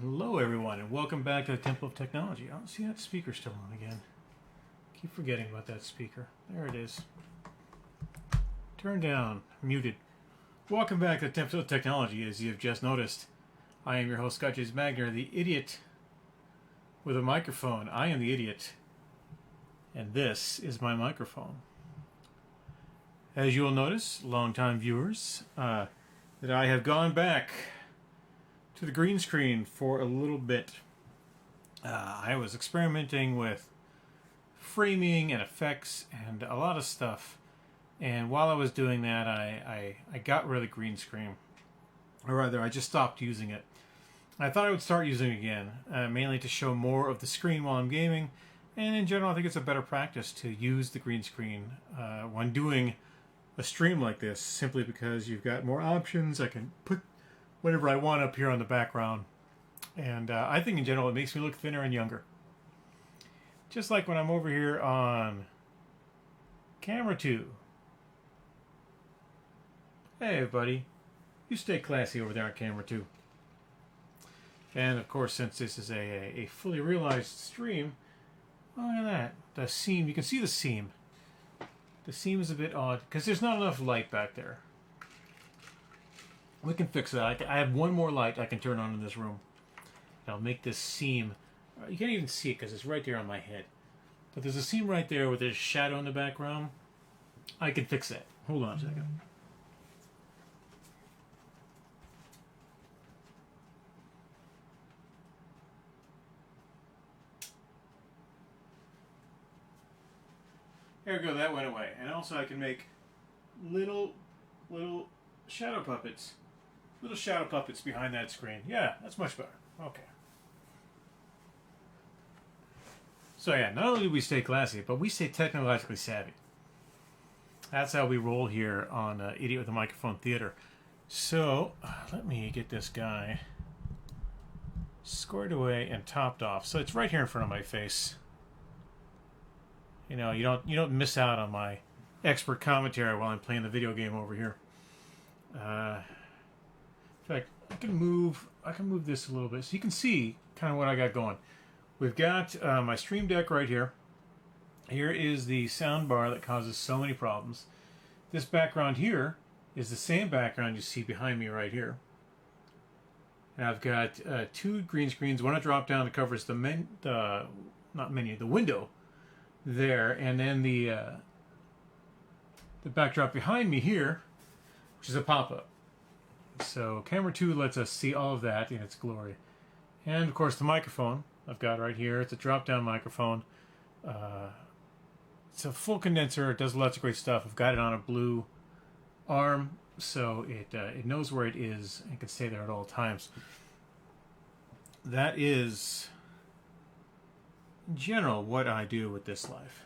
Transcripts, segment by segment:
Hello everyone and welcome back to the Temple of Technology. I don't see that speaker still on again. Keep forgetting about that speaker. There it is. Turned down. Muted. Welcome back to the Temple of Technology. As you have just noticed, I am your host, Scott J. Magner, the idiot with a microphone. I am the idiot. And this is my microphone. As you will notice, longtime viewers, that I have gone back to the green screen for a little bit. I was experimenting with framing and effects and a lot of stuff, and while I was doing that I got rid of the green screen, or rather I just stopped using it. I thought I would start using it again, mainly to show more of the screen while I'm gaming, and in general I think it's a better practice to use the green screen when doing a stream like this, simply because you've got more options. I can put whatever I want up here on the background. And I think in general it makes me look thinner and younger. Just like when I'm over here on camera 2. Hey buddy, you stay classy over there on camera 2. And of course, since this is a fully realized stream, look at that. The seam, you can see the seam. The seam is a bit odd because there's not enough light back there. We can fix that. I have one more light I can turn on in this room. I'll make this seam. You can't even see it because it's right there on my head. But there's a seam right there with this shadow in the background. I can fix that. Hold on a second. There we go. That went away. And also I can make little shadow puppets. Little shadow puppets behind that screen. Yeah, that's much better. Okay. So yeah, not only do we stay classy, but we stay technologically savvy. That's how we roll here on Idiot with a Microphone Theater. So, let me get this guy squared away and topped off. So it's right here in front of my face. You know, you don't miss out on my expert commentary while I'm playing the video game over here. In fact, I can move this a little bit so you can see kind of what I got going. We've got my Stream Deck right here. Here is the sound bar that causes so many problems. This background here is the same background you see behind me right here. And I've got two green screens, one a drop down that covers the window there, and then the backdrop behind me here, which is a pop-up. So camera 2 lets us see all of that in its glory. And of course the microphone I've got right here. It's a drop-down microphone. It's a full condenser. It does lots of great stuff. I've got it on a blue arm, so it knows where it is and can stay there at all times. That is, in general, what I do with this life.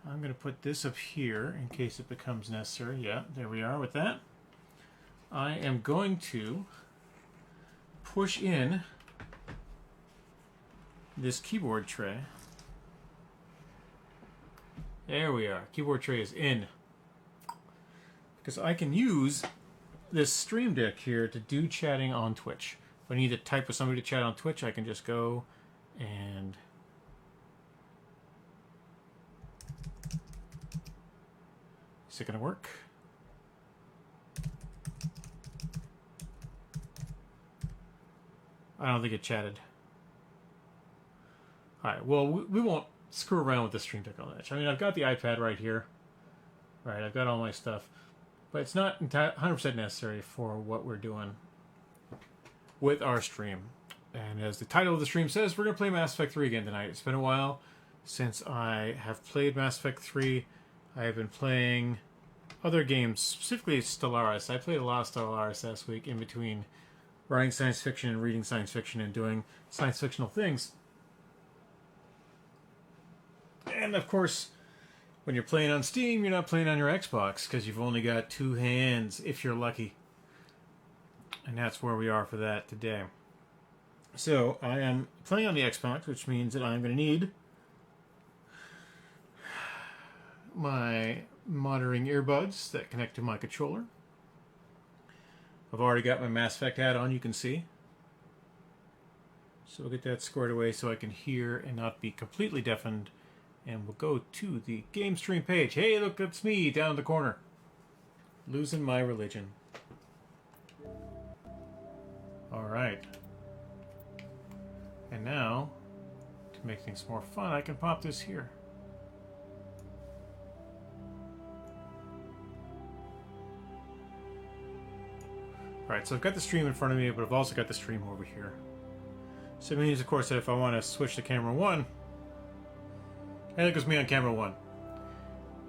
I'm going to put this up here in case it becomes necessary. Yeah, there we are with that. I am going to push in this keyboard tray. There we are. Keyboard tray is in. Because I can use this Stream Deck here to do chatting on Twitch. If I need to type with somebody to chat on Twitch, I can just go and is it going to work? I don't think it chatted. Alright, well, we won't screw around with the Stream Deck on that. I mean, I've got the iPad right here. Right, I've got all my stuff. But it's not 100% necessary for what we're doing with our stream. And as the title of the stream says, we're going to play Mass Effect 3 again tonight. It's been a while since I have played Mass Effect 3. I have been playing other games, specifically Stellaris. I played a lot of Stellaris last week in between writing science fiction and reading science fiction and doing science fictional things. And of course, when you're playing on Steam, you're not playing on your Xbox because you've only got two hands, if you're lucky. And that's where we are for that today. So, I am playing on the Xbox, which means that I'm going to need my monitoring earbuds that connect to my controller. I've already got my Mass Effect hat on, you can see. So we'll get that squared away so I can hear and not be completely deafened. And we'll go to the game stream page. Hey, look, it's me down in the corner. Losing my religion. Alright. And now, to make things more fun, I can pop this here. Alright, so I've got the stream in front of me, but I've also got the stream over here. So it means, of course, that if I want to switch to camera 1, hey, look, it's me on camera 1.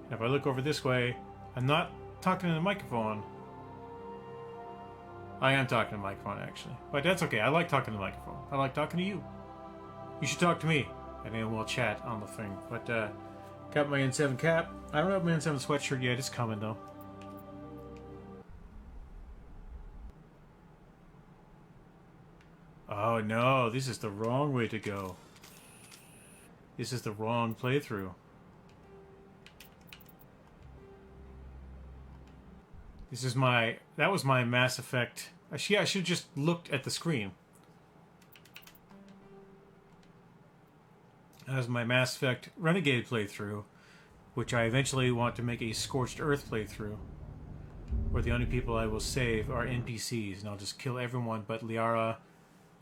And if I look over this way, I'm not talking to the microphone. I am talking to the microphone, actually. But that's okay. I like talking to the microphone. I like talking to you. You should talk to me. And then we'll chat on the thing. But, got my N7 cap. I don't have my N7 sweatshirt yet. It's coming, though. Oh, no. This is the wrong way to go. This is the wrong playthrough. This is my... That was my Mass Effect... I should have just looked at the screen. That was my Mass Effect Renegade playthrough, which I eventually want to make a Scorched Earth playthrough, where the only people I will save are NPCs, and I'll just kill everyone but Liara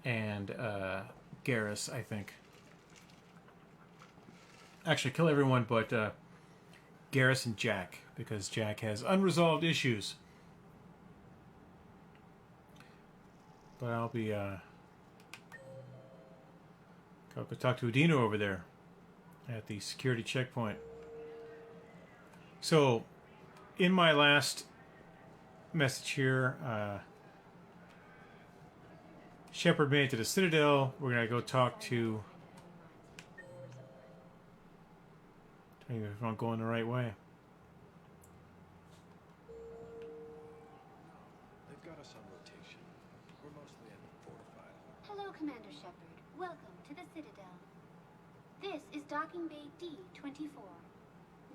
and Garrus, I think. Actually, kill everyone but Garrus and Jack, because Jack has unresolved issues. But I'll be I'll go talk to Udino over there at the security checkpoint. So, in my last message here, Shepard made it to the Citadel. We're gonna go talk to... Tell you if I'm going the right way. They've got us on rotation. We're mostly fortified. Hello, Commander Shepard. Welcome to the Citadel. This is Docking Bay D-24.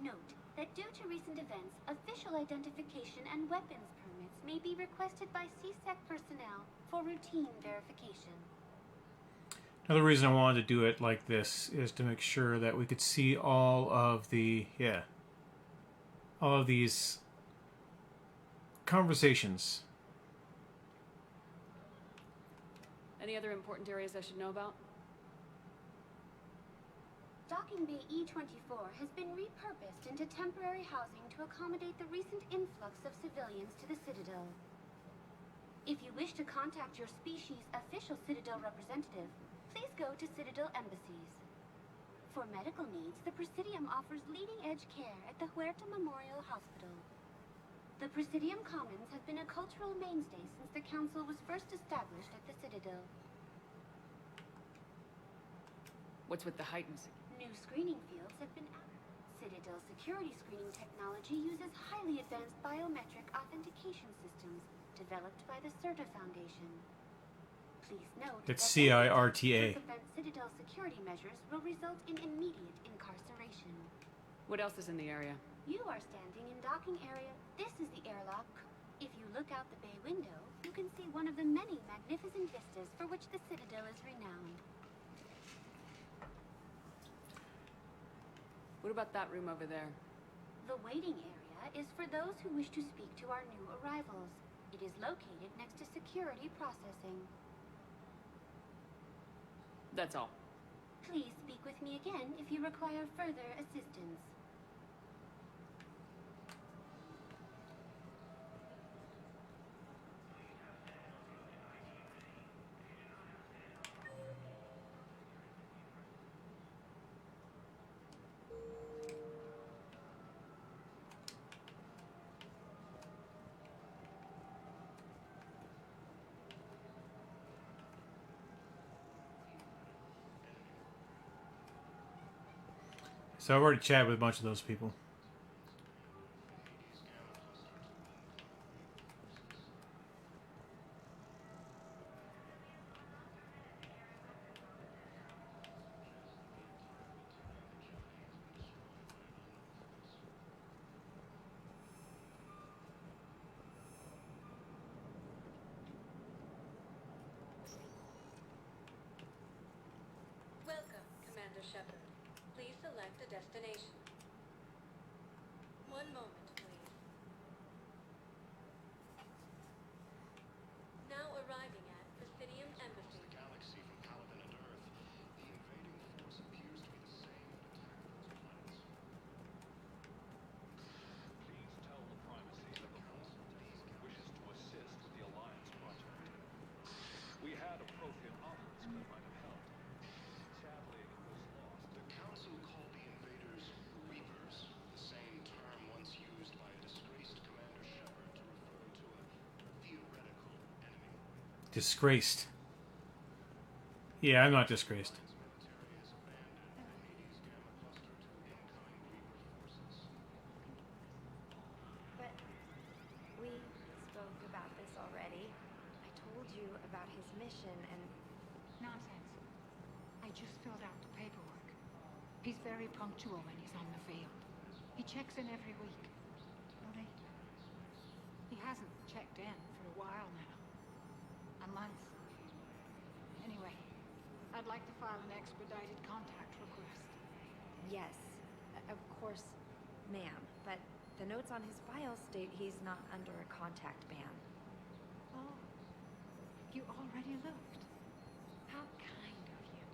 Note that due to recent events, official identification and weapons permits may be requested by CSEC personnel for routine verification. Another reason I wanted to do it like this is to make sure that we could see all of the, all of these conversations. Any other important areas I should know about? Docking Bay E-24 has been repurposed into temporary housing to accommodate the recent influx of civilians to the Citadel. If you wish to contact your species' official Citadel representative, please go to Citadel embassies. For medical needs, the Presidium offers leading-edge care at the Huerta Memorial Hospital. The Presidium Commons have been a cultural mainstay since the Council was first established at the Citadel. What's with the heightened? New screening fields have been added. Citadel security screening technology uses highly advanced biometric authentication systems developed by the CERTA Foundation. Please note It's that CIRTA. prevent Citadel security measures will result in immediate incarceration. What else is in the area? You are standing in docking area. This is the airlock. If you look out the bay window, you can see one of the many magnificent vistas for which the Citadel is renowned. What about that room over there? The waiting area is for those who wish to speak to our new arrivals. It is located next to security processing. That's all. Please speak with me again if you require further assistance. So I've already chatted with a bunch of those people. Please select a destination. One moment, please. Now arriving at Presidium Embassy. Galaxy from Paladin and Earth. The invading force appears to be the same that attacked those planets. Please tell the primacy that the Council wishes to assist with the Alliance project. We had a Prothean obelisk that might have helped. Sadly, it was lost. The Council called the invaders Reapers, the same term once used by a disgraced Commander Shepard to refer to a theoretical enemy. Disgraced. Yeah, I'm not disgraced. Alliance military has abandoned the Hades Gamma cluster to incoming Reaper forces. But we spoke about this already. I told you about his mission and... Nonsense. I just filled out the paperwork. He's very punctual when he's on the field. He checks in every week. Really? He hasn't checked in for a while now. A month. Anyway, I'd like to file an expedited contact request. Yes, of course, ma'am. But the notes on his file state he's not under a contact ban. Oh, you already looked. How kind of you.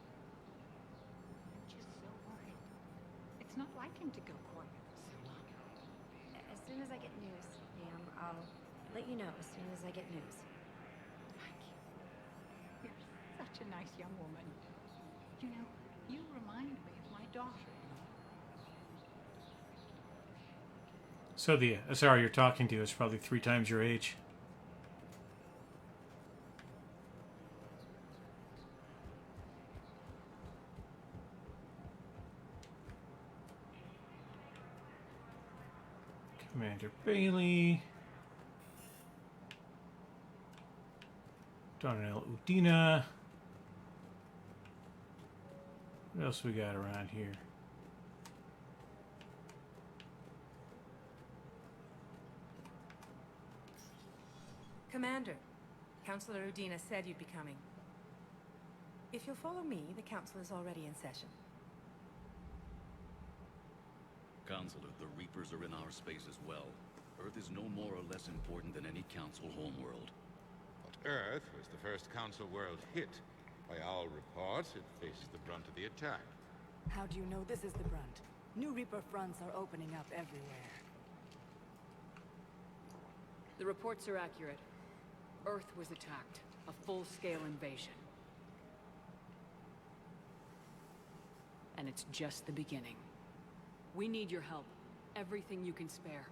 I'm just so worried. It's not like him to go quiet for so long. As soon as I get news, ma'am, I'll let you know as soon as I get news. Thank you. You're such a nice young woman. You know, you remind me of my daughter. So the SR you're talking to is probably 3 times your age. Commander Bailey. Darnell Udina. What else we got around here? Commander, Councilor Udina said you'd be coming. If you'll follow me, the council is already in session. Counselor, the Reapers are in our space as well. Earth is no more or less important than any Council homeworld. But Earth was the first Council world hit. By all reports, it faces the brunt of the attack. How do you know this is the brunt? New Reaper fronts are opening up everywhere. The reports are accurate. Earth was attacked. A full-scale invasion. And it's just the beginning. We need your help. Everything you can spare.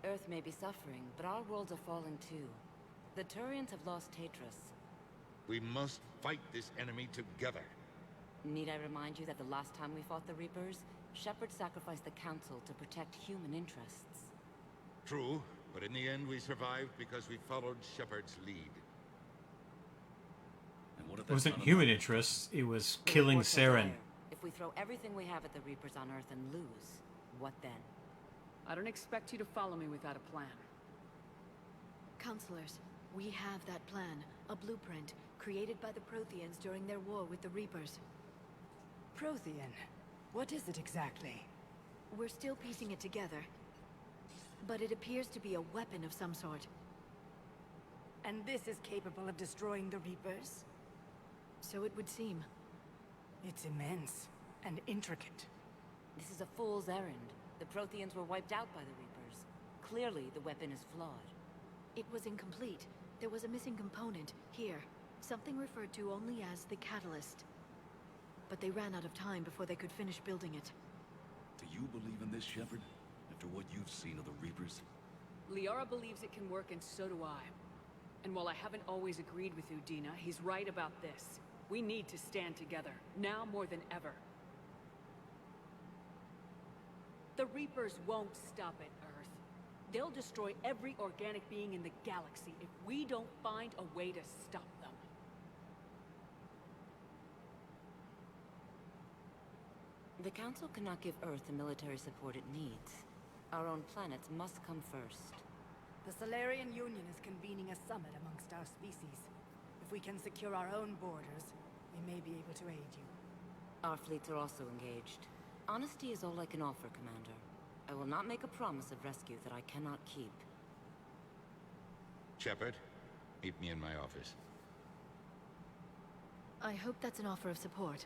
Earth may be suffering, but our worlds are falling too. The Turians have lost Tatris. We must fight this enemy together. Need I remind you that the last time we fought the Reapers, Shepard sacrificed the Council to protect human interests? True, but in the end we survived because we followed Shepard's lead. And what if It wasn't human interests, it was killing Saren. If we throw everything we have at the Reapers on Earth and lose, what then? I don't expect you to follow me without a plan. Counselors, we have that plan. A blueprint, created by the Protheans during their war with the Reapers. Prothean? What is it exactly? We're still piecing it together. But it appears to be a weapon of some sort. And this is capable of destroying the Reapers? So it would seem. It's immense and intricate. This is a fool's errand. The Protheans were wiped out by the Reapers. Clearly, the weapon is flawed. It was incomplete. There was a missing component, here. Something referred to only as the catalyst. But they ran out of time before they could finish building it. Do you believe in this, Shepard? After what you've seen of the Reapers? Liara believes it can work, and so do I. And while I haven't always agreed with Udina, he's right about this. We need to stand together, now more than ever. The Reapers won't stop at Earth. They'll destroy every organic being in the galaxy if we don't find a way to stop them. The Council cannot give Earth the military support it needs. Our own planets must come first. The Solarian Union is convening a summit amongst our species. If we can secure our own borders, we may be able to aid you. Our fleets are also engaged. Honesty is all I can offer, Commander. I will not make a promise of rescue that I cannot keep. Shepard, meet me in my office. I hope that's an offer of support.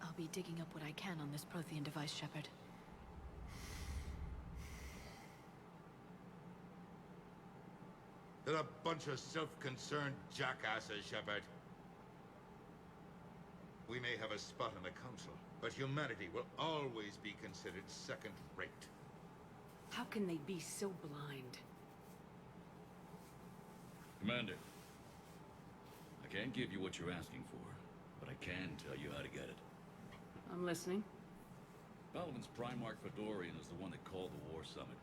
I'll be digging up what I can on this Prothean device, Shepard. They're a bunch of self-concerned jackasses, Shepard. We may have a spot in the Council, but humanity will always be considered second-rate. How can they be so blind? Commander, I can't give you what you're asking for, but I can tell you how to get it. I'm listening. Paladin's Primarch Fedorian is the one that called the War Summit.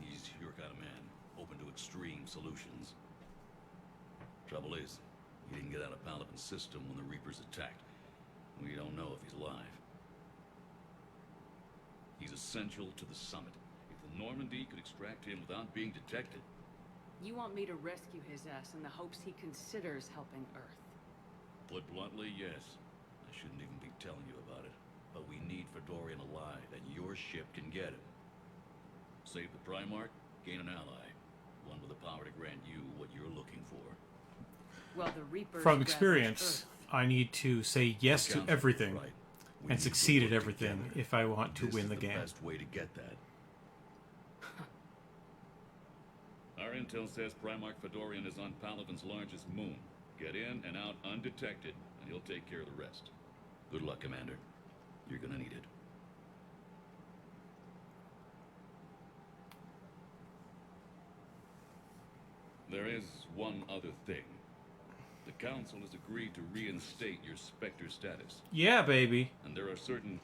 He's your kind of man, open to extreme solutions. Trouble is, he didn't get out of Paladin's system when the Reapers attacked. We don't know if he's alive. He's essential to the summit. If the Normandy could extract him without being detected... You want me to rescue his ass in the hopes he considers helping Earth? Put bluntly, yes. I shouldn't even be telling you about it. But we need Fedorian alive, and your ship can get him. Save the Primarch, gain an ally. One with the power to grant you what you're looking for. Well, the Reapers... From experience, I need to say yes to everything and succeed at everything if I want to win the game. This is the best way to get that. Our intel says Primarch Fedorian is on Paladin's largest moon. Get in and out undetected, and he'll take care of the rest. Good luck, Commander. You're gonna need it. There is one other thing. The Council has agreed to reinstate your Spectre status. Yeah, baby. And there are certain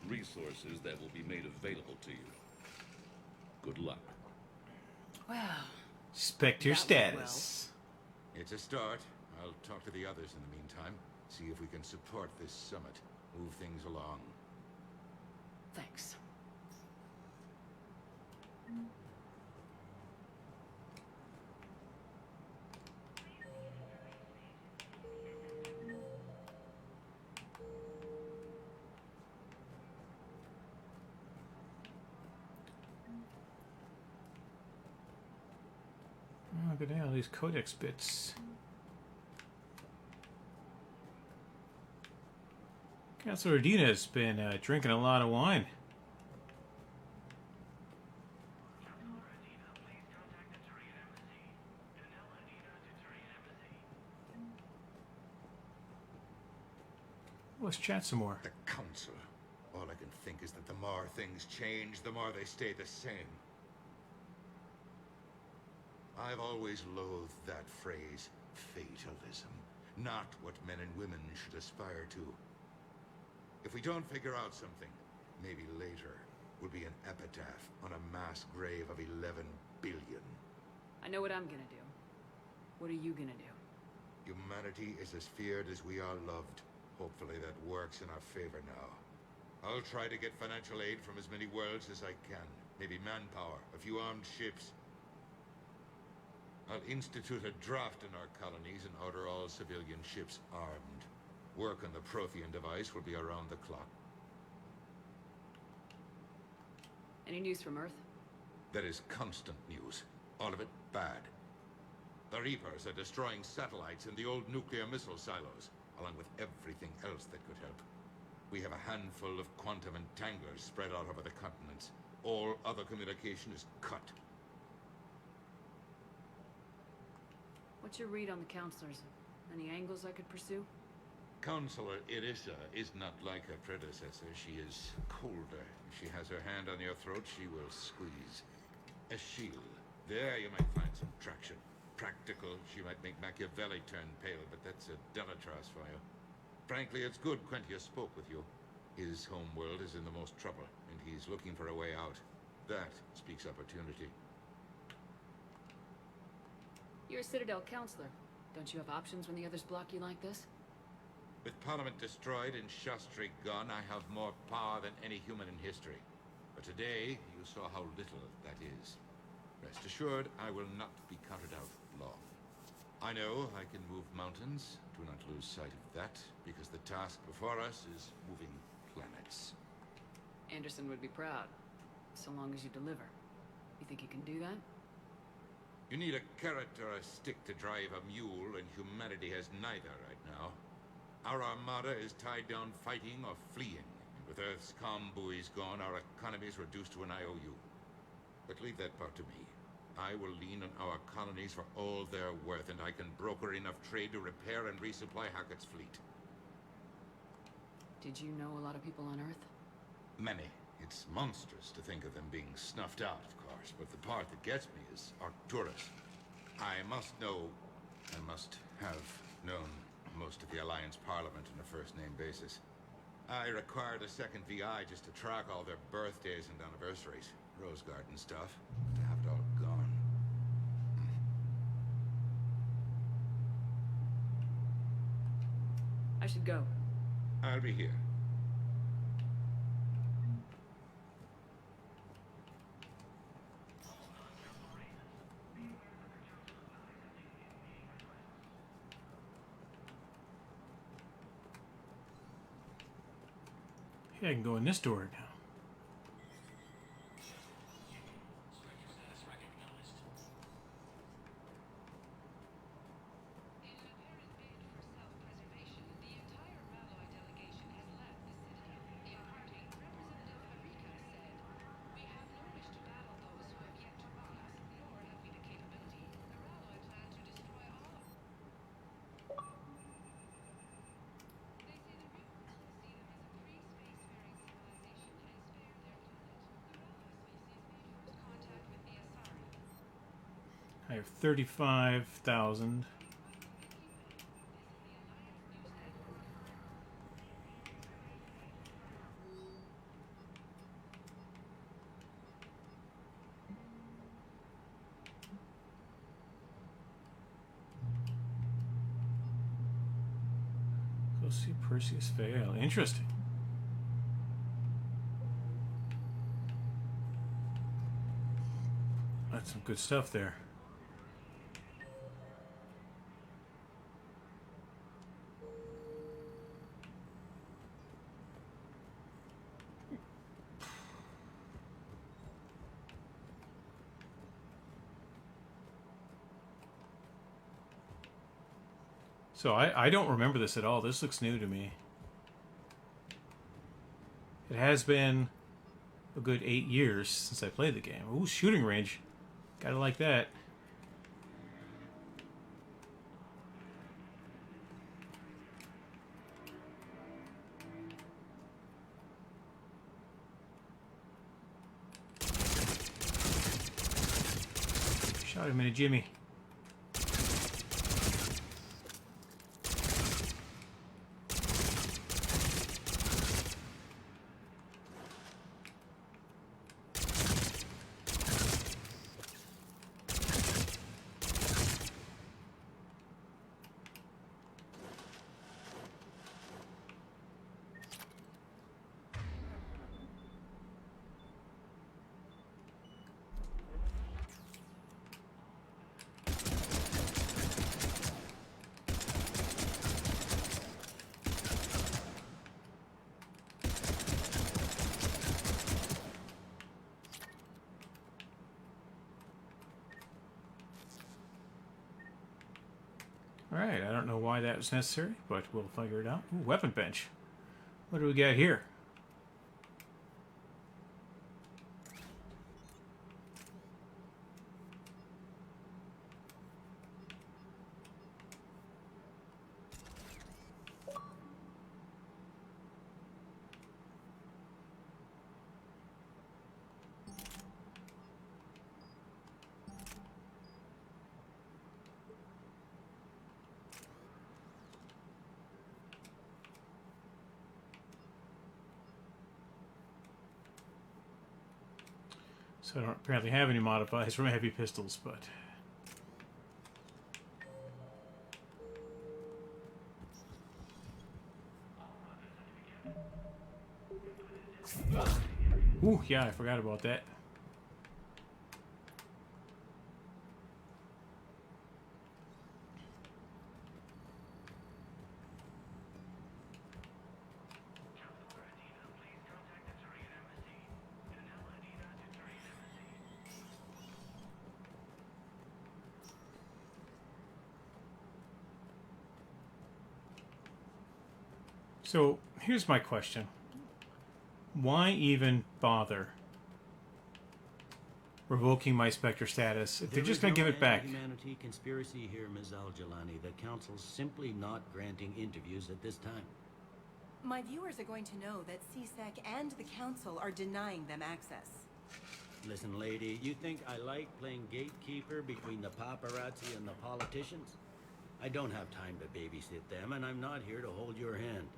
resources that will be made available to you. Good luck. Well... Spectre status. Well. It's a start. I'll talk to the others in the meantime. See if we can support this summit. Move things along. Thanks. Oh, go down all these codex bits. Councilor Dina's been drinking a lot of wine. Let's chat some more. The Council. All I can think is that the more things change, the more they stay the same. I've always loathed that phrase, fatalism. Not what men and women should aspire to. If we don't figure out something, maybe later, will be an epitaph on a mass grave of 11 billion. I know what I'm gonna do. What are you gonna do? Humanity is as feared as we are loved. Hopefully that works in our favor now. I'll try to get financial aid from as many worlds as I can. Maybe manpower, a few armed ships. I'll institute a draft in our colonies and order all civilian ships armed. Work on the Prothean device will be around the clock. Any news from Earth? There is constant news. All of it bad. The Reapers are destroying satellites in the old nuclear missile silos, along with everything else that could help. We have a handful of quantum entanglers spread out over the continents. All other communication is cut. What's your read on the counselors? Any angles I could pursue? Counselor Irissa is not like her predecessor. She is colder. If she has her hand on your throat, she will squeeze. A shield. There you might find some traction. Practical, she might make Machiavelli turn pale, but that's a Delatras for you. Frankly, it's good Quentius spoke with you. His home world is in the most trouble, and he's looking for a way out. That speaks opportunity. You're a Citadel counselor. Don't you have options when the others block you like this? With Parliament destroyed and Shastri gone, I have more power than any human in history. But today, you saw how little that is. Rest assured, I will not be counted out long. I know I can move mountains. Do not lose sight of that, because the task before us is moving planets. Anderson would be proud. So long as you deliver. You think you can do that? You need a carrot or a stick to drive a mule, and humanity has neither right now. Our armada is tied down fighting or fleeing. And with Earth's comm buoys gone, our economy is reduced to an IOU. But leave that part to me. I will lean on our colonies for all they're worth, and I can broker enough trade to repair and resupply Hackett's fleet. Did you know a lot of people on Earth? Many. It's monstrous to think of them being snuffed out, of course, but the part that gets me is Arcturus. I must have known most of the Alliance Parliament on a first-name basis. I required a second VI just to track all their birthdays and anniversaries. Rose Garden stuff. To have it all gone. I should go. I'll be here. Yeah, I can go in this door now. I have 35,000. Go see Perseus Vale. Interesting. That's some good stuff there. So I don't remember this at all. This looks new to me. It has been a good 8 years since I played the game. Ooh, shooting range. Gotta like that. Shot him in a Jimmy. Alright, I don't know why that was necessary, but we'll figure it out. Ooh, weapon bench. What do we got here? So I don't apparently have any modifiers from heavy pistols, but... Ooh, yeah, I forgot about that. So, here's my question. Why even bother revoking my Spectre status if they're just going to give it back? Humanity conspiracy here, Ms. Al-Jalani. The Council's simply not granting interviews at this time. My viewers are going to know that CSEC and the Council are denying them access. Listen, lady, you think I like playing gatekeeper between the paparazzi and the politicians? I don't have time to babysit them, and I'm not here to hold your hand.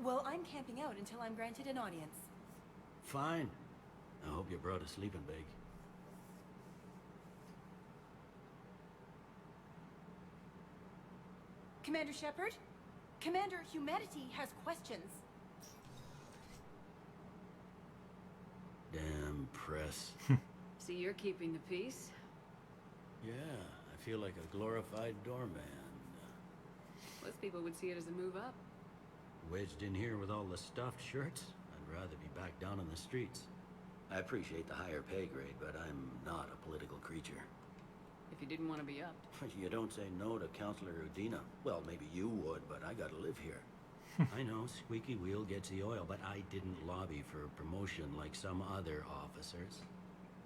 Well, I'm camping out until I'm granted an audience. Fine. I hope you brought a sleeping bag. Commander Shepard? Commander, humanity has questions. Damn press. See, you're keeping the peace? Yeah, I feel like a glorified doorman. Most people would see it as a move up. Wedged in here with all the stuffed shirts, I'd rather be back down on the streets. I appreciate the higher pay grade, but I'm not a political creature. If you didn't want to be up. You don't say no to Counselor Udina. Well, maybe you would, but I gotta live here. I know, squeaky wheel gets the oil, but I didn't lobby for a promotion like some other officers.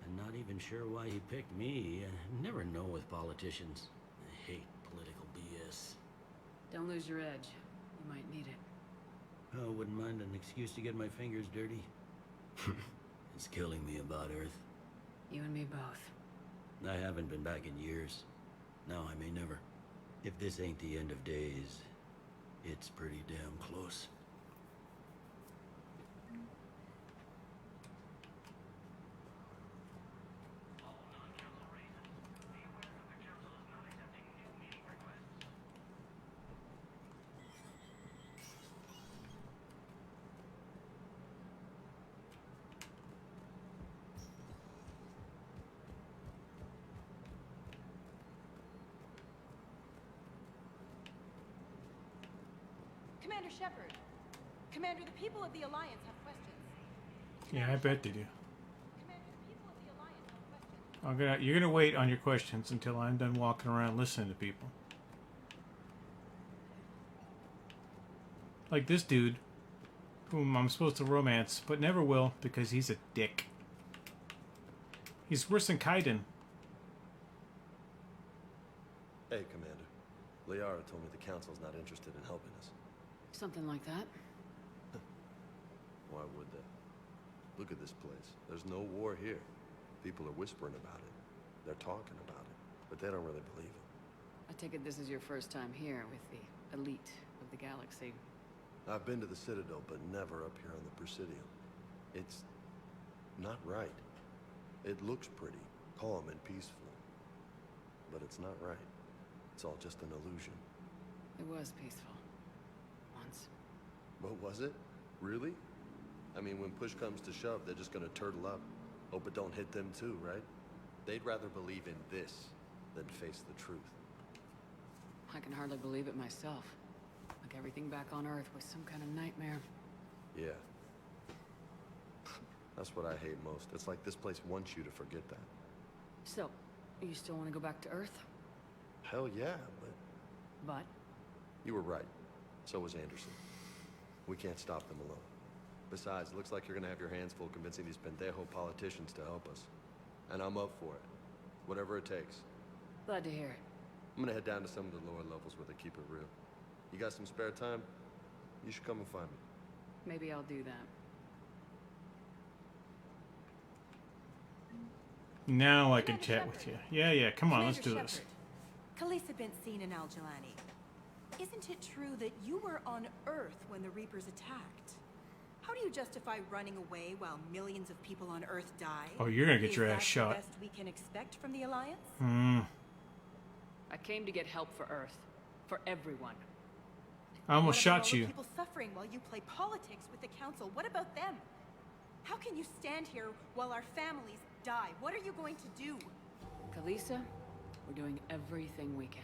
I'm not even sure why he picked me. I never know with politicians. I hate political BS. Don't lose your edge. You might need it. Oh, wouldn't mind an excuse to get my fingers dirty. It's killing me about Earth. You and me both. I haven't been back in years. Now I may never. If this ain't the end of days, it's pretty damn close. Commander Shepard. Commander, the people of the Alliance have questions. Yeah, I bet they do. Commander, the people of the Alliance have questions. You're gonna wait on your questions until I'm done walking around listening to people. Like this dude, whom I'm supposed to romance, but never will because he's a dick. He's worse than Kaiden. Hey, Commander. Liara told me the Council's not interested in helping us. Something like that. Why would they? Look at this place. There's no war here. People are whispering about it. They're talking about it, but they don't really believe it. I take it this is your first time here with the elite of the galaxy. I've been to the Citadel, but never up here on the Presidium. It's not right. It looks pretty, calm and peaceful, but it's not right. It's all just an illusion. It was peaceful. Once. What was it? Really? I mean, when push comes to shove, they're just gonna turtle up. Hope it don't hit them too, right? They'd rather believe in this than face the truth. I can hardly believe it myself. Like everything back on Earth was some kind of nightmare. Yeah. That's what I hate most. It's like this place wants you to forget that. So, you still want to go back to Earth? Hell yeah, but... But? You were right. So was Anderson. We can't stop them alone. Besides, it looks like you're gonna have your hands full convincing these pendejo politicians to help us. And I'm up for it. Whatever it takes. Glad to hear it. I'm gonna head down to some of the lower levels where they keep it real. You got some spare time? You should come and find me. Maybe I'll do that. Now I can chat with you. Yeah, come on, let's do this. Khaleesa bint Seen and Al-Jalani. Isn't it true that you were on Earth when the Reapers attacked? How do you justify running away while millions of people on Earth die? Oh, you're gonna get your ass Is shot. that the best we can expect from the Alliance? I came to get help for Earth. For everyone. I almost What about shot all you. the people suffering while you play politics with the Council? What about them? How can you stand here while our families die? What are you going to do? Khaleesa, we're doing everything we can.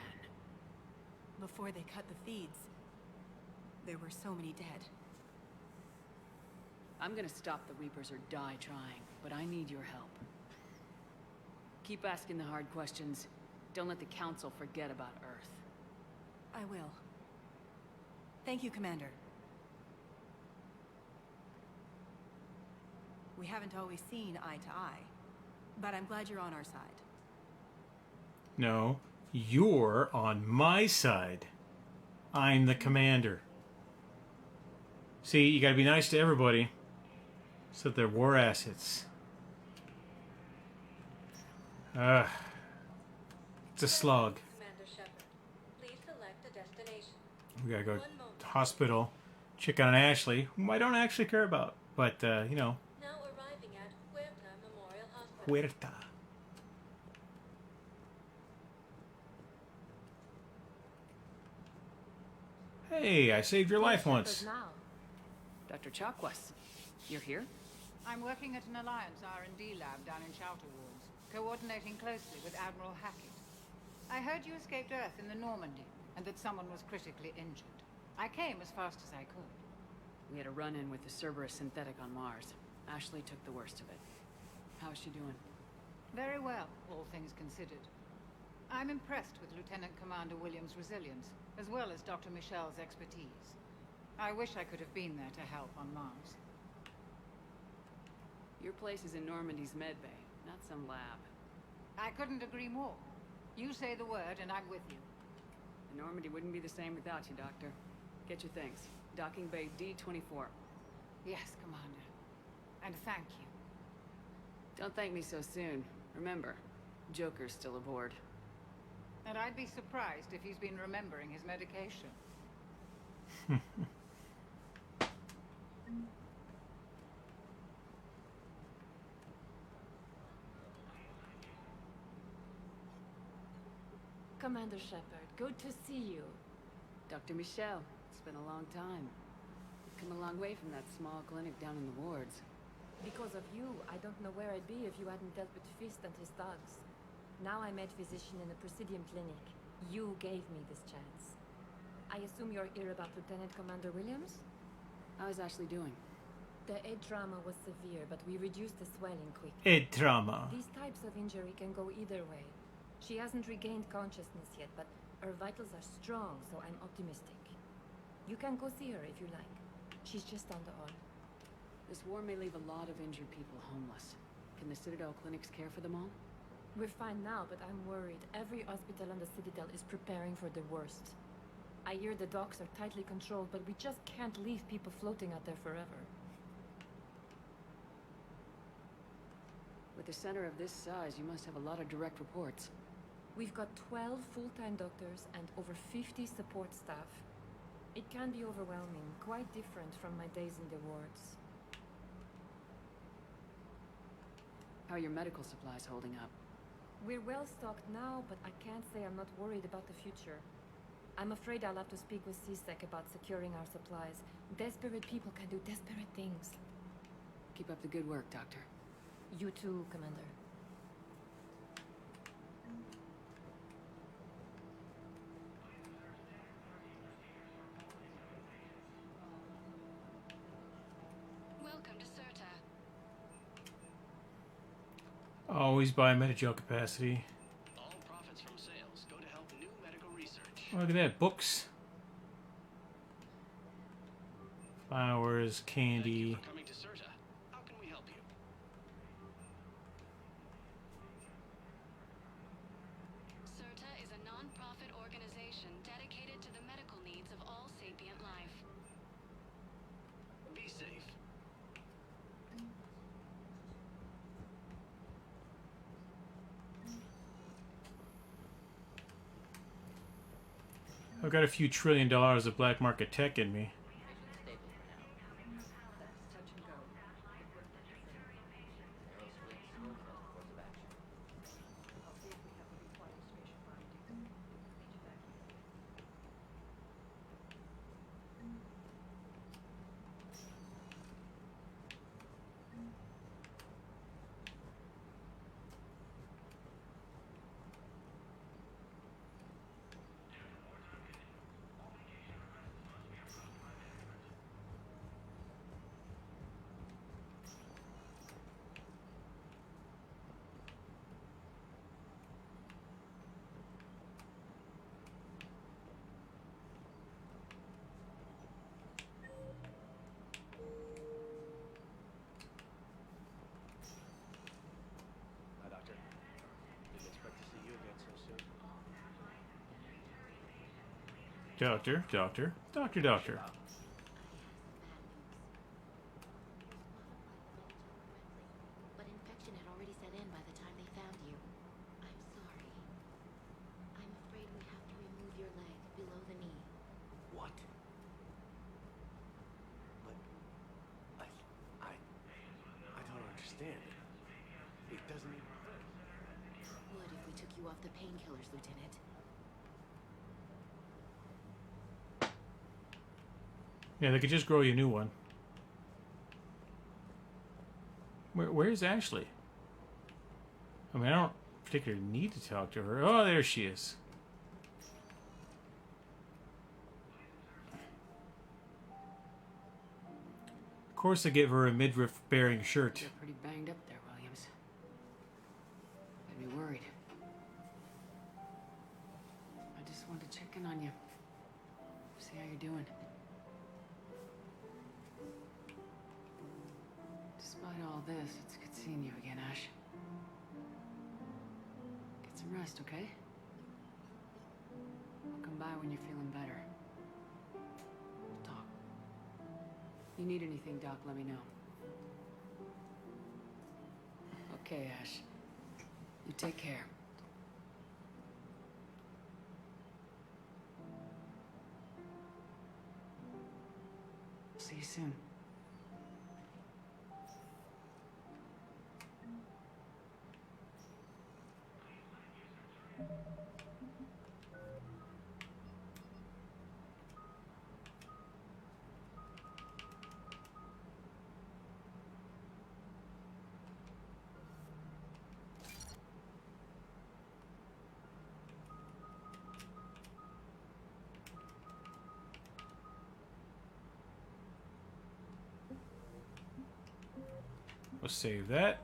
Before they cut the feeds, there were so many dead. I'm gonna stop the Reapers or die trying, but I need your help. Keep asking the hard questions. Don't let the Council forget about Earth. I will. Thank you, Commander. We haven't always seen eye to eye. But I'm glad you're on our side. No, you're on my side. I'm the commander. See, you gotta be nice to everybody, so that they're war assets. It's a slog. Commander Shepard, please select a destination. We gotta go to the hospital, check on Ashley, whom I don't actually care about, but, you know. Now arriving at Huerta Memorial Hospital. Huerta. Hey, I saved your life once. Dr. Chakwas, you're here? I'm working at an Alliance R&D lab down in Shelter Walls, coordinating closely with Admiral Hackett. I heard you escaped Earth in the Normandy, and that someone was critically injured. I came as fast as I could. We had a run-in with the Cerberus synthetic on Mars. Ashley took the worst of it. How's she doing? Very well, all things considered. I'm impressed with Lieutenant Commander Williams' resilience, as well as Dr. Michel's expertise. I wish I could have been there to help on Mars. Your place is in Normandy's medbay, not some lab. I couldn't agree more. You say the word and I'm with you. The Normandy wouldn't be the same without you, Doctor. Get your things. Docking Bay D-24. Yes, Commander. And thank you. Don't thank me so soon. Remember, Joker's still aboard. And I'd be surprised if he's been remembering his medication. Commander Shepard, good to see you. Dr. Michel, it's been a long time. You've come a long way from that small clinic down in the wards. Because of you, I don't know where I'd be if you hadn't dealt with Fist and his thugs. Now I'm head physician in the Presidium Clinic. You gave me this chance. I assume you're here about Lieutenant Commander Williams? How's Ashley doing? The head trauma was severe, but we reduced the swelling quickly. Head trauma. These types of injury can go either way. She hasn't regained consciousness yet, but her vitals are strong, so I'm optimistic. You can go see her if you like. She's just down the hall. This war may leave a lot of injured people homeless. Can the Citadel clinics care for them all? We're fine now, but I'm worried. Every hospital on the Citadel is preparing for the worst. I hear the docks are tightly controlled, but we just can't leave people floating out there forever. With a center of this size, you must have a lot of direct reports. We've got 12 full-time doctors and over 50 support staff. It can be overwhelming, quite different from my days in the wards. How are your medical supplies holding up? We're well stocked now, but I can't say I'm not worried about the future. I'm afraid I'll have to speak with CSEC about securing our supplies. Desperate people can do desperate things. Keep up the good work, Doctor. You too, Commander. Welcome to Serta. Always buy Metagel capacity. All profits from sales go to help new medical research. Oh, look at that. Books. Flowers, candy. Thank you for coming to Serta. How can we help you? Serta is a non-profit organization dedicated to the medical needs of all sapient life. Be safe. I've got a few $1 trillion of black market tech in me. Doctor, doctor, doctor, doctor. But infection had already set in by the time they found you. I'm sorry. I'm afraid we have to remove your leg below the knee. What? But I don't understand. It doesn't even hurt. Would if we took you off the painkillers, Lieutenant. Yeah, they could just grow you a new one. Where's Ashley? I mean, I don't particularly need to talk to her. Oh, there she is. Of course, I give her a midriff-bearing shirt. You're pretty banged up there, Williams. I'd be worried. I just wanted to check in on you. See how you're doing. Despite all this, it's good seeing you again, Ash. Get some rest, okay? I'll come by when you're feeling better. Talk. You need anything, Doc, let me know. Okay, Ash. You take care. See you soon. We'll save that.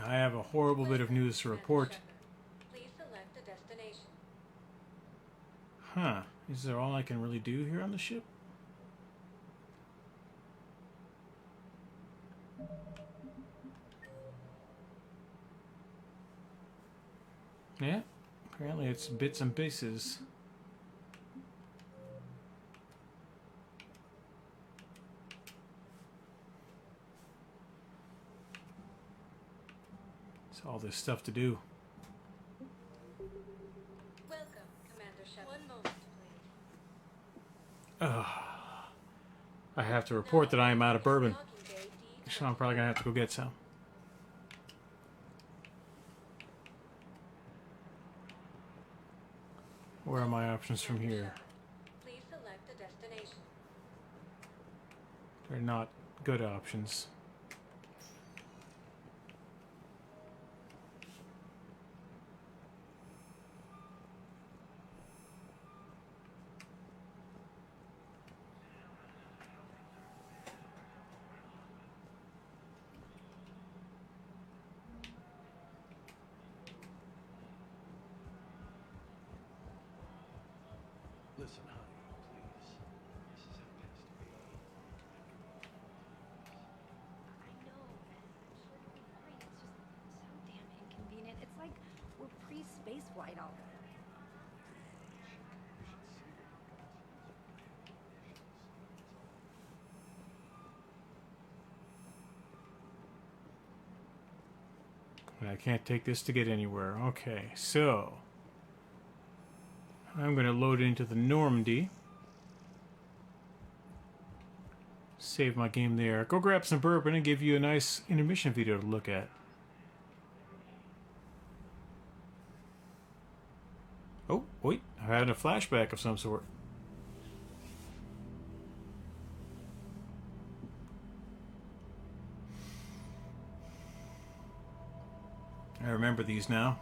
I have a horrible bit of news to report. Please select a destination. Huh. Is that all I can really do here on the ship? Yeah. Apparently it's bits and pieces. It's all this stuff to do. Welcome, Commander Shepard. One moment, please. I have to report that I am out of bourbon. So I'm probably going to have to go get some. Where are my options from here? Please select a destination. They're not good options. Listen, honey, please. This is how it has to be. I know, Ben. I'm sure it'll be fine. It's just so damn inconvenient. It's like we're pre-space flight already. I can't take this to get anywhere. Okay, so I'm going to load into the Normandy. Save my game there. Go grab some bourbon and give you a nice intermission video to look at. Oh, wait. I had a flashback of some sort. I remember these now.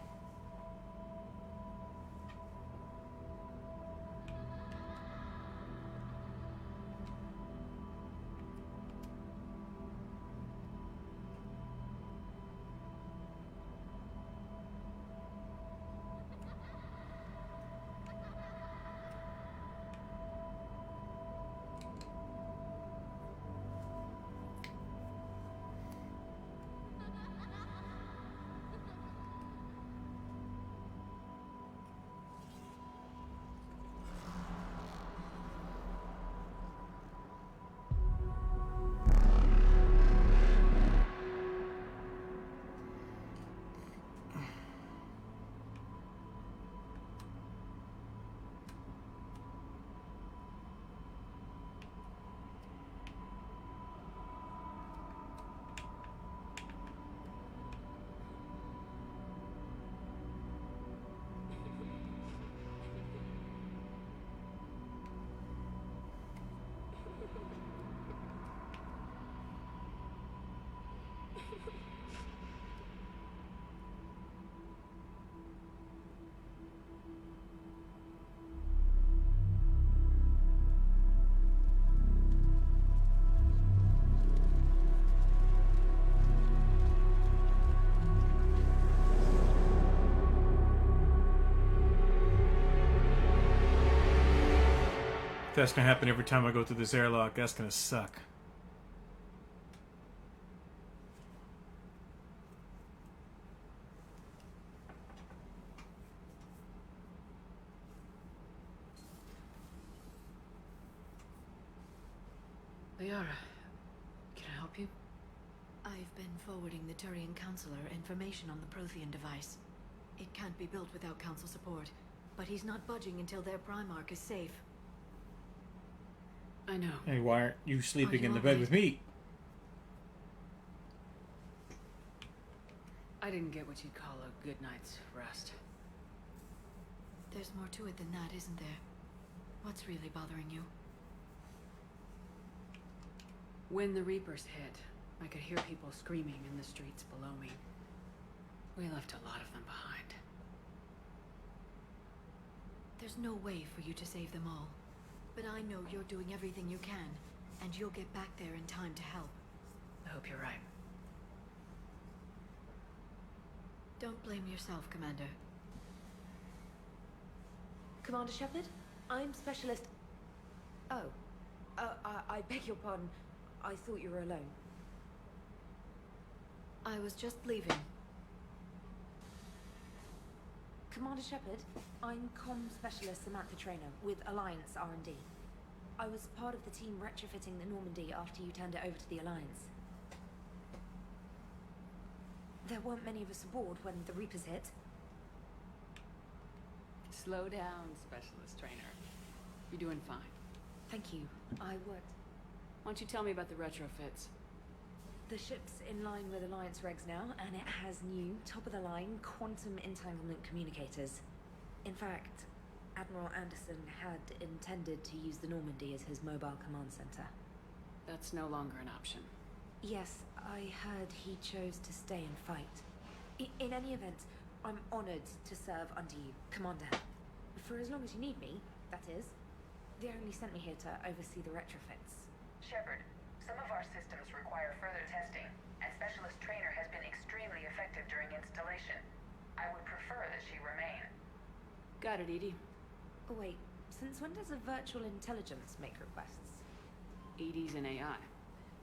that's gonna happen every time I go through this airlock, that's gonna suck. Liara, can I help you? I've been forwarding the Turian Counselor information on the Prothean device. It can't be built without Council support, but he's not budging until their Primarch is safe. I know. Hey, why aren't you sleeping in the bed alright? with me? I didn't get what you'd call a good night's rest. There's more to it than that, isn't there? What's really bothering you? When the Reapers hit, I could hear people screaming in the streets below me. We left a lot of them behind. There's no way for you to save them all. But I know you're doing everything you can, and you'll get back there in time to help. I hope you're right. Don't blame yourself, Commander. Commander Shepard, I'm Specialist... Oh. I beg your pardon. I thought you were alone. I was just leaving. Commander Shepard, I'm Comm Specialist Samantha Traynor with Alliance R&D. I was part of the team retrofitting the Normandy after you turned it over to the Alliance. There weren't many of us aboard when the Reapers hit. Slow down, Specialist Trainer. You're doing fine. Thank you. I would. Why don't you tell me about the retrofits? The ship's in line with Alliance regs now, and it has new, top-of-the-line, quantum entanglement communicators. In fact, Admiral Anderson had intended to use the Normandy as his mobile command center. That's no longer an option. Yes, I heard he chose to stay and fight. In any event, I'm honored to serve under you, Commander. For as long as you need me, that is. They only sent me here to oversee the retrofits. Shepard, some of our systems require further testing, and Specialist Trainer has been extremely effective during installation. I would prefer that she remain. Got it, Edie. Oh wait, since when does a virtual intelligence make requests? Edie's an AI.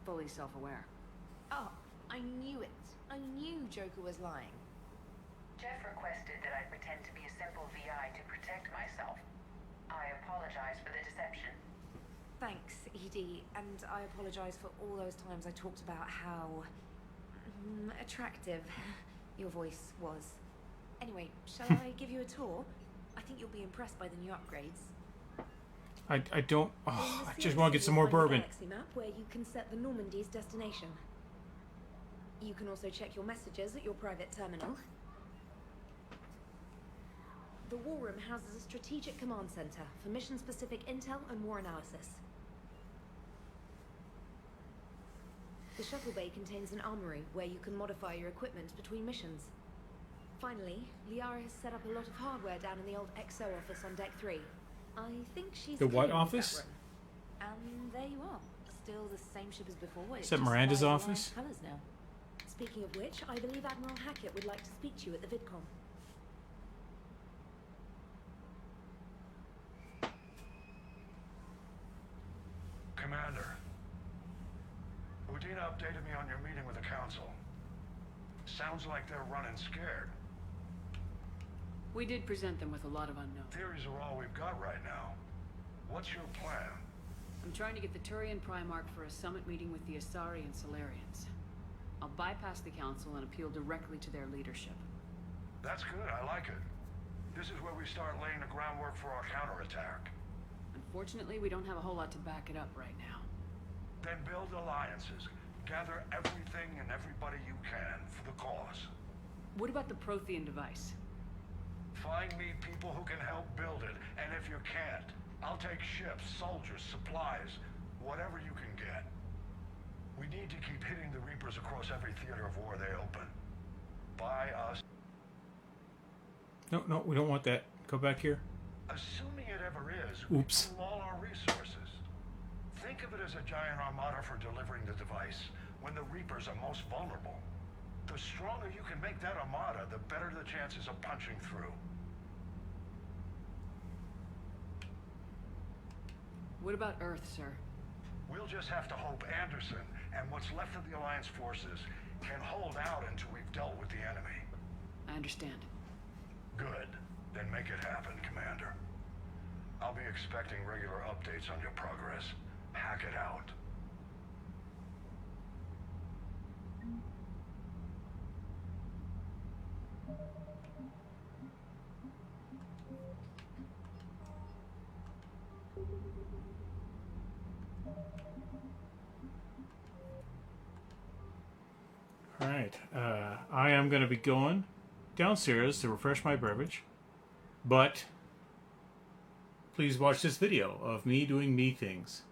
Fully self-aware. Oh, I knew it. I knew Joker was lying. Jeff requested that I pretend to be a simple VI to protect myself. I apologize for the deception. Thanks, Edie, and I apologize for all those times I talked about how... attractive your voice was. Anyway, shall I give you a tour? I think you'll be impressed by the new upgrades. I don't... Oh, I just want to get some more bourbon. Galaxy map where you can set the Normandy's destination. You can also check your messages at your private terminal. The War Room houses a strategic command center for mission-specific intel and war analysis. The shuttle bay contains an armory where you can modify your equipment between missions. Finally, Liara has set up a lot of hardware down in the old XO office on Deck 3. I think she's The what cleaning office? that room. And there you are. Still the same ship as before. Is that Miranda's office? Colors now. Speaking of which, I believe Admiral Hackett would like to speak to you at the VidCon. Commander, Udina updated me on your meeting with the Council. Sounds like they're running scared. We did present them with a lot of unknowns. Theories are all we've got right now. What's your plan? I'm trying to get the Turian Primarch for a summit meeting with the Asari and Solarians. I'll bypass the Council and appeal directly to their leadership. That's good, I like it. This is where we start laying the groundwork for our counterattack. Unfortunately, we don't have a whole lot to back it up right now. Then build alliances. Gather everything and everybody you can for the cause. What about the Prothean device? Find me people who can help build it, and if you can't, I'll take ships, soldiers, supplies, whatever you can get. We need to keep hitting the Reapers across every theater of war they open. By us. No, we don't want that. Go back here. Assuming it ever is, Oops. we pool all our resources. Think of it as a giant armada for delivering the device, when the Reapers are most vulnerable. The stronger you can make that armada, the better the chances of punching through. What about Earth, sir? We'll just have to hope Anderson and what's left of the Alliance forces can hold out until we've dealt with the enemy. I understand. Good. Then make it happen, Commander. I'll be expecting regular updates on your progress. Hack it out. All right. I am going to be going downstairs to refresh my beverage, but please watch this video of me doing me things.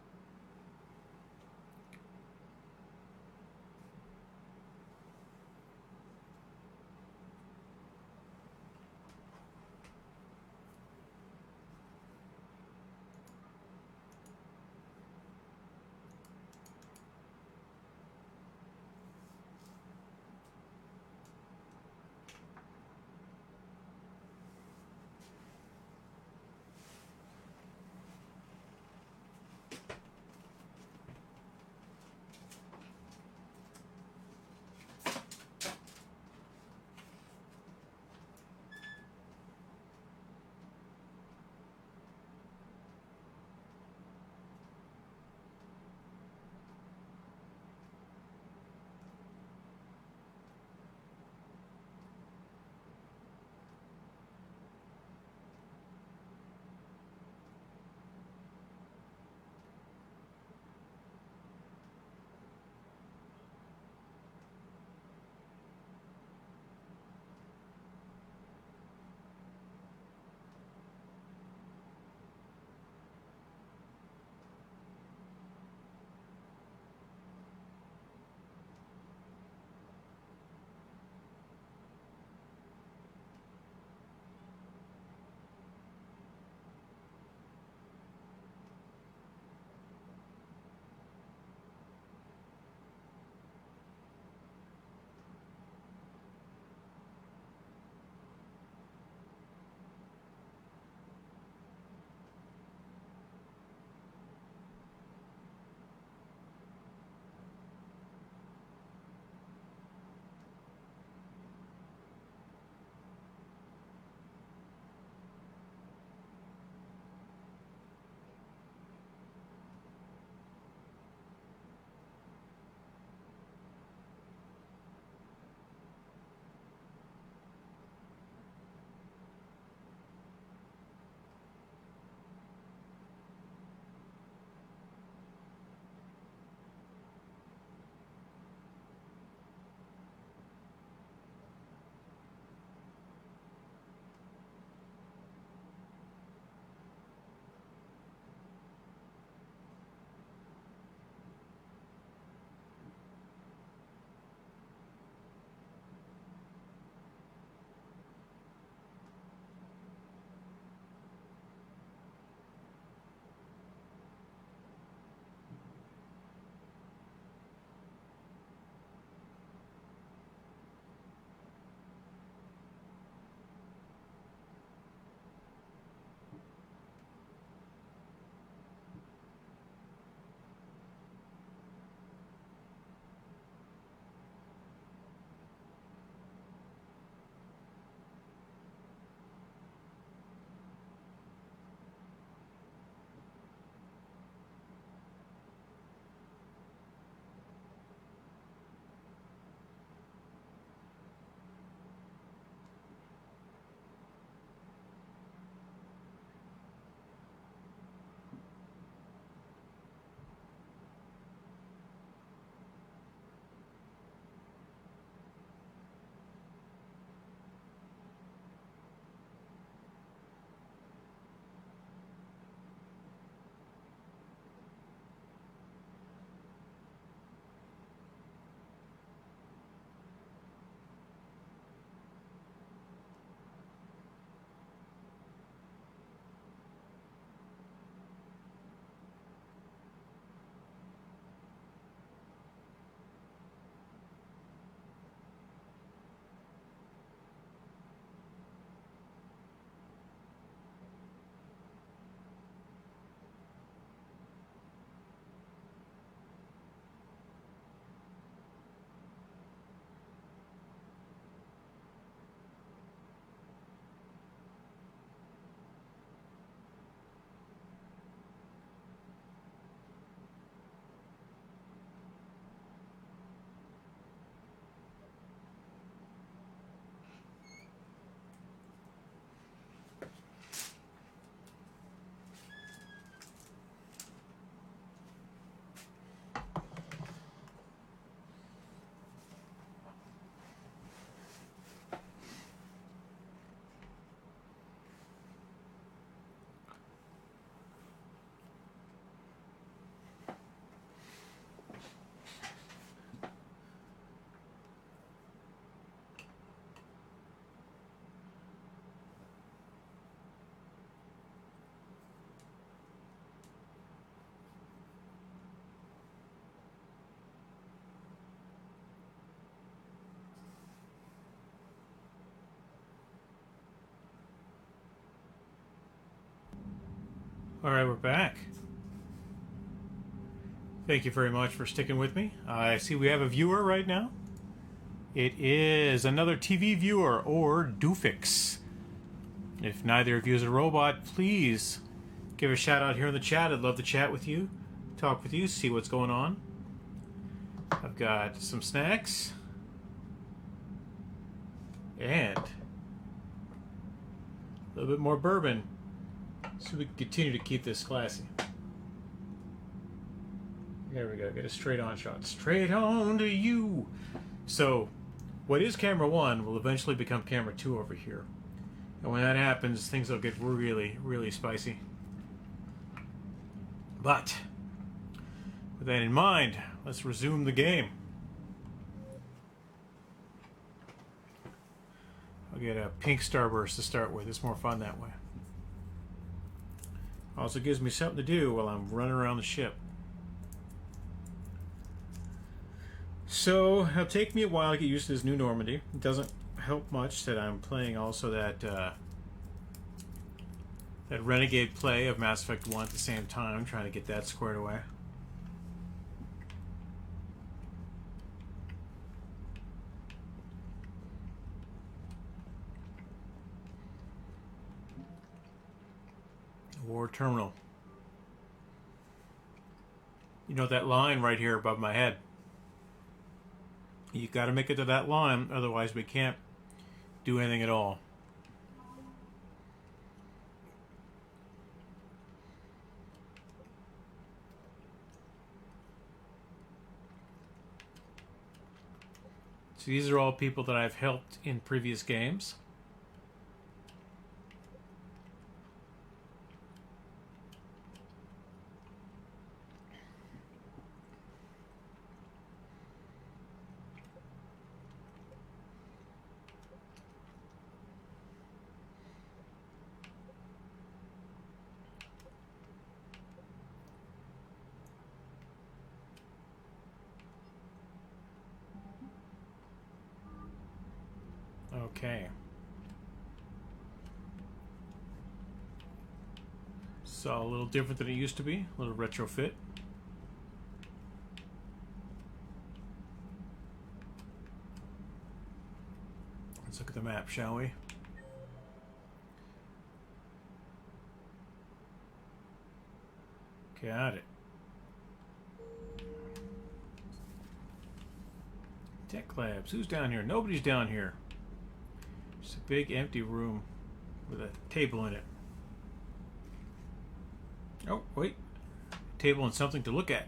Alright, we're back. Thank you very much for sticking with me. I see we have a viewer right now. It is another TV viewer, or Doofix. If neither of you is a robot, please give a shout out here in the chat. I'd love to chat with you, talk with you, see what's going on. I've got some snacks. And a little bit more bourbon, so we can continue to keep this classy. There we go, get a straight on shot. Straight on to you! So, what is camera 1 will eventually become camera 2 over here. And when that happens, things will get really, really spicy. But, with that in mind, let's resume the game. I'll get a pink starburst to start with. It's more fun that way. Also gives me something to do while I'm running around the ship. So, it'll take me a while to get used to this new Normandy. It doesn't help much that I'm playing also that that Renegade play of Mass Effect 1 at the same time, trying to get that squared away. War Terminal. You know that line right here above my head? You got to make it to that line, otherwise we can't do anything at all. So these are all people that I've helped in previous games. Okay. So a little different than it used to be. A little retrofit. Let's look at the map, shall we? Got it. Tech labs. Who's down here? Nobody's down here. Just a big empty room with a table in it. Oh, wait. Table and something to look at.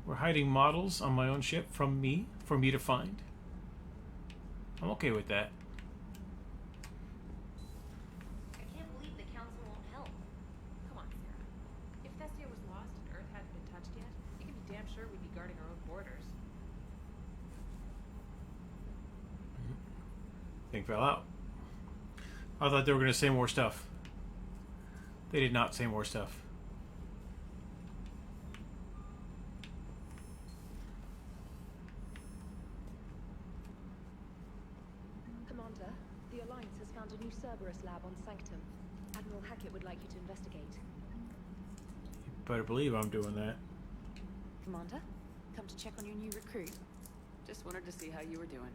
We're hiding models on my own ship from me, for me to find. I'm okay with that. I can't believe the council won't help. Come on, Sarah. If Thestia was lost and Earth hadn't been touched yet, you can be damn sure we'd be guarding our own borders. Thing fell out. I thought they were going to say more stuff. They did not say more stuff. Commander, the Alliance has found a new Cerberus lab on Sanctum. Admiral Hackett would like you to investigate. You better believe I'm doing that. Commander, come to check on your new recruit. Just wanted to see how you were doing.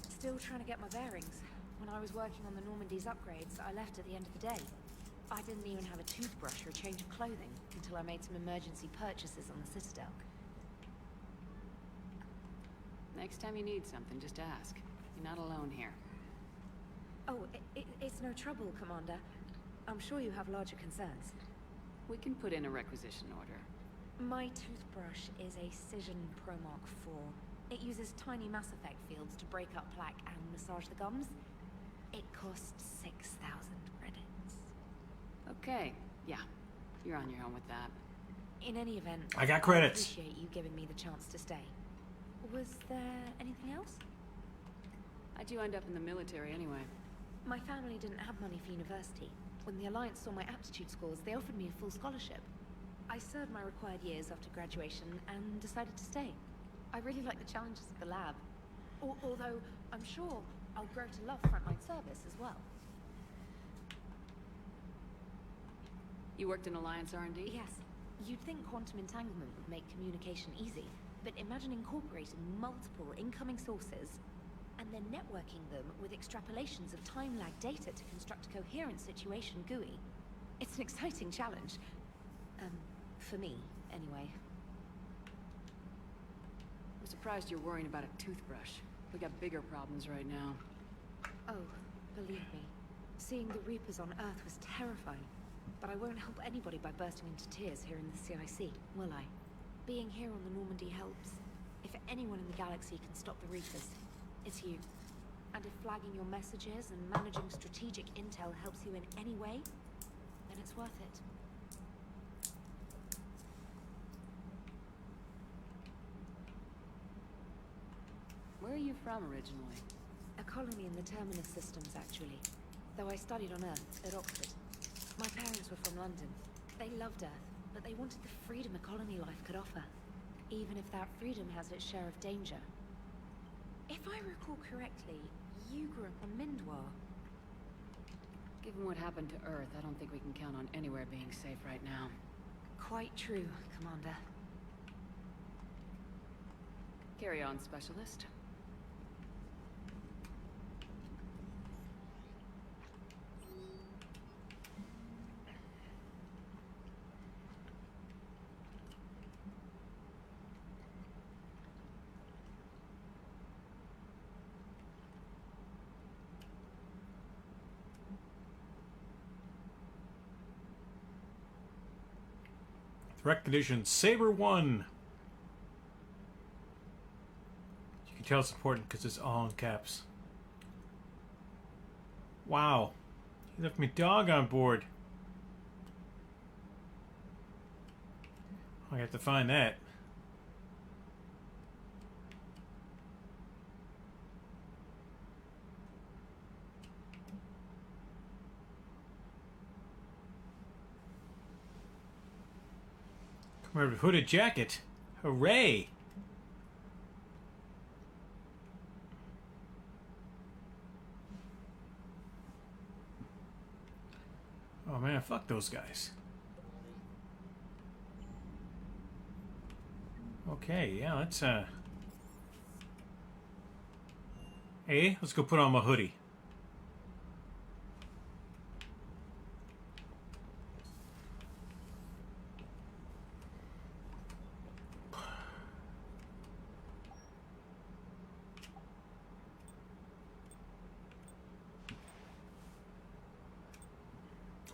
Still trying to get my bearings. When I was working on the Normandy's upgrades, I left at the end of the day. I didn't even have a toothbrush or a change of clothing until I made some emergency purchases on the Citadel. Next time you need something, just ask. You're not alone here. Oh, it's no trouble, Commander. I'm sure you have larger concerns. We can put in a requisition order. My toothbrush is a Cision Pro Mark IV. It uses tiny Mass Effect fields to break up plaque and massage the gums. It costs 6,000 credits. Okay, yeah. You're on your own with that. In any event, I got credits. I appreciate you giving me the chance to stay. Was there anything else? How'd you end up in the military anyway? My family didn't have money for university. When the Alliance saw my aptitude scores, they offered me a full scholarship. I served my required years after graduation and decided to stay. I really like the challenges of the lab. Although, I'm sure I'll grow to love frontline service as well. You worked in Alliance R&D? Yes. You'd think quantum entanglement would make communication easy, but imagine incorporating multiple incoming sources and then networking them with extrapolations of time-lag data to construct a coherent situation GUI. It's an exciting challenge. For me, anyway. I'm surprised you're worrying about a toothbrush. We got bigger problems right now. Oh, believe me, seeing the Reapers on Earth was terrifying. But I won't help anybody by bursting into tears here in the CIC, will I? Being here on the Normandy helps. If anyone in the galaxy can stop the Reapers, it's you. And if flagging your messages and managing strategic intel helps you in any way, then it's worth it. Where are you from originally? A colony in the Terminus systems, actually. Though I studied on Earth, at Oxford. My parents were from London. They loved Earth, but they wanted the freedom a colony life could offer. Even if that freedom has its share of danger. If I recall correctly, you grew up on Mindwar. Given what happened to Earth, I don't think we can count on anywhere being safe right now. Quite true, Commander. Carry on, Specialist. Threat condition Saber 1. You can tell it's important because it's all in caps. Wow. He left me dog on board. I have to find that. Commemorative hooded jacket. Hooray! Oh man, fuck those guys. Okay, yeah, let's hey, let's go put on my hoodie.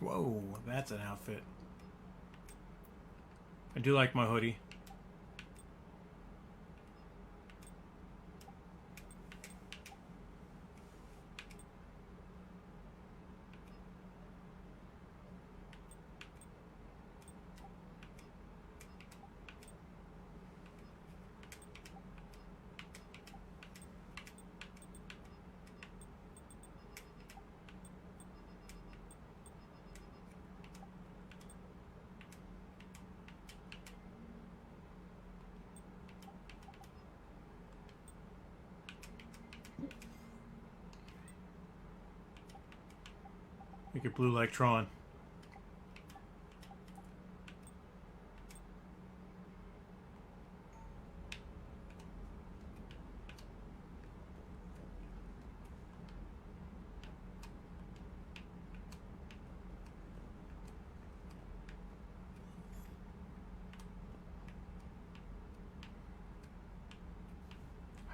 Whoa, that's an outfit. I do like my hoodie. Make it blue like Tron.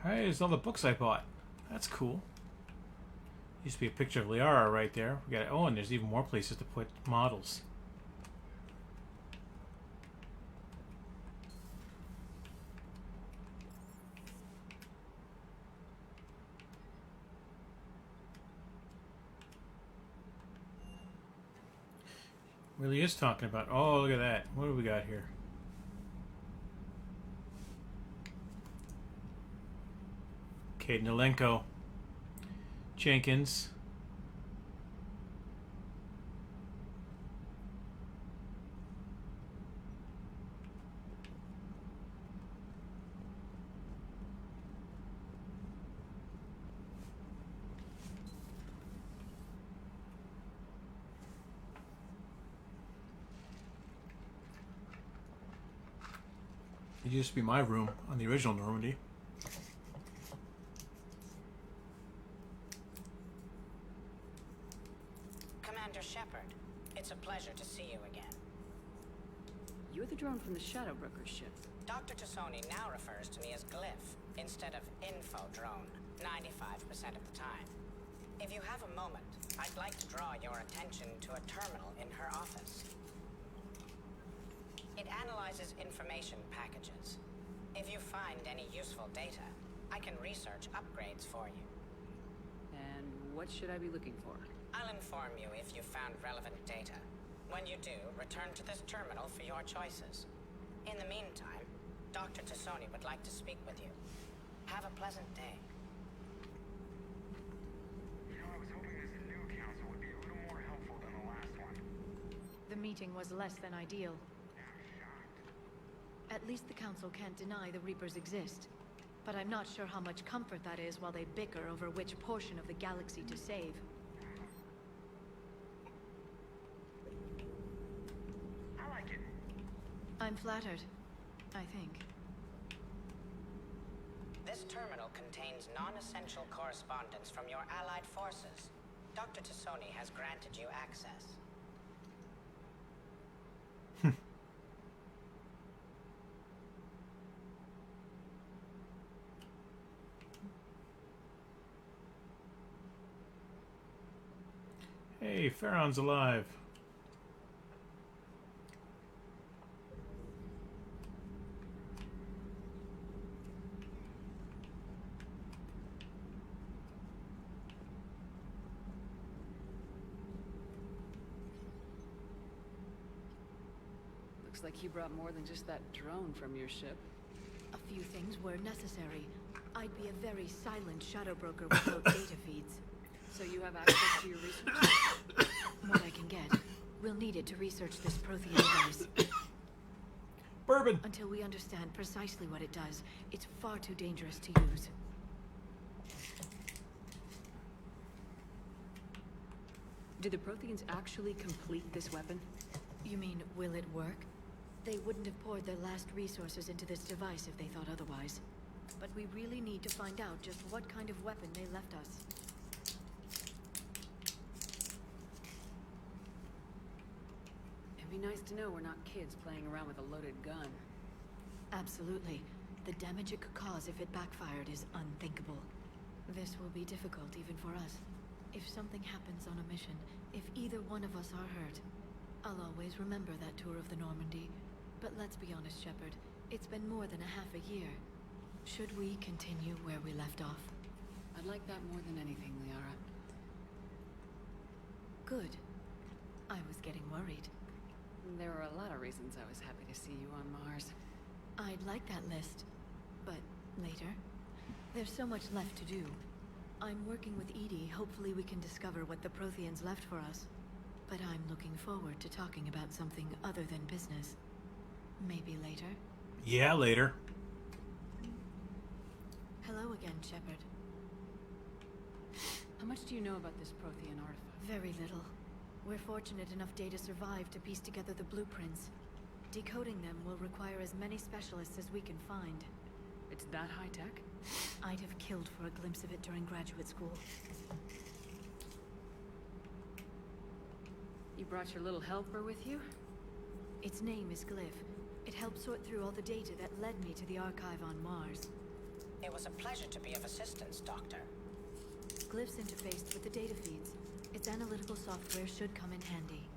Hey, there's all the books I bought. That's cool. Used to be a picture of Liara right there. We got oh, and there's even more places to put models. Really is talking about. Oh, look at that. What do we got here? Okay, Nilenko. Jenkins. It used to be my room on the original Normandy. Commander Shepard, it's a pleasure to see you again. You're the drone from the Shadow Broker's ship. Dr. Tassoni now refers to me as Glyph instead of Info Drone, 95% of the time. If you have a moment, I'd like to draw your attention to a terminal in her office. It analyzes information packages. If you find any useful data, I can research upgrades for you. And what should I be looking for? I'll inform you if you found relevant data. When you do, return to this terminal for your choices. In the meantime, Dr. Tassoni would like to speak with you. Have a pleasant day. You know, I was hoping this new council would be a little more helpful than the last one. The meeting was less than ideal. At least the council can't deny the Reapers exist. But I'm not sure how much comfort that is while they bicker over which portion of the galaxy to save. I like it. I'm flattered, I think. This terminal contains non-essential correspondence from your allied forces. Dr. Tassoni has granted you access. Hey, Farron's alive. Looks like you brought more than just that drone from your ship. A few things were necessary. I'd be a very silent shadow broker without data feeds. So you have access to your research? What I can get. We'll need it to research this Prothean device. Bourbon! Until we understand precisely what it does, it's far too dangerous to use. Did the Protheans actually complete this weapon? You mean, will it work? They wouldn't have poured their last resources into this device if they thought otherwise. But we really need to find out just what kind of weapon they left us. It'd be nice to know we're not kids playing around with a loaded gun. Absolutely. The damage it could cause if it backfired is unthinkable. This will be difficult even for us. If something happens on a mission, if either one of us are hurt, I'll always remember that tour of the Normandy. But let's be honest, Shepard. It's been more than a half a year. Should we continue where we left off? I'd like that more than anything, Liara. Good. I was getting worried. There were a lot of reasons I was happy to see you on Mars. I'd like that list. But later? There's so much left to do. I'm working with Edie. Hopefully we can discover what the Protheans left for us. But I'm looking forward to talking about something other than business. Maybe later? Yeah, later. Hello again, Shepard. How much do you know about this Prothean artifact? Very little. We're fortunate enough data survived to piece together the blueprints. Decoding them will require as many specialists as we can find. It's that high-tech? I'd have killed for a glimpse of it during graduate school. You brought your little helper with you? Its name is Glyph. It helped sort through all the data that led me to the archive on Mars. It was a pleasure to be of assistance, Doctor. Glyph's interfaced with the data feeds. Its analytical software should come in handy.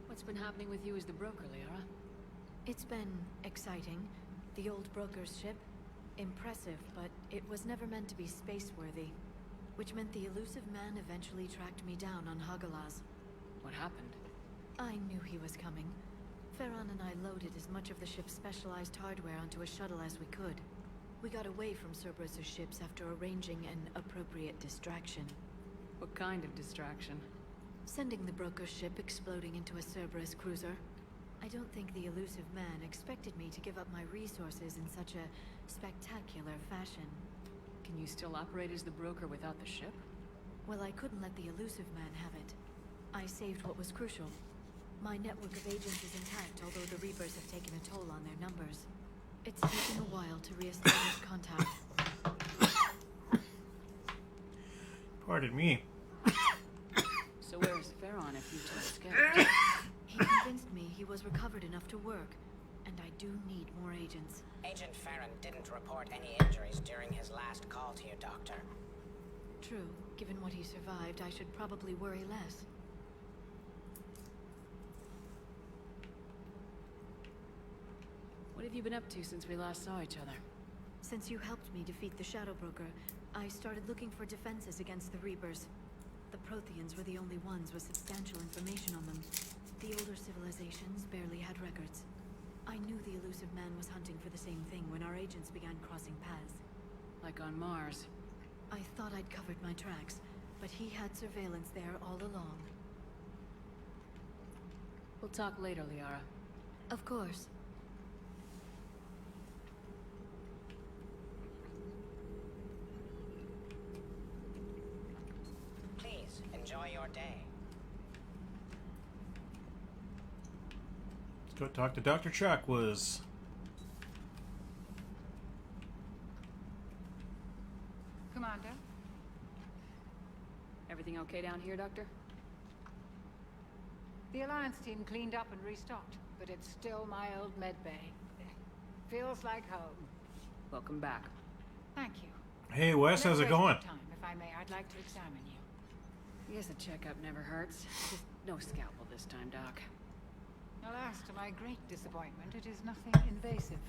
What's been happening with you as the broker, Liara? It's been exciting. The old broker's ship. Impressive, but it was never meant to be space-worthy. Which meant the elusive man eventually tracked me down on Hagalaz. What happened? I knew he was coming. Farron and I loaded as much of the ship's specialized hardware onto a shuttle as we could. We got away from Cerberus' ships after arranging an appropriate distraction. What kind of distraction? Sending the broker's ship exploding into a Cerberus cruiser. I don't think the elusive man expected me to give up my resources in such a spectacular fashion. Can you still operate as the broker without the ship? Well, I couldn't let the elusive man have it. I saved what was crucial. My network of agents is intact, although the Reapers have taken a toll on their numbers. It's taken a while to re-establish contact. Pardon me. So where's Farron if you two escaped? He convinced me he was recovered enough to work, and I do need more agents. Agent Farron didn't report any injuries during his last call to you, Doctor. True. Given what he survived, I should probably worry less. What have you been up to since we last saw each other? Since you helped me defeat the Shadow Broker, I started looking for defenses against the Reapers. The Protheans were the only ones with substantial information on them. The older civilizations barely had records. I knew the elusive man was hunting for the same thing when our agents began crossing paths. Like on Mars. I thought I'd covered my tracks, but he had surveillance there all along. We'll talk later, Liara. Of course. Please, enjoy your day. Let's go talk to Dr. Chakwas. Commander? Everything okay down here, Doctor? The Alliance team cleaned up and restocked, but it's still my old medbay. Feels like home. Welcome back. Thank you. Hey, Wes, how's it going? Time, if I may, I'd like to examine you. Yes, a checkup never hurts. Just no scalpel this time, Doc. Alas, to my great disappointment, it is nothing invasive.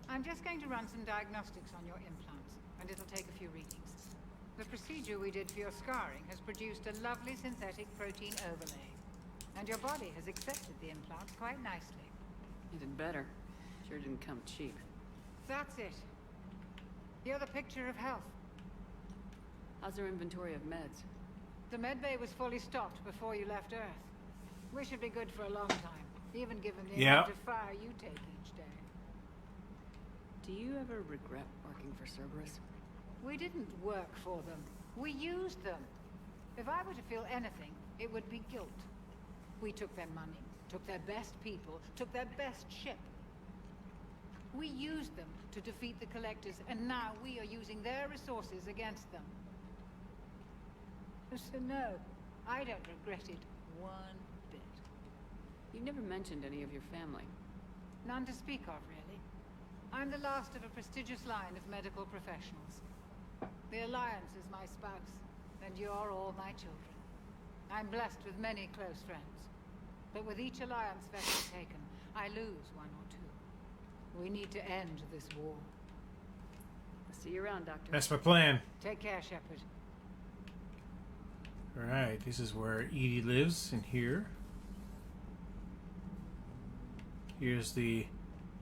I'm just going to run some diagnostics on your implants, and it'll take a few readings. The procedure we did for your scarring has produced a lovely synthetic protein overlay. And your body has accepted the implants quite nicely. Even better. Sure didn't come cheap. That's it. You're the picture of health. How's our inventory of meds? The medbay was fully stocked before you left Earth. We should be good for a long time, even given the amount of fire you take each day. Do you ever regret working for Cerberus? We didn't work for them. We used them. If I were to feel anything, it would be guilt. We took their money, took their best people, took their best ship. We used them to defeat the Collectors, and now we are using their resources against them. So no, I don't regret it one bit. You never mentioned any of your family. None to speak of, really. I'm the last of a prestigious line of medical professionals. The Alliance is my spouse, and you're all my children. I'm blessed with many close friends. But with each Alliance vessel taken, I lose one or two. We need to end this war. I'll see you around, Doctor. That's my plan. Take care, Shepard. Alright, this is where Edie lives, in here. Here's the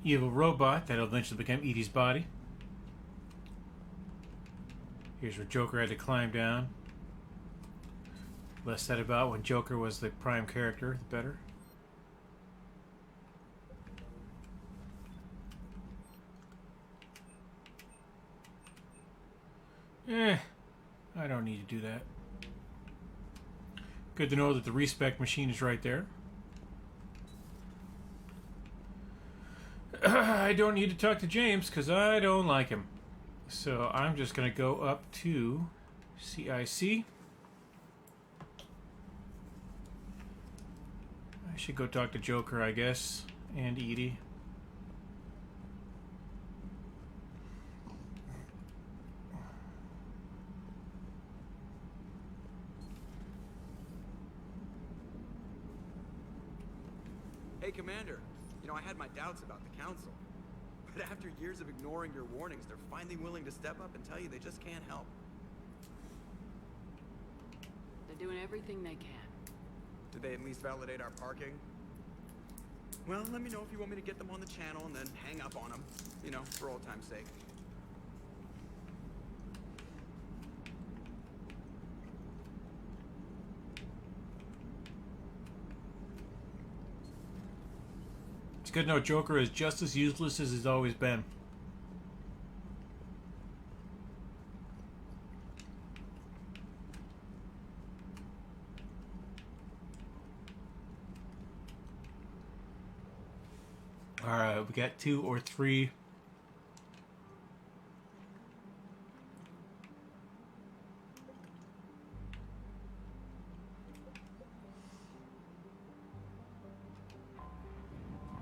evil robot that'll eventually become Edie's body. Here's where Joker had to climb down. Less said about when Joker was the prime character, the better. I don't need to do that. Good to know that the respec machine is right there. I don't need to talk to James because I don't like him. So I'm just going to go up to CIC. I should go talk to Joker, I guess, and Edie. Hey, Commander. You know, I had my doubts about the Council. But after years of ignoring your warnings, they're finally willing to step up and tell you they just can't help. They're doing everything they can. Did they at least validate our parking? Well, let me know if you want me to get them on the channel and then hang up on them. You know, for old time's sake. It's good to know Joker is just as useless as he's always been. We got 2 or 3.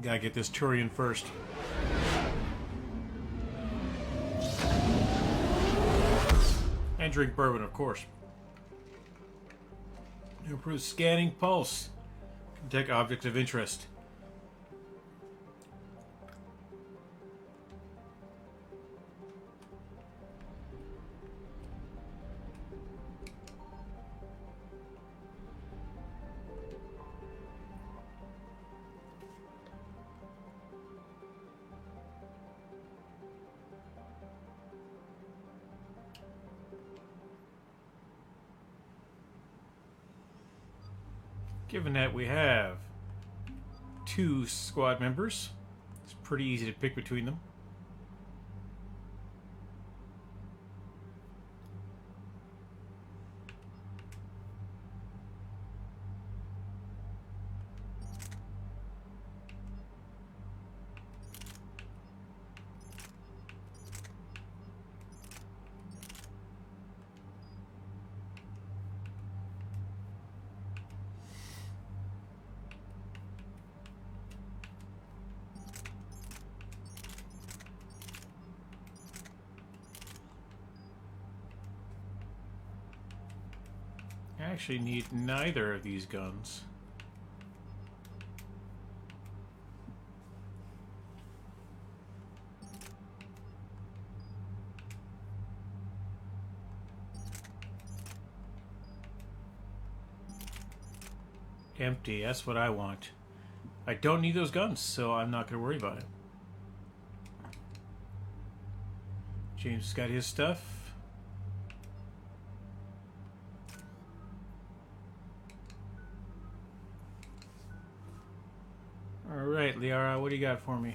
Gotta get this Turian first. And drink bourbon, of course. Improves scanning pulse. Detect objects of interest. Given that we have 2 squad members, it's pretty easy to pick between them. I actually need neither of these guns. Empty, that's what I want. I don't need those guns, so I'm not going to worry about it. James has got his stuff. Alright, Liara, what do you got for me?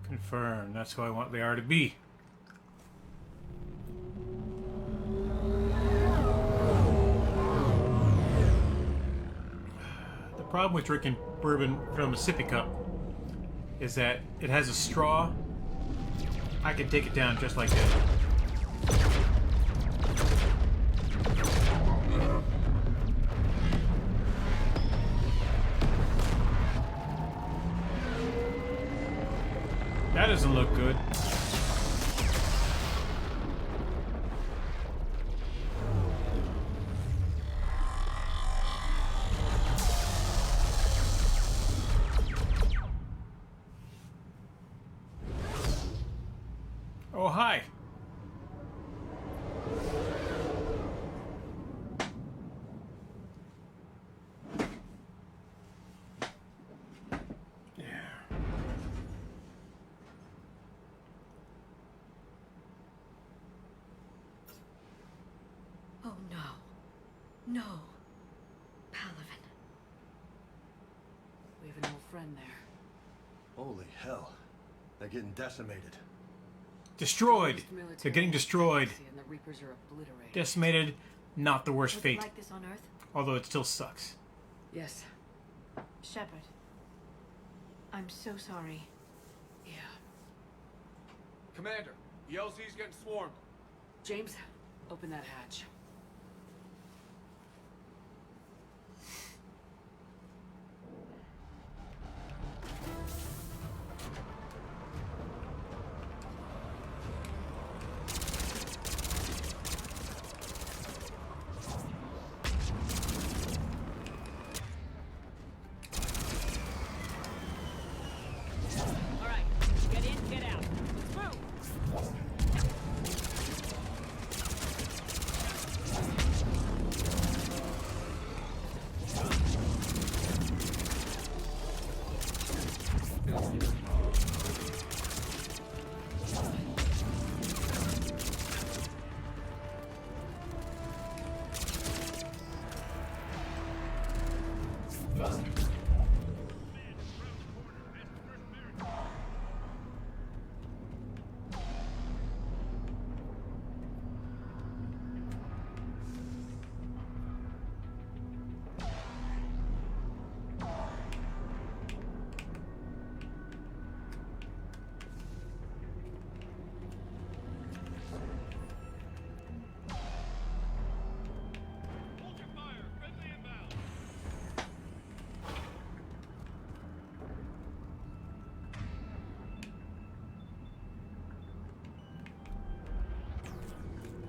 Confirm. That's who I want Liara to be. The problem with drinking bourbon from a sippy cup is that it has a straw. I can take it down just like that. That doesn't look good. Oh, hi. No. Palaven. We have an old friend there. Holy hell. They're getting decimated. Destroyed. They're getting destroyed. And the Reapers are obliterated. Decimated. Not the worst Was fate. it like this on Earth? Although it still sucks. Yes. Shepard. I'm so sorry. Yeah. Commander, the LZ's getting swarmed. James, open that hatch.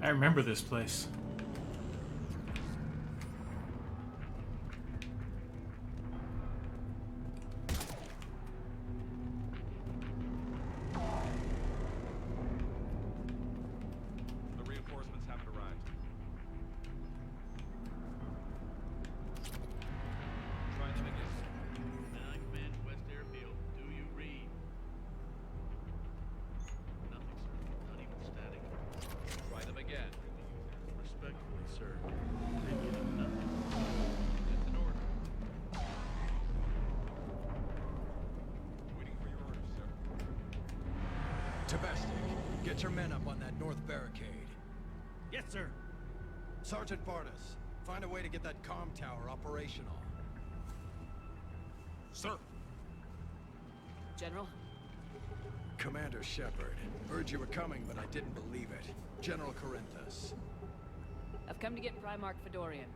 I remember this place. The reinforcements haven't arrived. Try them again. Command West Airfield. Do you read? Nothing, sir. Not even static. Try them again. Respectfully, sir. I'm getting nothing. It's an order. Waiting for your orders, sir. Tabestic, get your men up on that north barricade. Yes, sir. Sergeant Barnes, find a way to get that comm tower operational. Sir. General? Commander Shepard, heard you were coming, but I didn't believe it. General Corinthus. I've come to get Primarch Fedorian.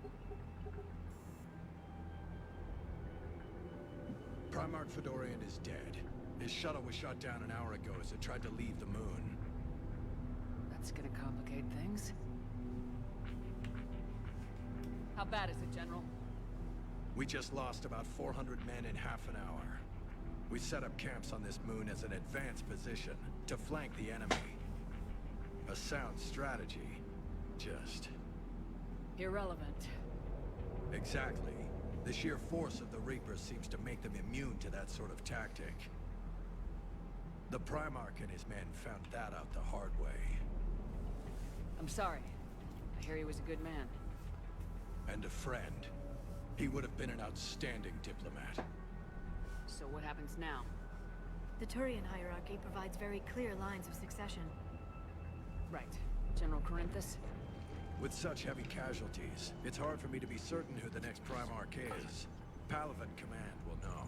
Primarch Fedorian is dead. His shuttle was shot down an hour ago as it tried to leave the moon. That's gonna complicate things. How bad is it, General? We just lost about 400 men in half an hour. We set up camps on this moon as an advanced position to flank the enemy. A sound strategy. Just... irrelevant. Exactly. The sheer force of the Reapers seems to make them immune to that sort of tactic. The Primarch and his men found that out the hard way. I'm sorry. I hear he was a good man. And a friend. He would have been an outstanding diplomat. So what happens now? The Turian hierarchy provides very clear lines of succession. Right. General Corinthus? With such heavy casualties, it's hard for me to be certain who the next Primarch is. Palaven Command will know.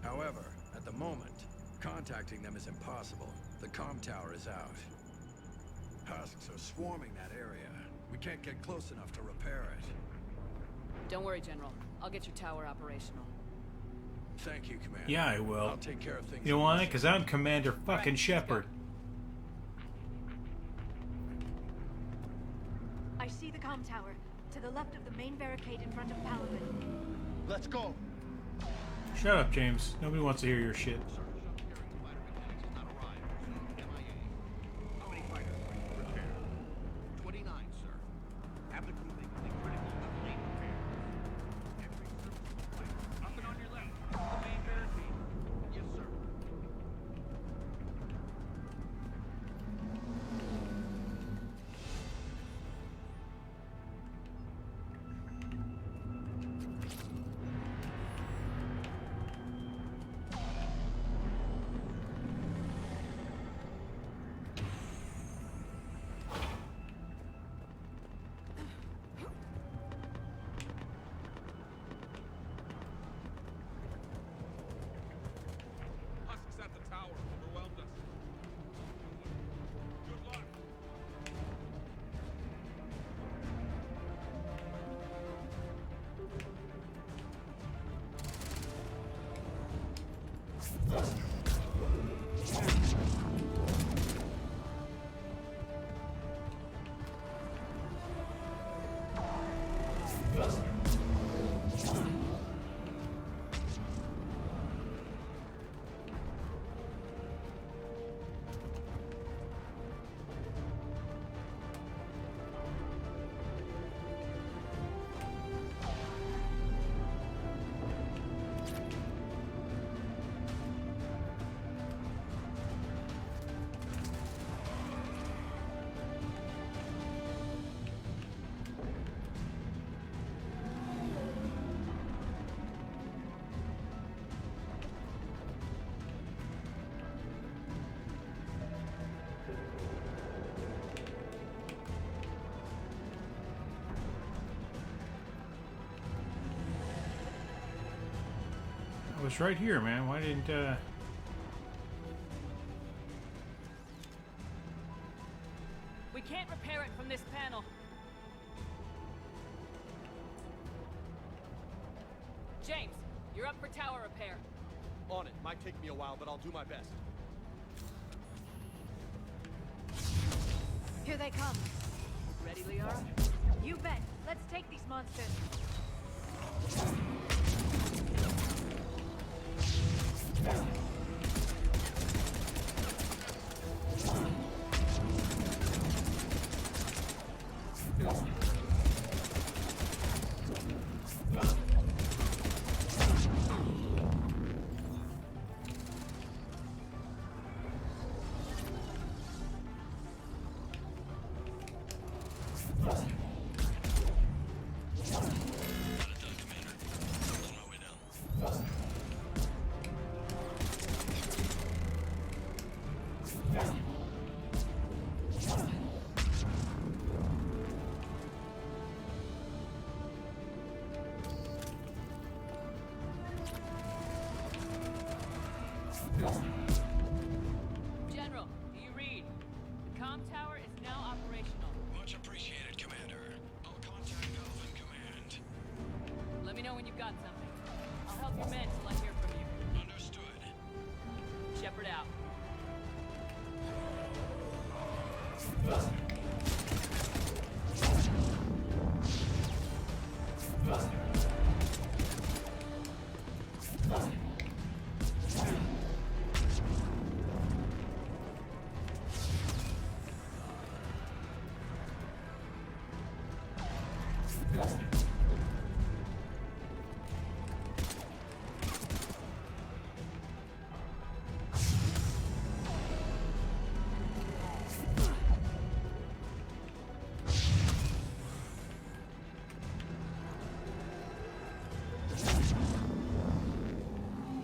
However, at the moment, contacting them is impossible. The comm tower is out. Husks are swarming that area. We can't get close enough to repair it. Don't worry, General. I'll get your tower operational. Thank you, Commander. Yeah, I will. I'll take care of things. You know why? Because I'm Commander fucking Shepard. I see the comm tower, to the left of the main barricade in front of Palaven. Let's go. Shut up, James. Nobody wants to hear your shit. How many fighters are you prepared? 29, sir. Have the crew legally critical of lane repairs. Every surface fighter. Nothing on your left. The main barricade. Yes, sir. I was right here, man. Why didn't, We can't repair it from this panel. James, you're up for tower repair. On it. Might take me a while, but I'll do my best. Here they come. Ready, Liara? You bet. Let's take these monsters. General, do you read? The comm tower is now operational. Much appreciated, Commander. I'll contact Palaven Command. Let me know when you've got something. I'll help your men till I hear from you. Understood. Shepard out.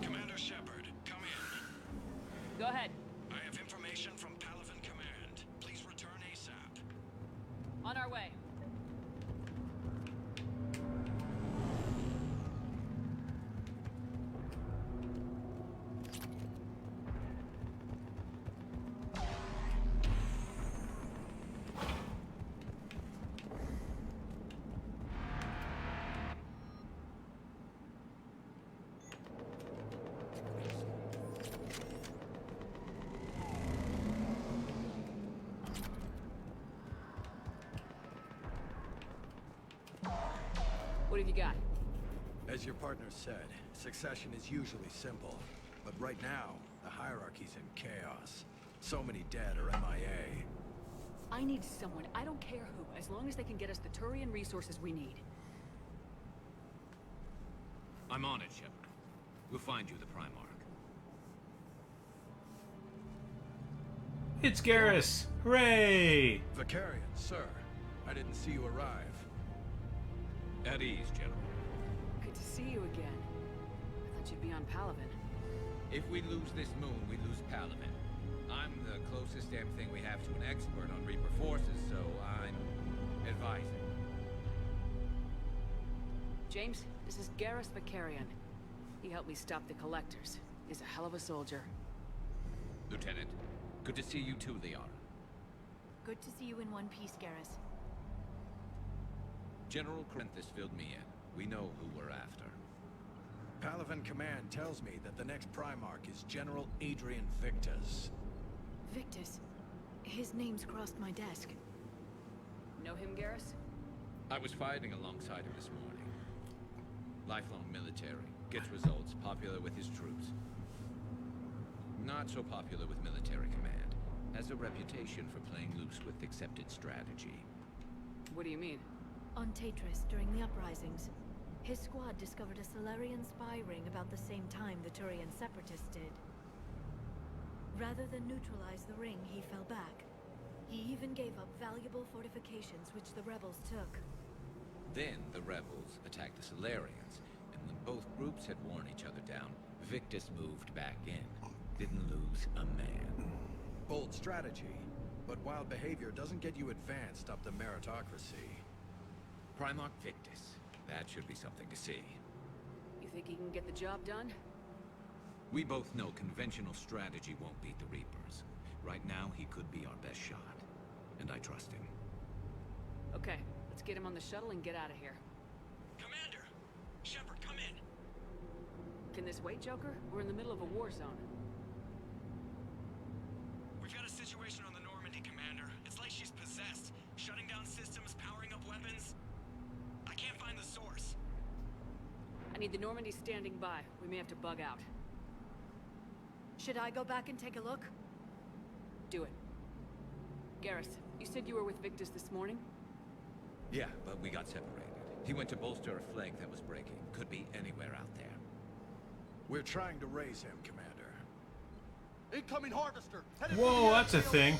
Commander Shepard, come in. Go ahead. I have information from Palaven Command. Please return ASAP. On our way. What have you got? As your partner said, succession is usually simple. But right now, the hierarchy's in chaos. So many dead are MIA. I need someone, I don't care who, as long as they can get us the Turian resources we need. I'm on it, Shepard. We'll find you the Primarch. it's Garrus! Hooray! Vicarian, sir. I didn't see you arrive. At ease, General. Good to see you again. I thought you'd be on Palaven. If we lose this moon, we lose Palaven. I'm the closest damn thing we have to an expert on Reaper forces, so I'm advising. James, this is Garrus Vicarian. He helped me stop the Collectors. He's a hell of a soldier. Lieutenant, good to see you too, Liara. Good to see you in one piece, Garrus. General Corinthus filled me in. We know who we're after. Palaven Command tells me that the next Primarch is General Adrian Victus. Victus. His name's crossed my desk. Know him, Garrus? I was fighting alongside him this morning. Lifelong military. Gets results. Popular with his troops. Not so popular with military command. Has a reputation for playing loose with accepted strategy. What do you mean? On Tatris, during the uprisings, his squad discovered a Solarian spy ring about the same time the Turian separatists did. Rather than neutralize the ring, he fell back. He even gave up valuable fortifications which the rebels took. Then the rebels attacked the Solarians, and when both groups had worn each other down, Victus moved back in. Didn't lose a man. Bold strategy, but wild behavior doesn't get you advanced up the meritocracy. Primarch Victus. That should be something to see. You think he can get the job done? We both know conventional strategy won't beat the Reapers. Right now, he could be our best shot. And I trust him. Okay, let's get him on the shuttle and get out of here. Commander! Shepard, come in! Can this wait, Joker? We're in the middle of a war zone. We've got a situation on the Normandy, Commander. It's like she's possessed. Shutting down systems, powering up weapons. I can't find the source. I need the Normandy standing by. We may have to bug out. Should I go back and take a look? Do it. Garrus, you said you were with Victus this morning? Yeah, but we got separated. He went to bolster a flank that was breaking. Could be anywhere out there. We're trying to raise him, Commander. Incoming harvester! Whoa, that's a thing.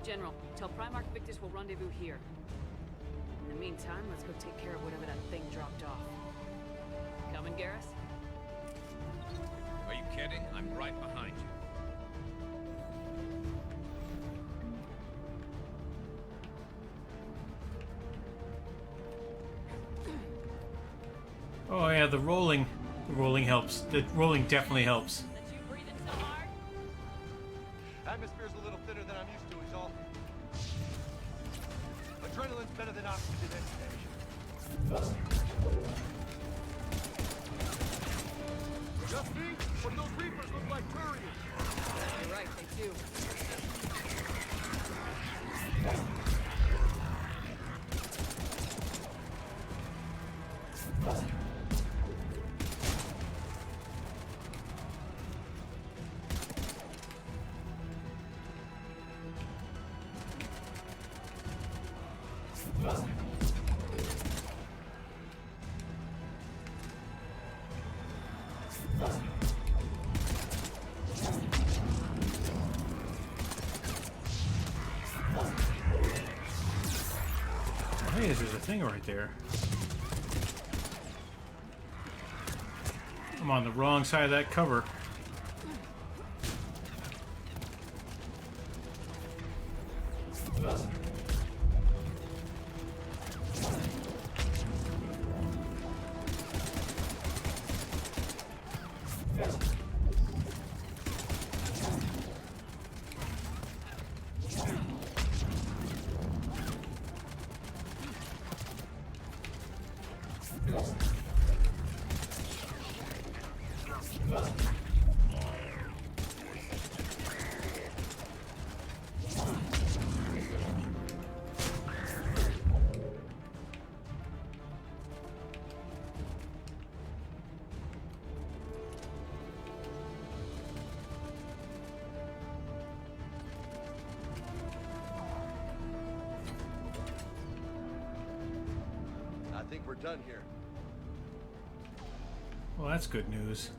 General, tell Primarch Victus we'll rendezvous here. In the meantime, let's go take care of whatever that thing dropped off. Coming, Garrus? Are you kidding? I'm right behind you. Oh yeah, the rolling helps. The rolling definitely helps. Atmosphere's a little thinner than I'm used to, is all. Adrenaline's better than oxygen at this stage. Just me? Or do those Reapers look like Turians? You're right, they do. Hey, there's a thing right there. I'm on the wrong side of that cover. I think we're done here. Well, that's good news.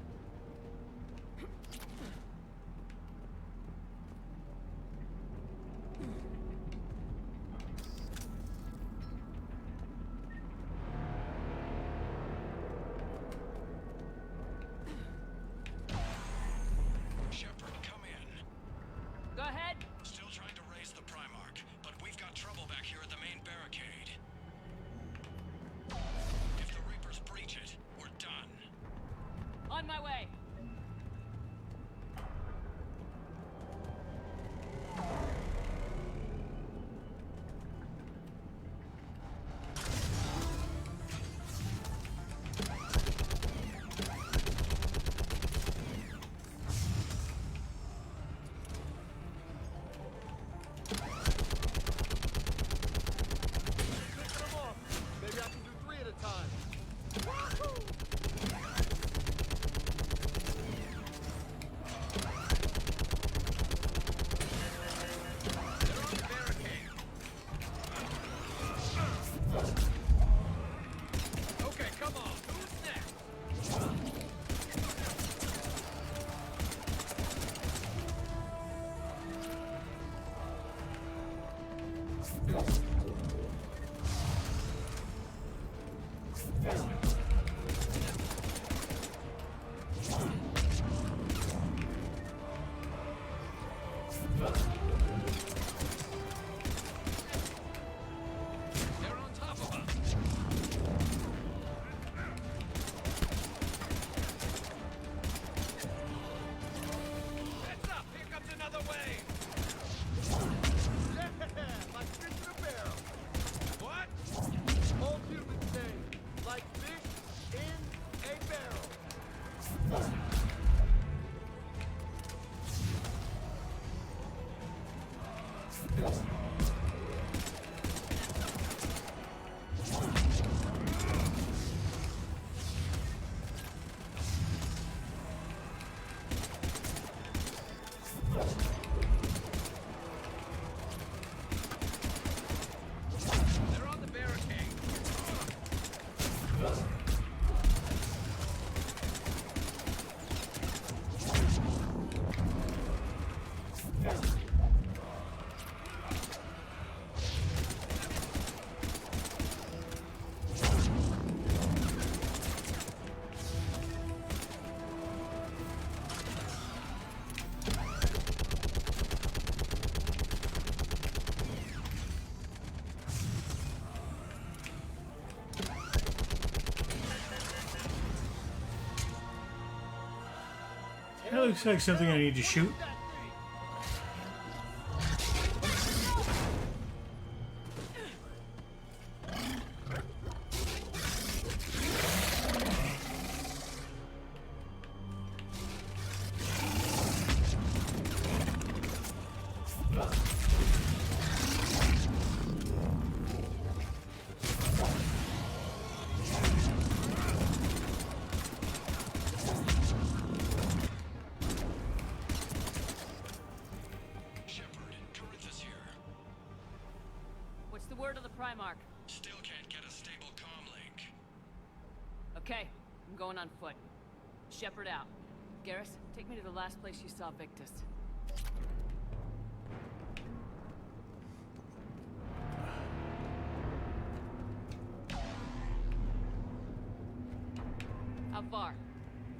Shepard, come in. Go ahead. Still trying to raise the Primarch, but we've got trouble back here at the main barricade. If the Reapers breach it, we're done. On my way. Maybe I can do 3 at a time. Okay, come on. Who's next? They're on the barricade. That looks like something I need to shoot. What's the word of the Primarch? Still can't get a stable comm link. Okay, I'm going on foot. Shepard out. Garrus, take me to the last place you saw Victus. How far?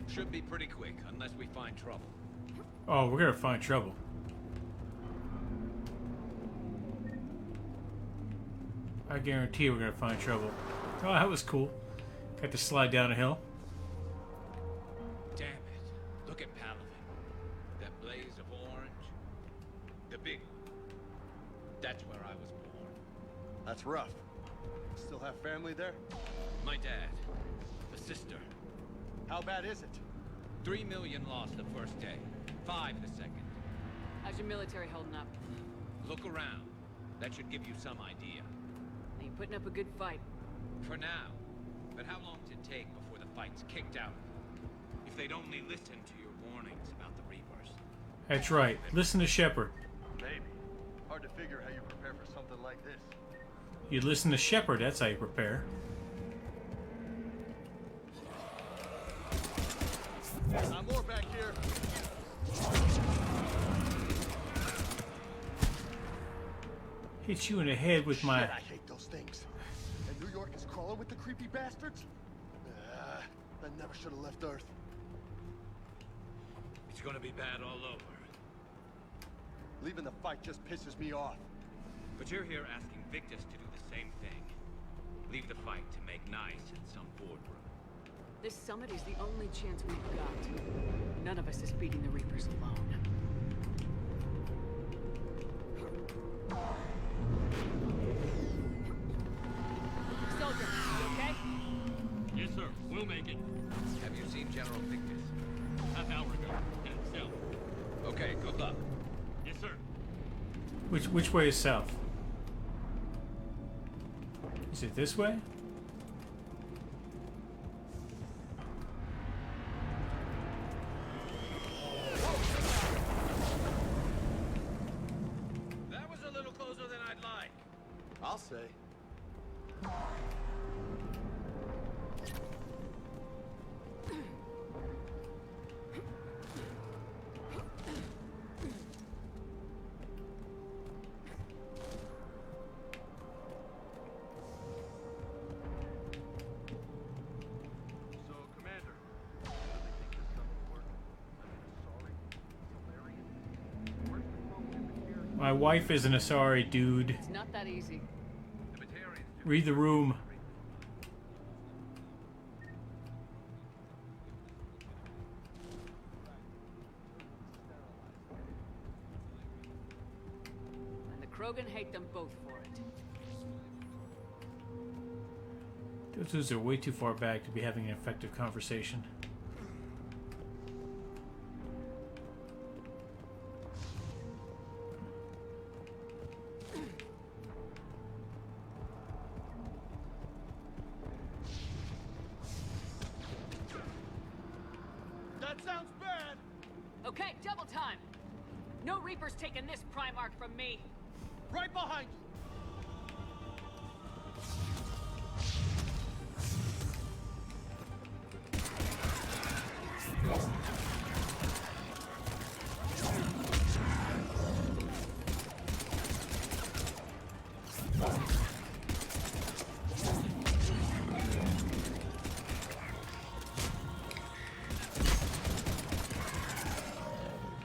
Should be pretty quick, unless we find trouble. Oh, we're gonna find trouble. I guarantee we're gonna find trouble. Oh, that was cool. Got to slide down a hill. Damn it. Look at Palaven. That blaze of orange. The big one. That's where I was born. That's rough. Still have family there? My dad. A sister. How bad is it? 3 million lost the first day. 5 the second. How's your military holding up? Look around. That should give you some idea. Are you putting up a good fight? For now. But how long does it take before the fight's kicked out? If they'd only listen to your warnings about the Reapers. That's right. Listen to Shepard. Maybe. Hard to figure how you prepare for something like this. You listen to Shepard, that's how you prepare. More back here. Hit you in the head with my... Shit, I hate those things. And New York is crawling with the creepy bastards? I never should have left Earth. It's gonna be bad all over. Leaving the fight just pisses me off. But you're here asking Victus to do the same thing. Leave the fight to make nice in some boardroom. This summit is the only chance we've got. None of us is beating the Reapers alone. Soldier, you okay? Yes, sir. We'll make it. Have you seen General Victus? Half hour ago. Headed south. Okay, good luck. Yes, sir. Which way is south? Is it this way? That was a little closer than I'd like. I'll say. So, Commander, you really think this stuff will work? I mean, sorry, Solarian? Where's the phone in the My wife is an Asari, dude. It's not that easy. Read the room. And the Krogan hate them both for it. Those dudes are way too far back to be having an effective conversation. Okay, double time. No Reaper's taking this Primarch from me. Right behind you.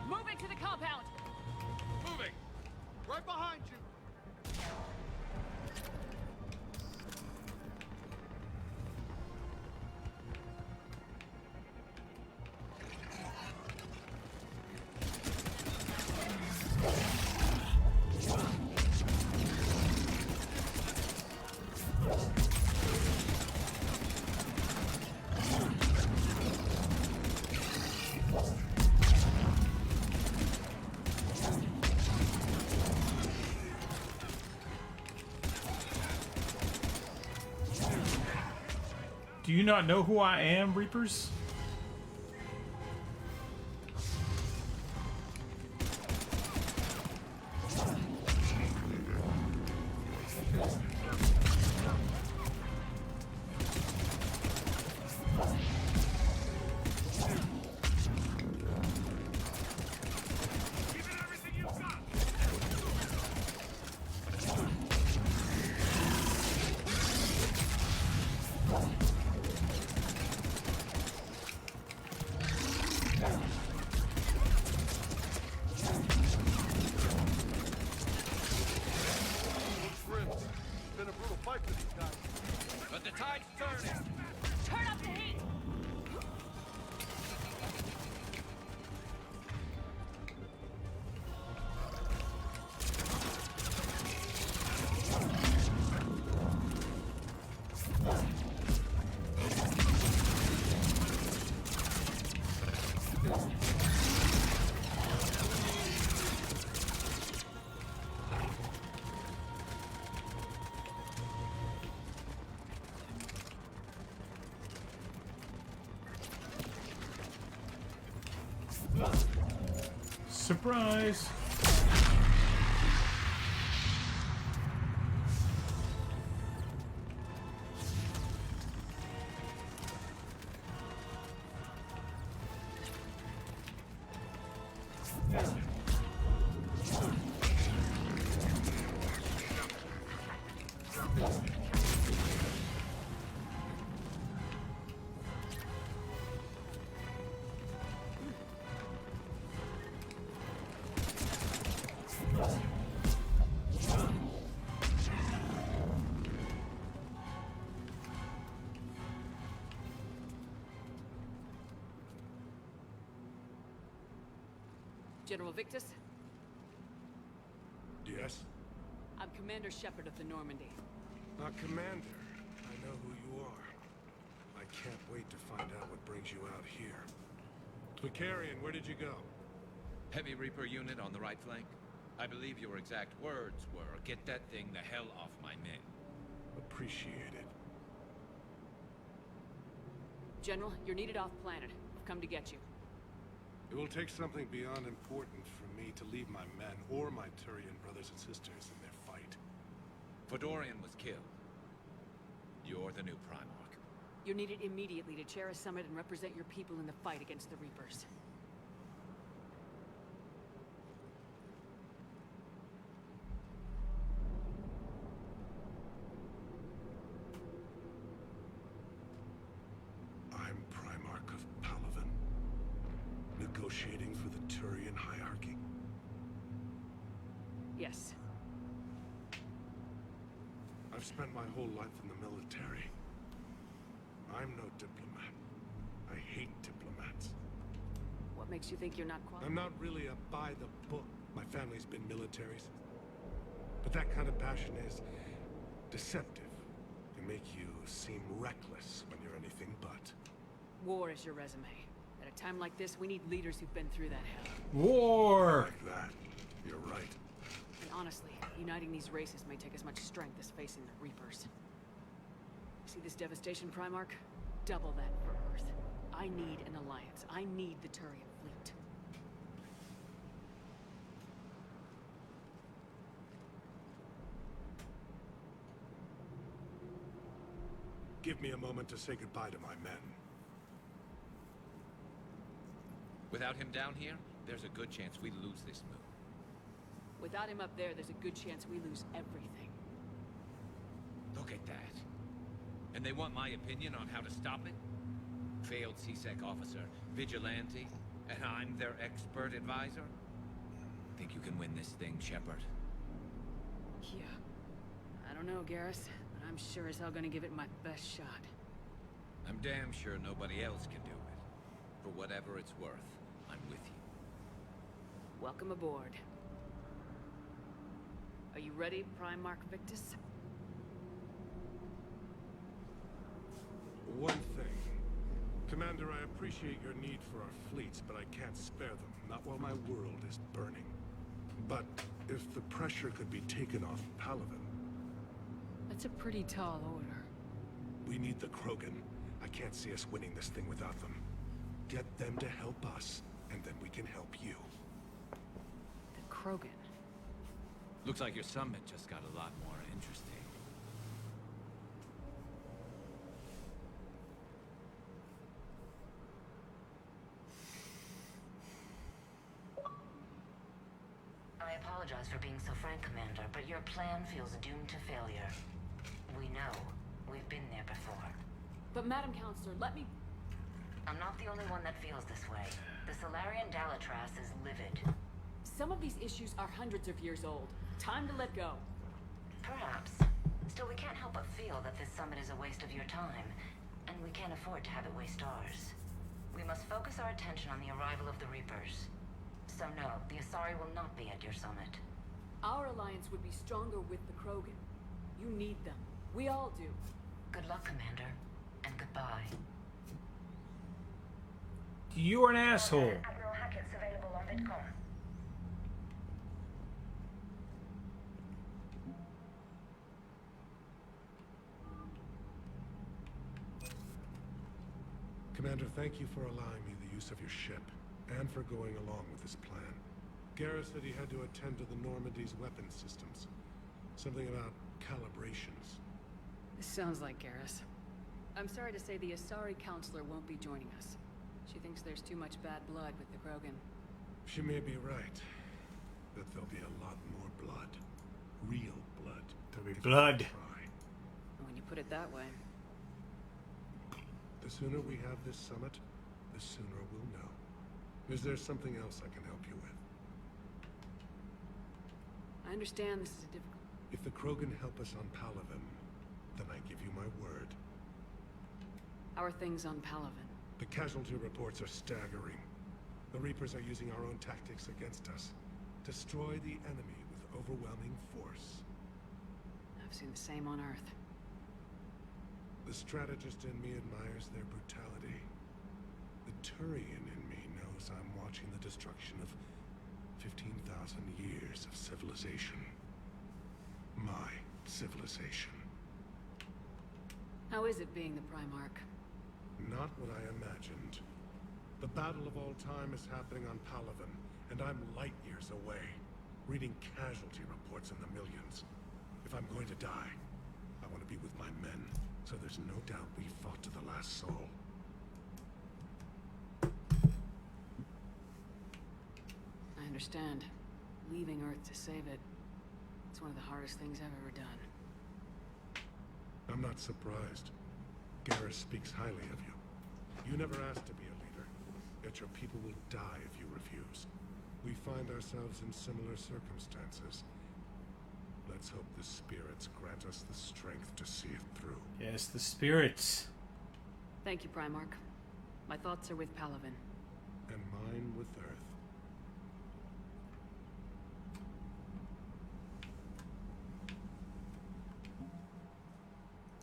Moving to the compound. Moving. Right behind you. Do you not know who I am, Reapers? Looks grim. It's been a brutal fight for these guys. But the tide's turning. Turn up the heat. Surprise! General Victus, Yes? I'm Commander Shepard of the Normandy. Commander, I know who you are. I can't wait to find out what brings you out here. Vicarian, where did you go? Heavy Reaper unit on the right flank. I believe your exact words were, "Get that thing the hell off my men." Appreciate it. General, you're needed off planet. I've come to get you. It will take something beyond important for me to leave my men or my Turian brothers and sisters in their fight. Fodorian was killed. You're the new Primarch. You're needed immediately to chair a summit and represent your people in the fight against the Reapers. I'm Primarch of Palaven, negotiating for the Turian hierarchy. Yes. I've spent my whole life in the military. I'm no diplomat. I hate diplomats. What makes you think you're not qualified? I'm not really a by-the-book. My family's been militaries. But that kind of passion is deceptive. Can make you seem reckless when you're anything but. War is your resume. At a time like this, we need leaders who've been through that hell. War! Like that. You're right. And honestly, uniting these races may take as much strength as facing the Reapers. See this devastation, Primarch? Double that for Earth. I need an alliance. I need the Turian fleet. give me a moment to say goodbye to my men. Without him down here, there's a good chance we lose this move. Without him up there, there's a good chance we lose everything. Look at that. And they want my opinion on how to stop it? Failed CSEC officer, vigilante, and I'm their expert advisor? Think you can win this thing, Shepard? Yeah. I don't know, Garrus, but I'm sure as hell gonna give it my best shot. I'm damn sure nobody else can do it. For whatever it's worth, I'm with you. Welcome aboard. Are you ready, Primarch Victus? One thing. Commander, I appreciate your need for our fleets, but I can't spare them. Not while my world is burning. But if the pressure could be taken off Palaven... That's a pretty tall order. We need the Krogan. I can't see us winning this thing without them. Get them to help us, and then we can help you. The Krogan? Looks like your summit just got a lot more interesting. I apologize for being so frank, Commander, but your plan feels doomed to failure. We know. We've been there before. But Madam Counselor, let me... I'm not the only one that feels this way. The Solarian Dalatras is livid. Some of these issues are hundreds of years old. Time to let go. Perhaps. Still, we can't help but feel that this summit is a waste of your time, and we can't afford to have it waste ours. We must focus our attention on the arrival of the Reapers. So no, the Asari will not be at your summit. Our alliance would be stronger with the Krogan. You need them. We all do. Good luck, Commander. And goodbye. You're an asshole. Admiral Hackett's available on VidCom. Commander, thank you for allowing me the use of your ship, and for going along with this plan. Garrus said he had to attend to the Normandy's weapon systems. Something about calibrations. This sounds like Garrus. I'm sorry to say the Asari Counselor won't be joining us. She thinks there's too much bad blood with the Krogan. She may be right, but there'll be a lot more blood. Real blood. There'll be blood. When you put it that way. The sooner we have this summit, the sooner we'll know. Is there something else I can help you with? I understand this is a difficult... If the Krogan help us on Palaven, then I give you my word. How are things on Palaven? The casualty reports are staggering. The Reapers are using our own tactics against us. Destroy the enemy with overwhelming force. I've seen the same on Earth. The strategist in me admires their brutality. The Turian in me knows I'm watching the destruction of 15,000 years of civilization. My civilization. How is it being the Primarch? Not what I imagined. The battle of all time is happening on Palaven, and I'm light years away, reading casualty reports in the millions. If I'm going to die, I want to be with my men, so there's no doubt we fought to the last soul. I understand. Leaving Earth to save it. It's one of the hardest things I've ever done. I'm not surprised. Garrus speaks highly of you. You never asked to be a leader, yet your people will die if you refuse. We find ourselves in similar circumstances. Let's hope the spirits grant us the strength to see it through. Yes, the spirits. Thank you, Primarch. My thoughts are with Palaven. And mine with Earth.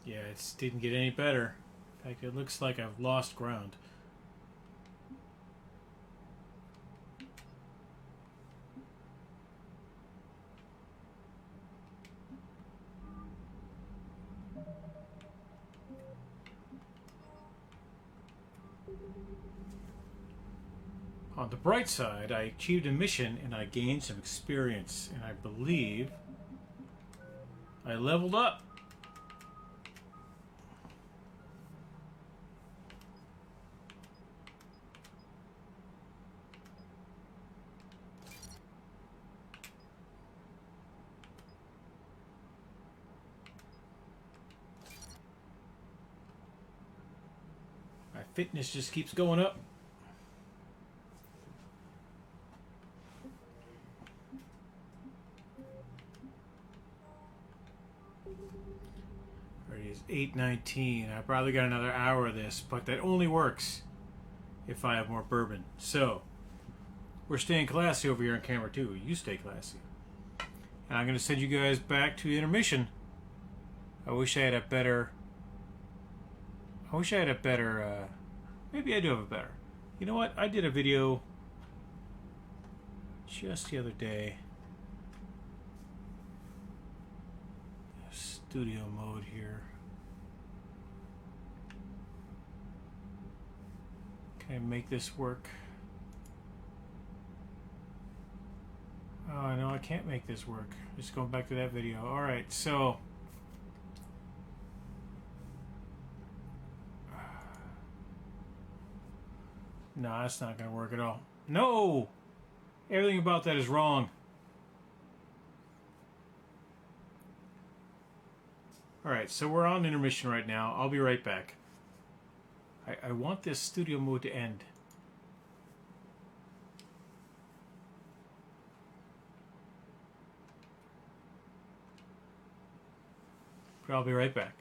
Yeah, it didn't get any better. In fact, it looks like I've lost ground. On the bright side, I achieved a mission and I gained some experience, and I believe I leveled up. fitness just keeps going up. Already is 8:19. I probably got another hour of this, but that only works if I have more bourbon. So, we're staying classy over here on camera too. You stay classy. And I'm going to send you guys back to intermission. I wish I had a better... maybe I do have a better. You know what? I did a video just the other day. Studio mode here. Can I make this work? Oh, no, I can't make this work. Just going back to that video. Alright, so... No, that's not going to work at all. No! Everything about that is wrong. Alright, so we're on intermission right now. I'll be right back. I want this studio mode to end. But I'll be right back.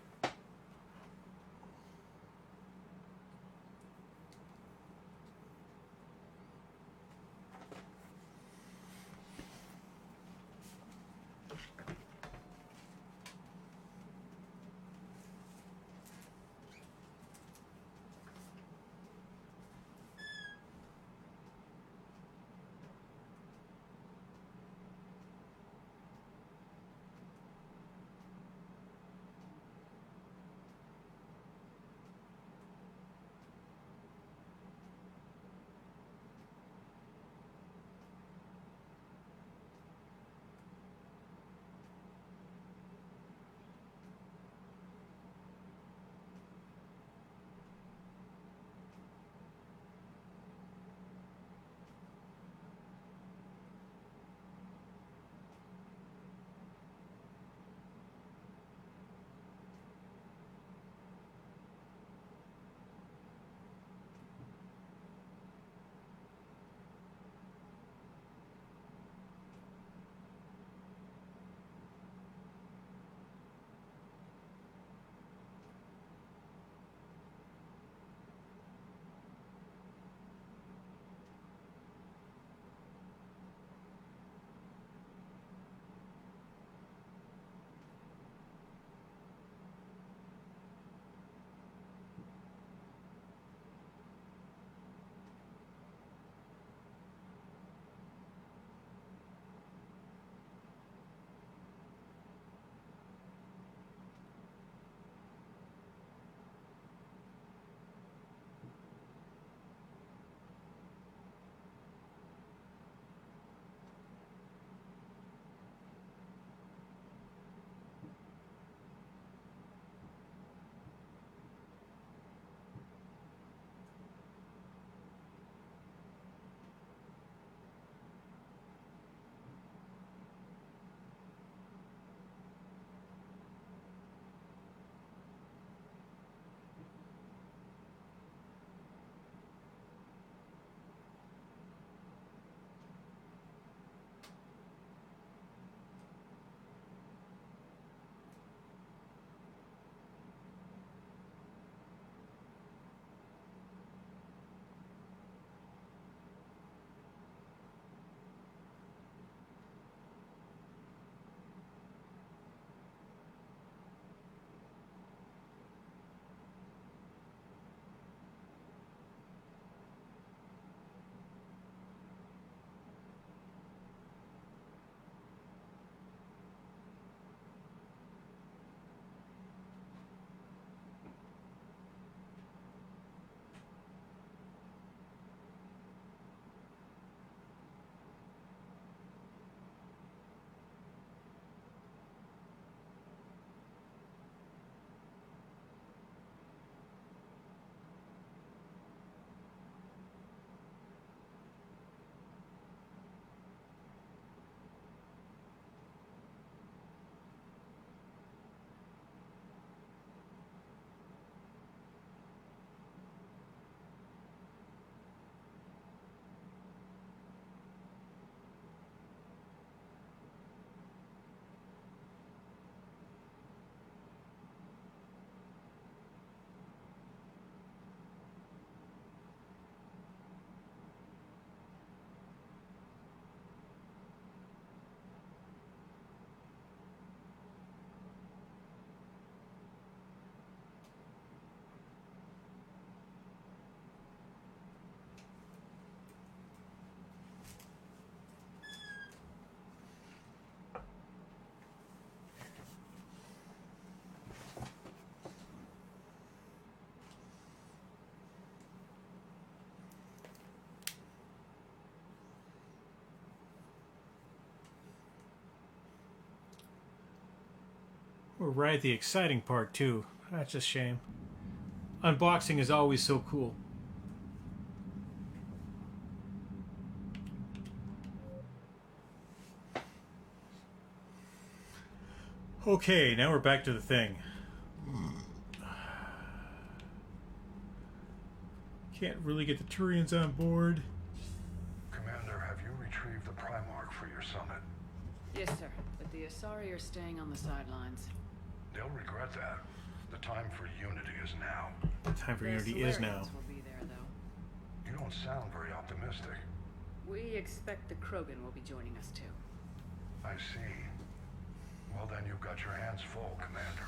We're right at the exciting part, too. That's a shame. Unboxing is always so cool. Okay, now we're back to the thing. Can't really get the Turians on board. Commander, have you retrieved the Primarch for your summit? Yes, sir. But the Asari are staying on the sidelines. They'll regret that. The time for unity is now. The time for unity is now. Will be there, though. You don't sound very optimistic. We expect the Krogan will be joining us, too. I see. Well, then you've got your hands full, Commander.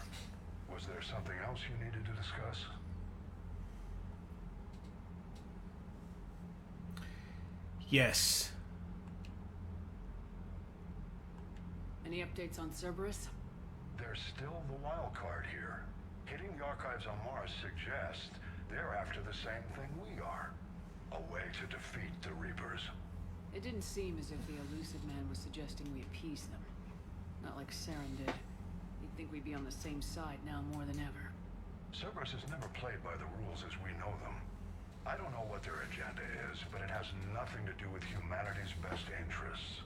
Was there something else you needed to discuss? Yes. Any updates on Cerberus? There's still the wild card here. Hitting the archives on Mars suggests they're after the same thing we are. A way to defeat the Reapers. It didn't seem as if the elusive man was suggesting we appease them. Not like Saren did. You'd think we'd be on the same side now more than ever. Cerberus has never played by the rules as we know them. I don't know what their agenda is, but it has nothing to do with humanity's best interests.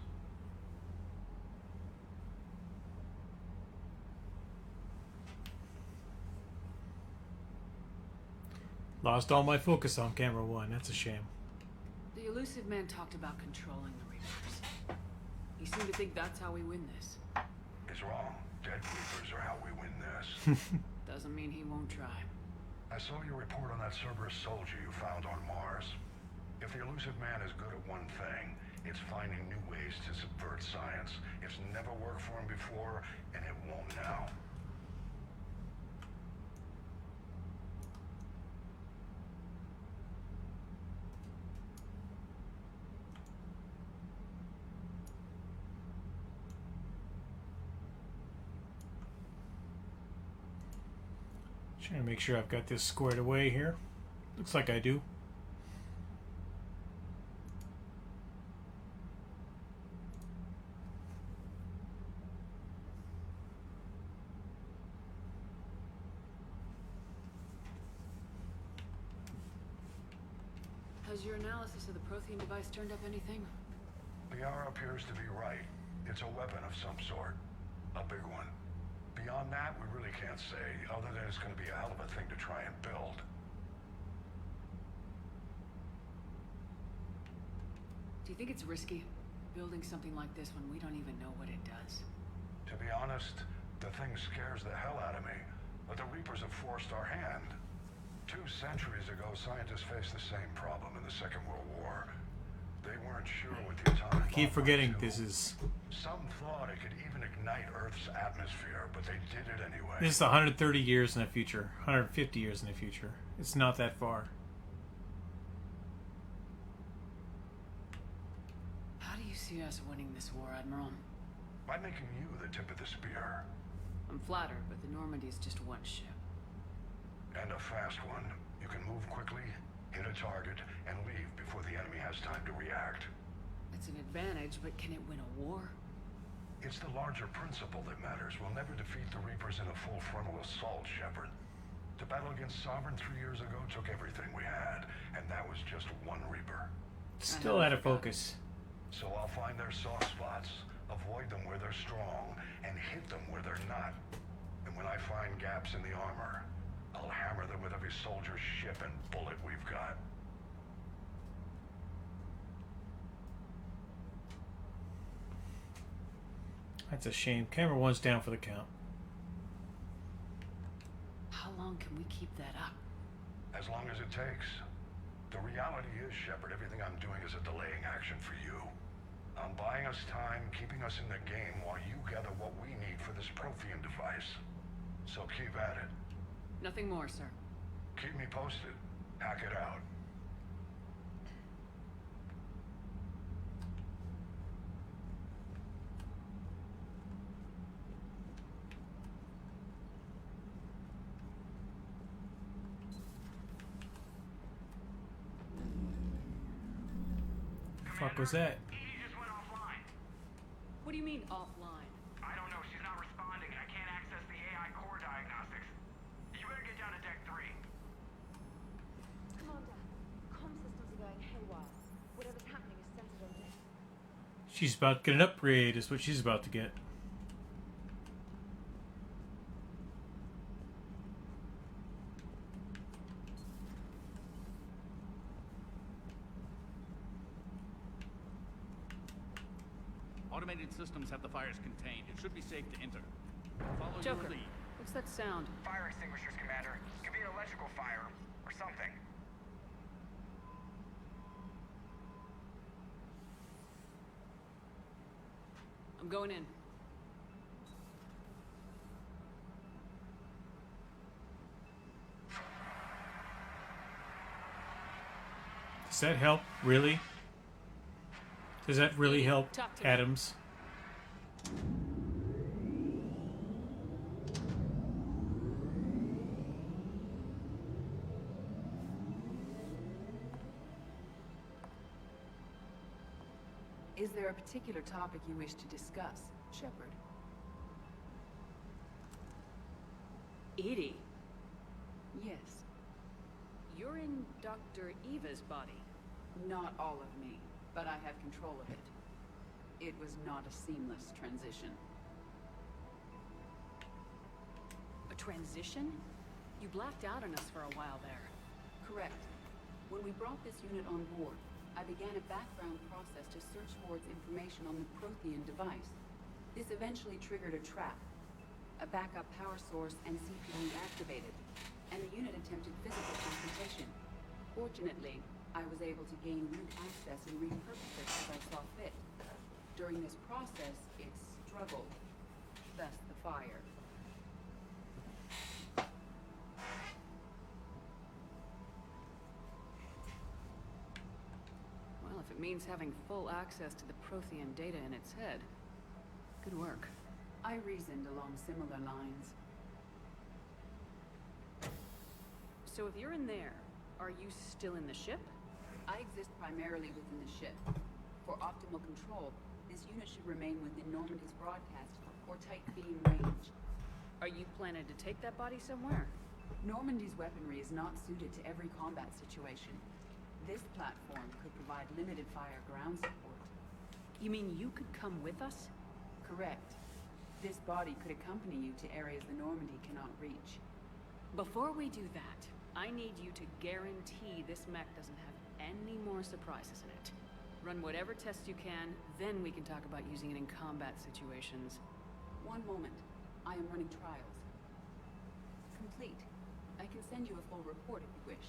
Lost all my focus on camera one. That's a shame. The elusive man talked about controlling the Reapers. He seemed to think that's how we win this. He's wrong. Dead Reapers are how we win this. Doesn't mean he won't try. I saw your report on that Cerberus soldier you found on Mars. If the elusive man is good at one thing, it's finding new ways to subvert science. It's never worked for him before, and it won't now. Trying to make sure I've got this squared away here. Looks like I do. Has your analysis of the Prothean device turned up anything? Liara appears to be right. It's a weapon of some sort. A big one. Beyond that, we really can't say, other than it's going to be a hell of a thing to try and build. Do you think it's risky, building something like this when we don't even know what it does? To be honest, the thing scares the hell out of me, but the Reapers have forced our hand. 2 centuries ago, scientists faced the same problem in the Second World War. They weren't sure what the atomic I keep bomb forgetting might do. this is... Some thought it could even ignite Earth's atmosphere, but they did it anyway. This is 130 years in the future. 150 years in the future. It's not that far. How do you see us winning this war, Admiral? By making you the tip of the spear. I'm flattered, but the Normandy is just one ship. And a fast one. You can move quickly, hit a target, and leave before the enemy has time to react. It's an advantage, but can it win a war? It's the larger principle that matters. We'll never defeat the Reapers in a full frontal assault, Shepard. The battle against Sovereign 3 years ago took everything we had, and that was just one Reaper. Still out of focus. So I'll find their soft spots, avoid them where they're strong, and hit them where they're not. And when I find gaps in the armor, I'll hammer them with every soldier, ship, and bullet we've got. That's a shame. Camera one's down for the count. How long can we keep that up? As long as it takes. The reality is, Shepard, everything I'm doing is a delaying action for you. I'm buying us time, keeping us in the game while you gather what we need for this Prothean device. So keep at it. Nothing more, sir. Keep me posted. Hack it out. Fuck was that? Edie just went offline. What do you mean, offline? I don't know. She's not responding. I can't access the AI going haywire. Whatever's happening is centered on this. She's about to get an upgrade, is what she's about to get. Automated systems have the fires contained. It should be safe to enter. Follow Joker, your lead. what's that sound? Fire extinguishers, Commander. Could be an electrical fire, or something. I'm going in. Does that help? Really? Does that really help, Adams? Is there a particular topic you wish to discuss, Shepard? Edie? Yes. You're in Dr. Eva's body. Not all of me, but I have control of it. It was not a seamless transition. A transition? You blacked out on us for a while there. Correct. When we brought this unit on board, I began a background process to search for its information on the Prothean device. This eventually triggered a trap. A backup power source and CPU activated, and the unit attempted physical confrontation. Fortunately, I was able to gain root access and repurpose it as I saw fit. During this process, it struggled. Thus the fire. Well, if it means having full access to the Prothean data in its head, good work. I reasoned along similar lines. So if you're in there, are you still in the ship? I exist primarily within the ship. For optimal control, this unit should remain within Normandy's broadcast or tight beam range. Are you planning to take that body somewhere? Normandy's weaponry is not suited to every combat situation. This platform could provide limited fire ground support. You mean you could come with us? Correct. This body could accompany you to areas the Normandy cannot reach. Before we do that, I need you to guarantee this mech doesn't have any more surprises in it. Run whatever tests you can, then we can talk about using it in combat situations. One moment. I am running trials. Complete. I can send you a full report if you wish.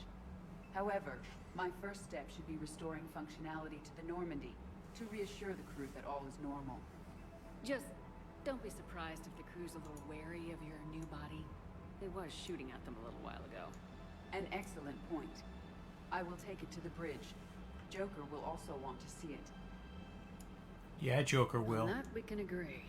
However, my first step should be restoring functionality to the Normandy to reassure the crew that all is normal. Just don't be surprised if the crew's a little wary of your new body. It was shooting at them a little while ago. An excellent point. I will take it to the bridge. Joker will also want to see it. Yeah, Joker will. On that we can agree.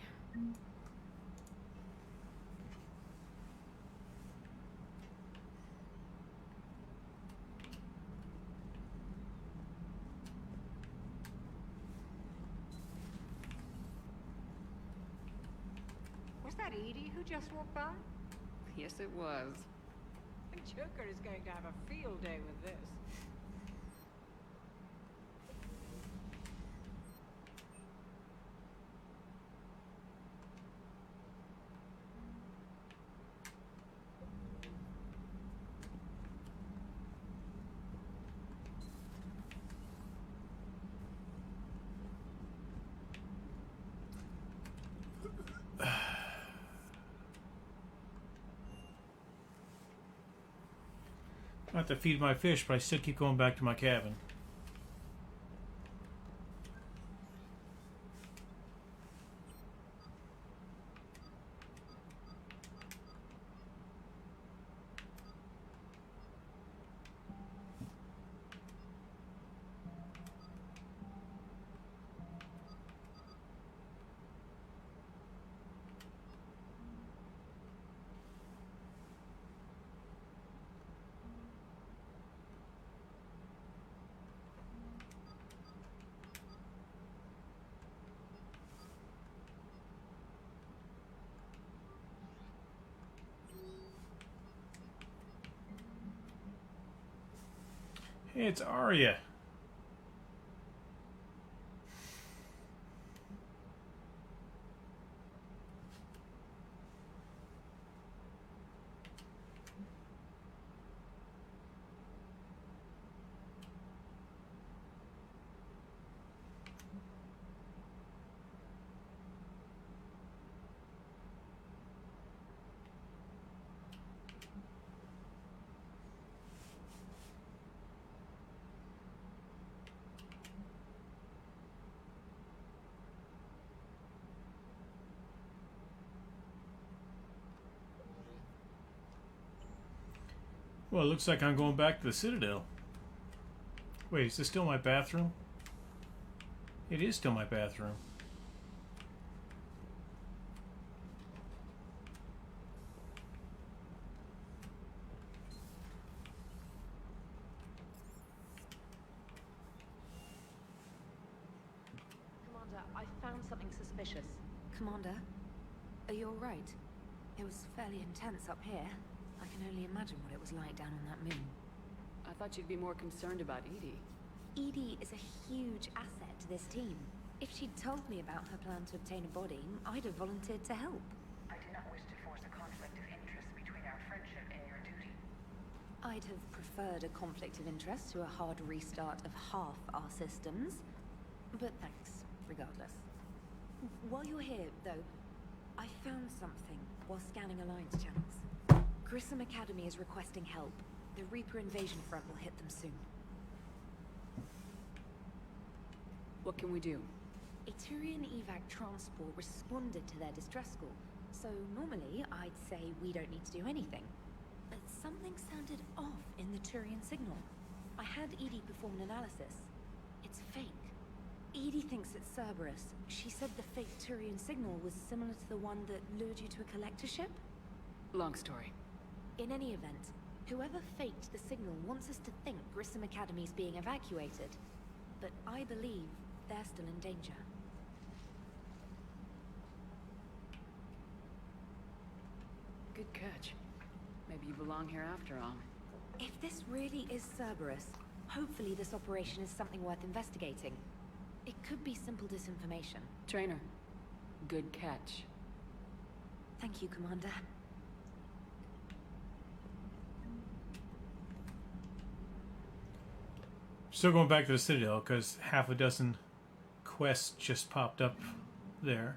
Was that Edie who just walked by? Yes, it was. Joker is going to have a field day with this. I have to feed my fish, but I still keep going back to my cabin. Hey, it's Arya. Well, it looks like I'm going back to the Citadel. Wait, is this still my bathroom? It is still my bathroom. Commander, I found something suspicious. Commander, are you alright? It was fairly intense up here. I can only imagine what it was like down on that moon. I thought you'd be more concerned about Edie. Edie is a huge asset to this team. If she'd told me about her plan to obtain a body, I'd have volunteered to help. I do not wish to force a conflict of interest between our friendship and your duty. I'd have preferred a conflict of interest to a hard restart of half our systems. But thanks, regardless. While you're here, though, I found something while scanning Alliance channels. Grissom Academy is requesting help. The Reaper invasion front will hit them soon. What can we do? A Turian evac transport responded to their distress call, so normally I'd say we don't need to do anything. But something sounded off in the Turian signal. I had Edie perform an analysis. It's fake. Edie thinks it's Cerberus. She said the fake Turian signal was similar to the one that lured you to a collector ship? Long story. In any event, whoever faked the signal wants us to think Grissom Academy's being evacuated. But I believe they're still in danger. Good catch. Maybe you belong here after all. If this really is Cerberus, hopefully this operation is something worth investigating. It could be simple disinformation. Trainer, good catch. Thank you, Commander. Still going back to the Citadel because half a dozen quests just popped up there.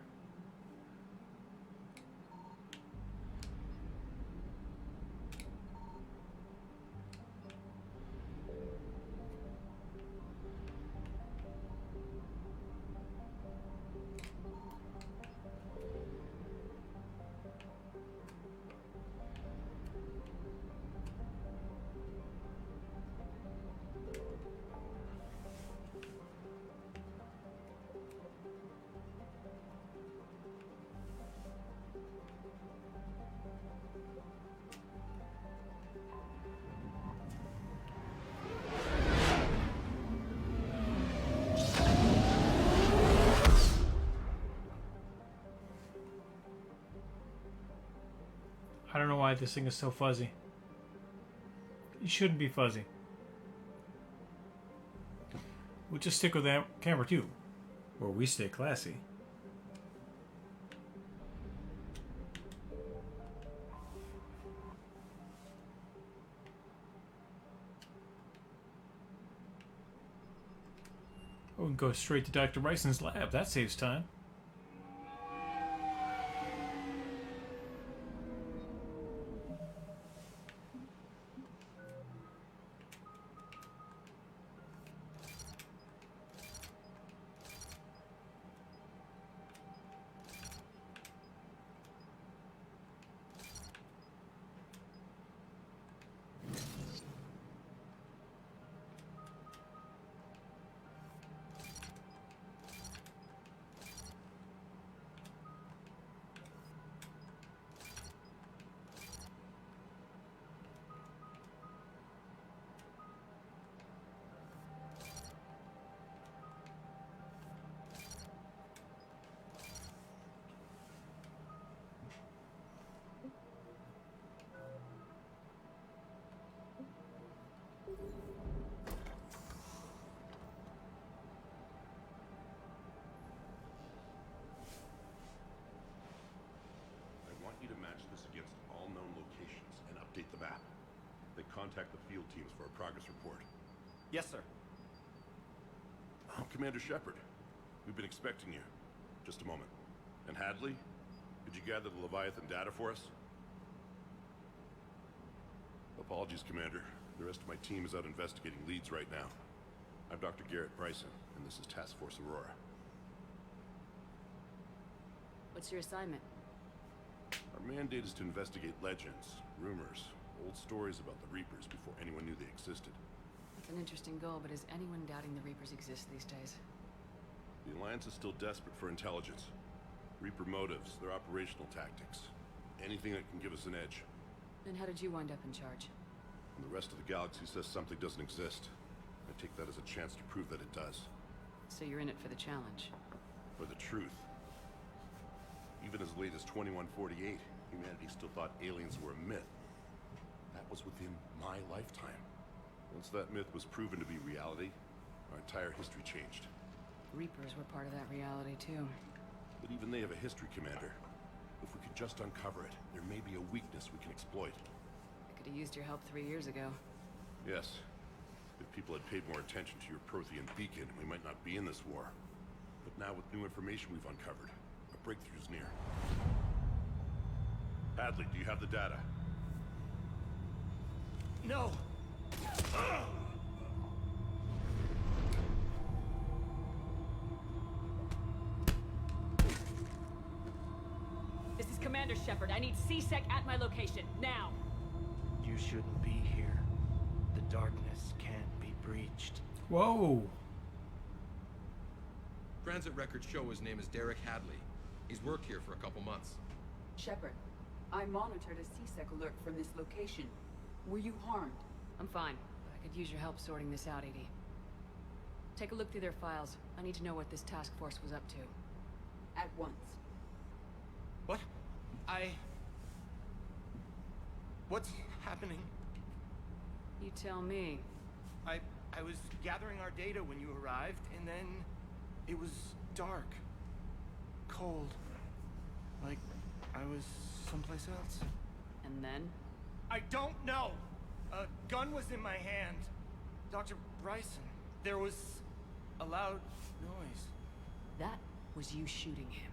I don't know why this thing is so fuzzy. It shouldn't be fuzzy. We'll just stick with that camera too, where we stay classy. Oh, we can go straight to Dr. Bryson's lab. That saves time. Contact the field teams for a progress report. Yes, sir. Oh, Commander Shepard. We've been expecting you. Just a moment. And Hadley? Did you gather the Leviathan data for us? Apologies, Commander. The rest of my team is out investigating leads right now. I'm Dr. Garrett Bryson, and this is Task Force Aurora. What's your assignment? Our mandate is to investigate legends, rumors, Old stories about the Reapers before anyone knew they existed. That's an interesting goal, but is anyone doubting the Reapers exist these days? The Alliance is still desperate for intelligence. Reaper motives, their operational tactics. Anything that can give us an edge. And how did you wind up in charge? And the rest of the galaxy says something doesn't exist. I take that as a chance to prove that it does. So you're in it for the challenge? For the truth. Even as late as 2148, humanity still thought aliens were a myth. That was within my lifetime. Once that myth was proven to be reality, our entire history changed. Reapers were part of that reality, too. But even they have a history, Commander. If we could just uncover it, there may be a weakness we can exploit. I could have used your help 3 years ago. Yes. If people had paid more attention to your Prothean beacon, we might not be in this war. But now with new information we've uncovered, a breakthrough's near. Hadley, do you have the data? No! This is Commander Shepard. I need C-Sec at my location, now! You shouldn't be here. The darkness can't be breached. Whoa! Transit records show his name is Derek Hadley. He's worked here for a couple months. Shepard, I monitored a C-Sec alert from this location. Were you harmed? I'm fine, but I could use your help sorting this out, EDI. Take a look through their files. I need to know what this task force was up to. At once. What? What's happening? You tell me. I was gathering our data when you arrived, and then it was dark. Cold. Like I was someplace else. And then? I don't know! A gun was in my hand. Dr. Bryson. There was a loud noise. That was you shooting him.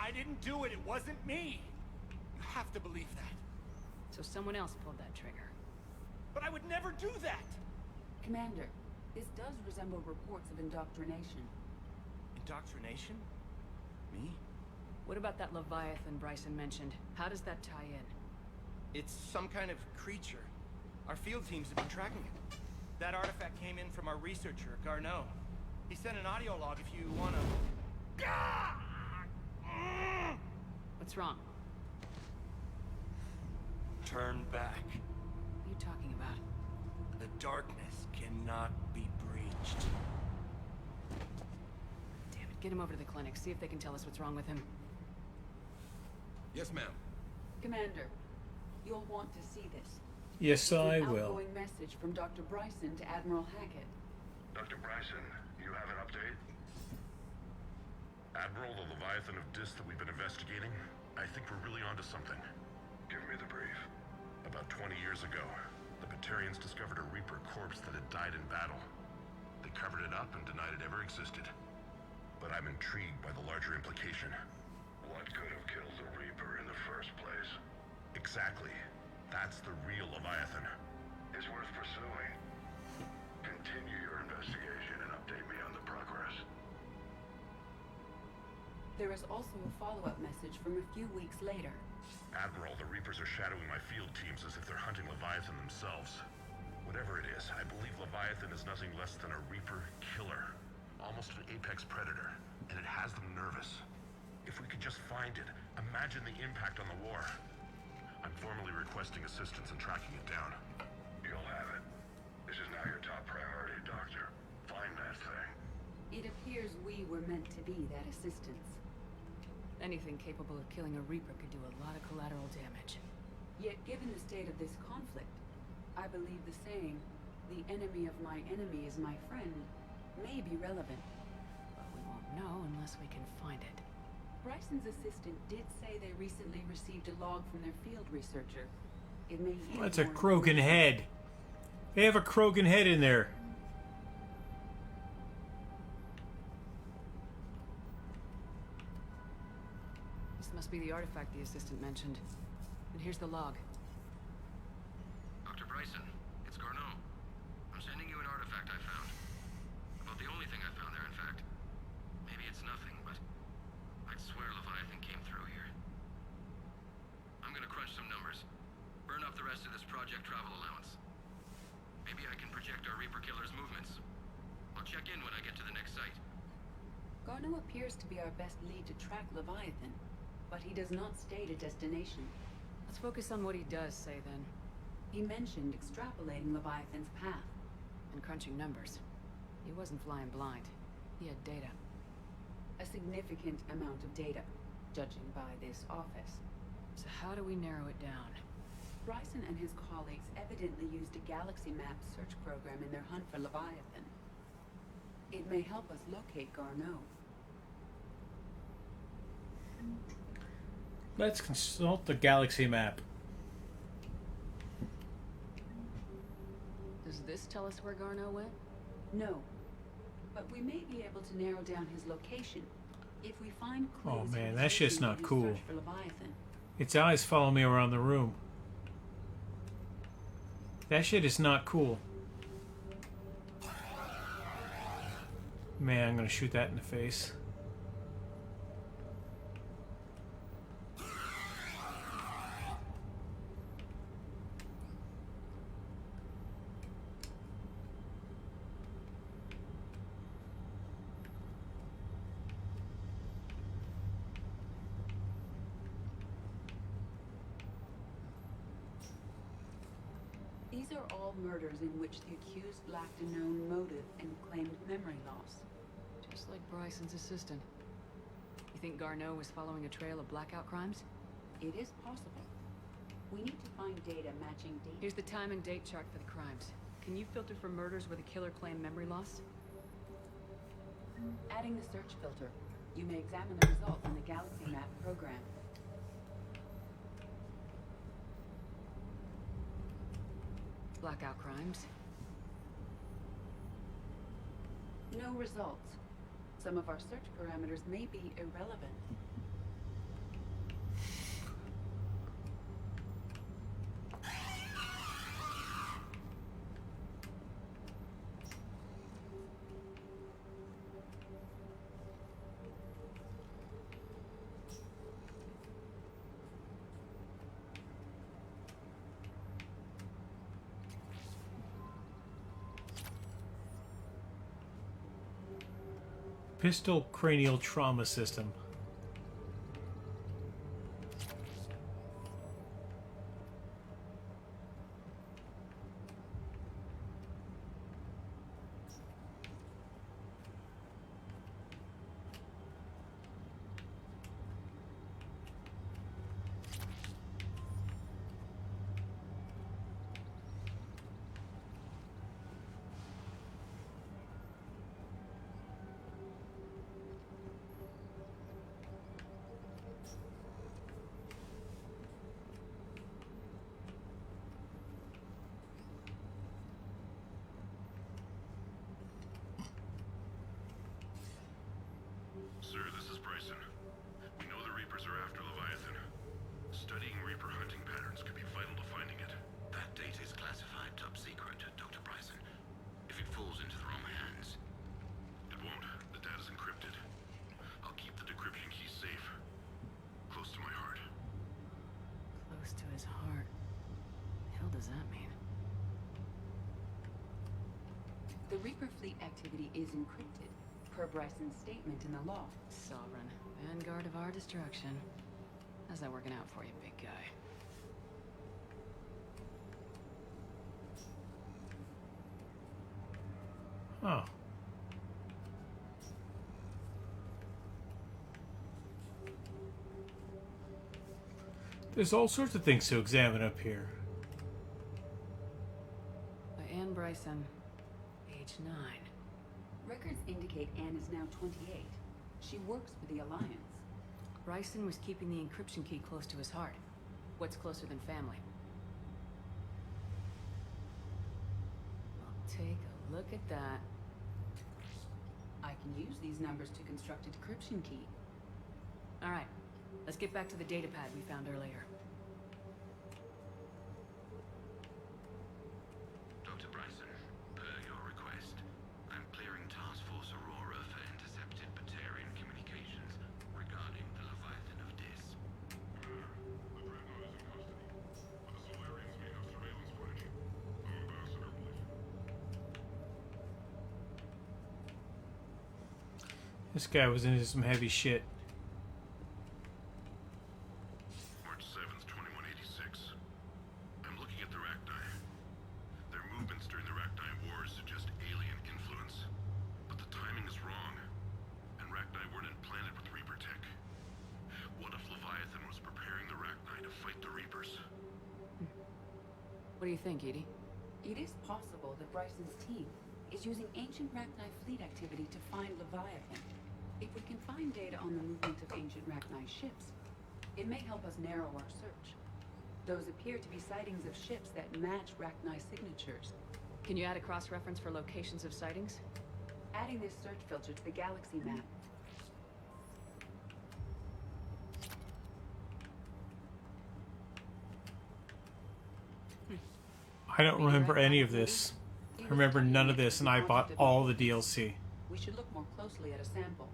I didn't do it. It wasn't me. You have to believe that. So someone else pulled that trigger. But I would never do that! Commander, this does resemble reports of indoctrination. Indoctrination? Me? What about that Leviathan Bryson mentioned? How does that tie in? It's some kind of creature. Our field teams have been tracking it. That artifact came in from our researcher, Garneau. He sent an audio log if you wanna... What's wrong? Turn back. What are you talking about? The darkness cannot be breached. Damn it, get him over to the clinic. See if they can tell us what's wrong with him. Yes, ma'am. Commander, you'll want to see this. Yes, It's I an will. outgoing message from Dr. Bryson to Admiral Hackett. Dr. Bryson, you have an update? Admiral, the Leviathan of Dis that we've been investigating, I think we're really onto something. Give me the brief. About 20 years ago, the Batarians discovered a Reaper corpse that had died in battle. They covered it up and denied it ever existed. But I'm intrigued by the larger implication. What could have killed the Reaper in the first place? Exactly. That's the real Leviathan. It's worth pursuing. Continue your investigation and update me on the progress. There is also a follow-up message from a few weeks later. Admiral, the Reapers are shadowing my field teams as if they're hunting Leviathan themselves. Whatever it is, I believe Leviathan is nothing less than a Reaper killer. Almost an apex predator. And it has them nervous. If we could just find it, imagine the impact on the war. I'm formally requesting assistance in tracking it down. You'll have it. This is now your top priority, Doctor. Find that thing. It appears we were meant to be that assistance. Anything capable of killing a Reaper could do a lot of collateral damage. Yet given the state of this conflict, I believe the saying, "The enemy of my enemy is my friend," may be relevant. But we won't know unless we can find it. Bryson's assistant did say they recently received a log from their field researcher. It may yield That's a more Krogan head. They have a Krogan head in there. This must be the artifact the assistant mentioned. And here's the log. Dr. Bryson, it's Garneau. I'm sending you an artifact I found. About the only thing I found there, in fact. Maybe it's nothing, but I'd swear Leviathan came through here. Garno appears to be our best lead to track Leviathan, but he does not state a destination. Let's focus on what he does say, then. He mentioned extrapolating Leviathan's path. And crunching numbers. He wasn't flying blind. He had data. A significant amount of data, judging by this office. So how do we narrow it down? Bryson and his colleagues evidently used a galaxy map search program in their hunt for Leviathan. It may help us locate Garno. Let's consult the galaxy map. Does this tell us where Garno went? No. But we may be able to narrow down his location if we find clues. Oh man, that shit's not cool. For Leviathan. Its eyes follow me around the room. That shit is not cool. Man, I'm gonna shoot that in the face. These are all murders in which the accused lacked a known motive and claimed memory loss. Just like Bryson's assistant. You think Garno was following a trail of blackout crimes? It is possible. We need to find data matching date. Here's the time and date chart for the crimes. Can you filter for murders where the killer claimed memory loss? Adding the search filter, you may examine the results in the Galaxy Map program. Blackout crimes. No results. Some of our search parameters may be irrelevant. Pistol cranial trauma system. Sir, this is Bryson. We know the Reapers are after Leviathan. Studying Reaper hunting patterns could be vital to finding it. That data is classified top secret, Dr. Bryson. If it falls into the wrong hands... It won't. The data's encrypted. I'll keep the decryption key safe. Close to my heart. Close to his heart. The hell does that mean? The Reaper fleet activity is encrypted, per Bryson's statement in the law. Sovereign. Vanguard of our destruction. How's that working out for you, big guy? Oh. There's all sorts of things to examine up here. By Anne Bryson, age 9. Records indicate Anne is now 28. She works for the Alliance. Bryson was keeping the encryption key close to his heart. What's closer than family? Well, take a look at that. I can use these numbers to construct a decryption key. All right, let's get back to the data pad we found earlier. Dr. Bryson, per your request, I'm clearing Task Force Aurora for intercepted Batarian communications regarding the Leviathan of Dis. The Dreadnought is in custody, but the Solarians may have surveillance footage. Ambassador, please. This guy was into some heavy shit. March 7th, 2186. I'm looking at the Rachni. Their movements during the Rachni Wars suggest alien influence. But the timing is wrong. And Rachni weren't implanted with Reaper tech. What if Leviathan was preparing the Rachni to fight the Reapers? What do you think, Edie? It is possible that Bryson's team is using ancient Rachni fleet activity to find Leviathan. If we can find data on the movement of ancient Rachni ships, it may help us narrow our search. Those appear to be sightings of ships that match Rachni signatures. Can you add a cross-reference for locations of sightings? Adding this search filter to the galaxy map. I don't remember any of this. I remember none of this, and I bought all the DLC. We should look more closely at a sample.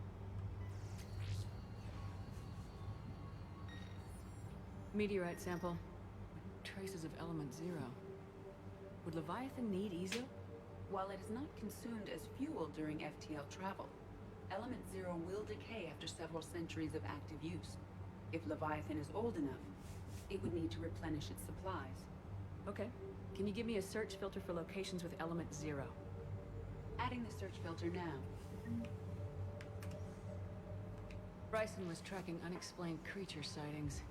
Meteorite sample. Traces of element 0. Would Leviathan need Ezo? While it is not consumed as fuel during FTL travel, element 0 will decay after several centuries of active use. If Leviathan is old enough, it would need to replenish its supplies. Okay. Can you give me a search filter for locations with element 0? Adding the search filter now. Bryson was tracking unexplained creature sightings.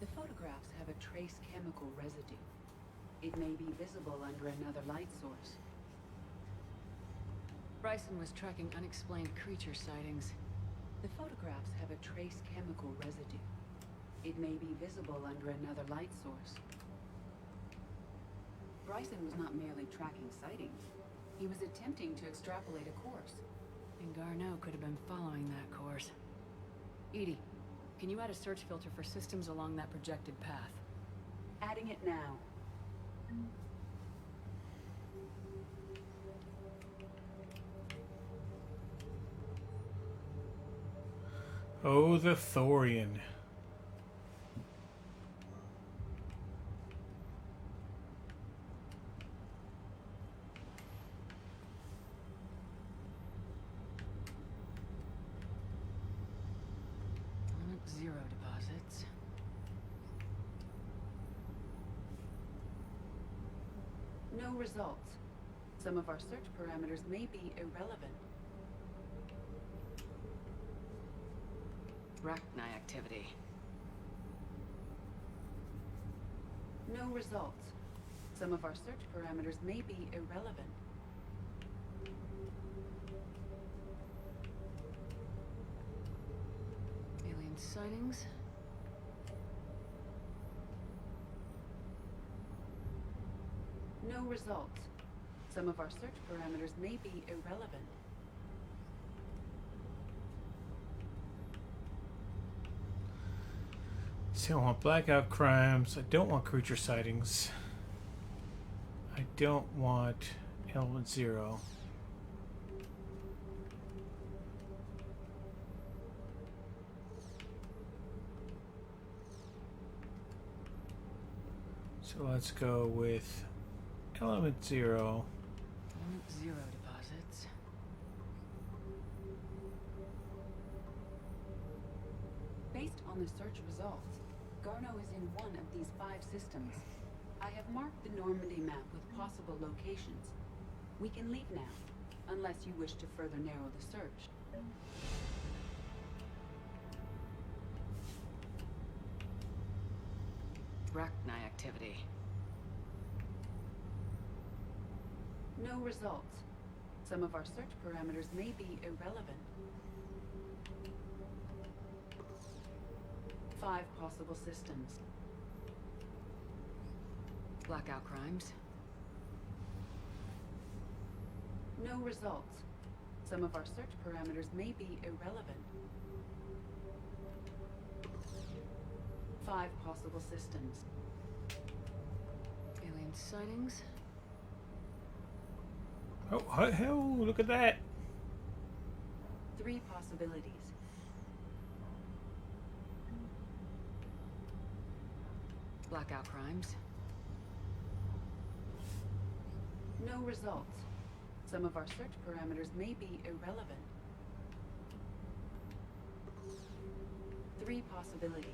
The photographs have a trace chemical residue. It may be visible under another light source. Bryson was tracking unexplained creature sightings. The photographs have a trace chemical residue. It may be visible under another light source. Bryson was not merely tracking sightings. He was attempting to extrapolate a course. And Garneau could have been following that course. Edie, can you add a search filter for systems along that projected path? Adding it now. Oh, the Thorian. Element 0 deposits. No results. Some of our search parameters may be irrelevant. Rachni activity. No results. Some of our search parameters may be irrelevant. Alien sightings. No results. Some of our search parameters may be irrelevant. See, I want blackout crimes. I don't want creature sightings. I don't want element 0. So let's go with element 0. Element 0 deposits. Based on the search results, Garneau is in one of these 5 systems. I have marked the Normandy map with possible locations. We can leave now, unless you wish to further narrow the search. Rachni activity. No results. Some of our search parameters may be irrelevant. 5 possible systems. Blackout crimes. No results. Some of our search parameters may be irrelevant. 5 possible systems. Alien sightings. Oh, hell, look at that. 3 possibilities. Blackout crimes. No results. Some of our search parameters may be irrelevant. many possibilities.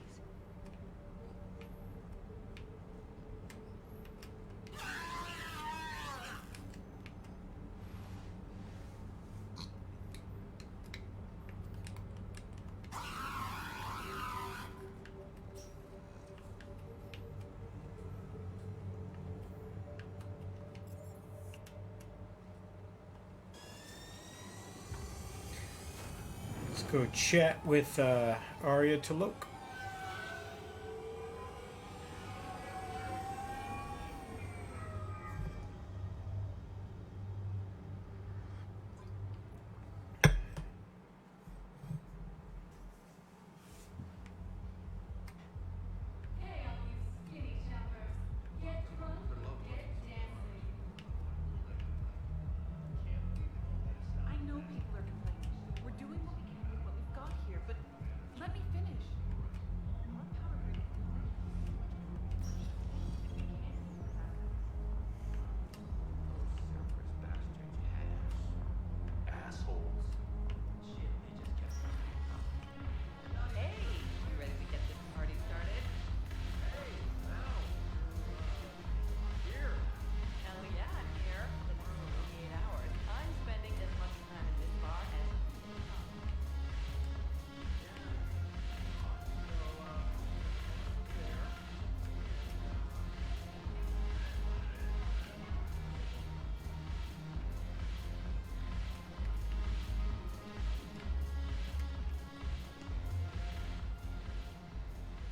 Let's go chat with Arya Talok. I know people are complaining. We're doing what we can with what we've got here, but let me finish. Our power grid. Assholes. Shit, they just kept Hey, you ready to get this party started? Hey, now. Here. Hell yeah, I'm here. For the next 48 hours, I'm spending as much time in this bar as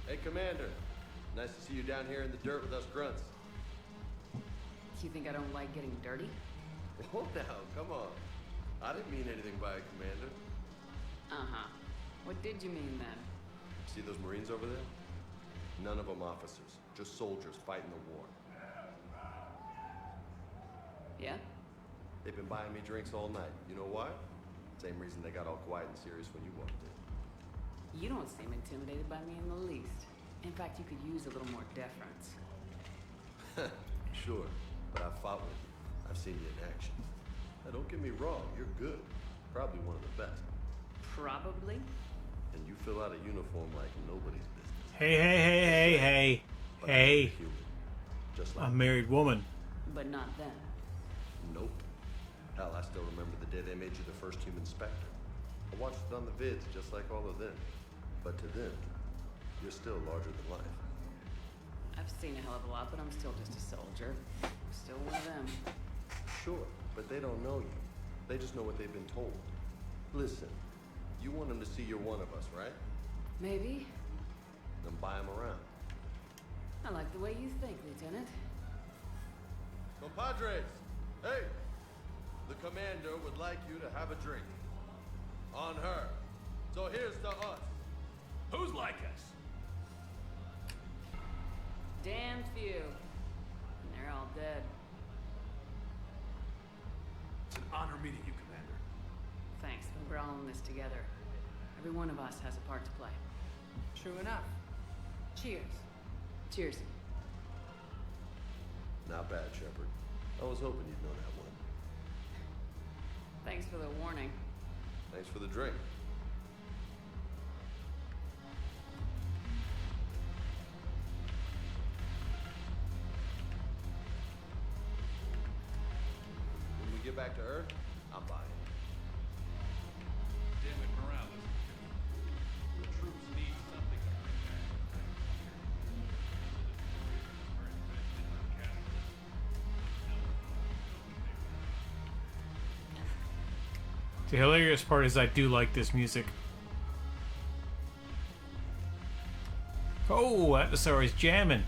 Hey, Commander. Nice to see you down here in the dirt with us grunts. You think I don't like getting dirty? Oh, now, come on. I didn't mean anything by it, Commander. Uh-huh. What did you mean then? See those Marines over there? None of them officers, just soldiers fighting the war. Yeah? They've been buying me drinks all night. You know why? Same reason they got all quiet and serious when you walked in. You don't seem intimidated by me in the least. In fact, you could use a little more deference. Sure, but I've fought with you. I've seen you in action. Now, don't get me wrong, you're good. Probably one of the best. Probably? And you fill out a uniform like nobody's business. Hey. But I'm Hey. human, just like A married woman. But not then. Nope. Hell, I still remember the day they made you the first human Spectre. I watched it on the vids, just like all of them. But to them, you're still larger than life. I've seen a hell of a lot, but I'm still just a soldier. Still one of them. Sure, but they don't know you. They just know what they've been told. Listen, you want them to see you're one of us, right? Maybe. Then buy them around. I like the way you think, Lieutenant. Compadres, hey! The commander would like you to have a drink. On her. So here's to us. Who's like us? Damn few. And they're all dead. It's an honor meeting you, Commander. Thanks, but we're all in this together. Every one of us has a part to play. True enough. Cheers. Cheers. Not bad, Shepard. I was hoping you'd know that one. Thanks for the warning. Thanks for the drink. When we get back to Earth, I'm buying. Damn it, Morales. The troops need something to bring back. The hilarious part is I do like this music. Oh, adversary's jamming.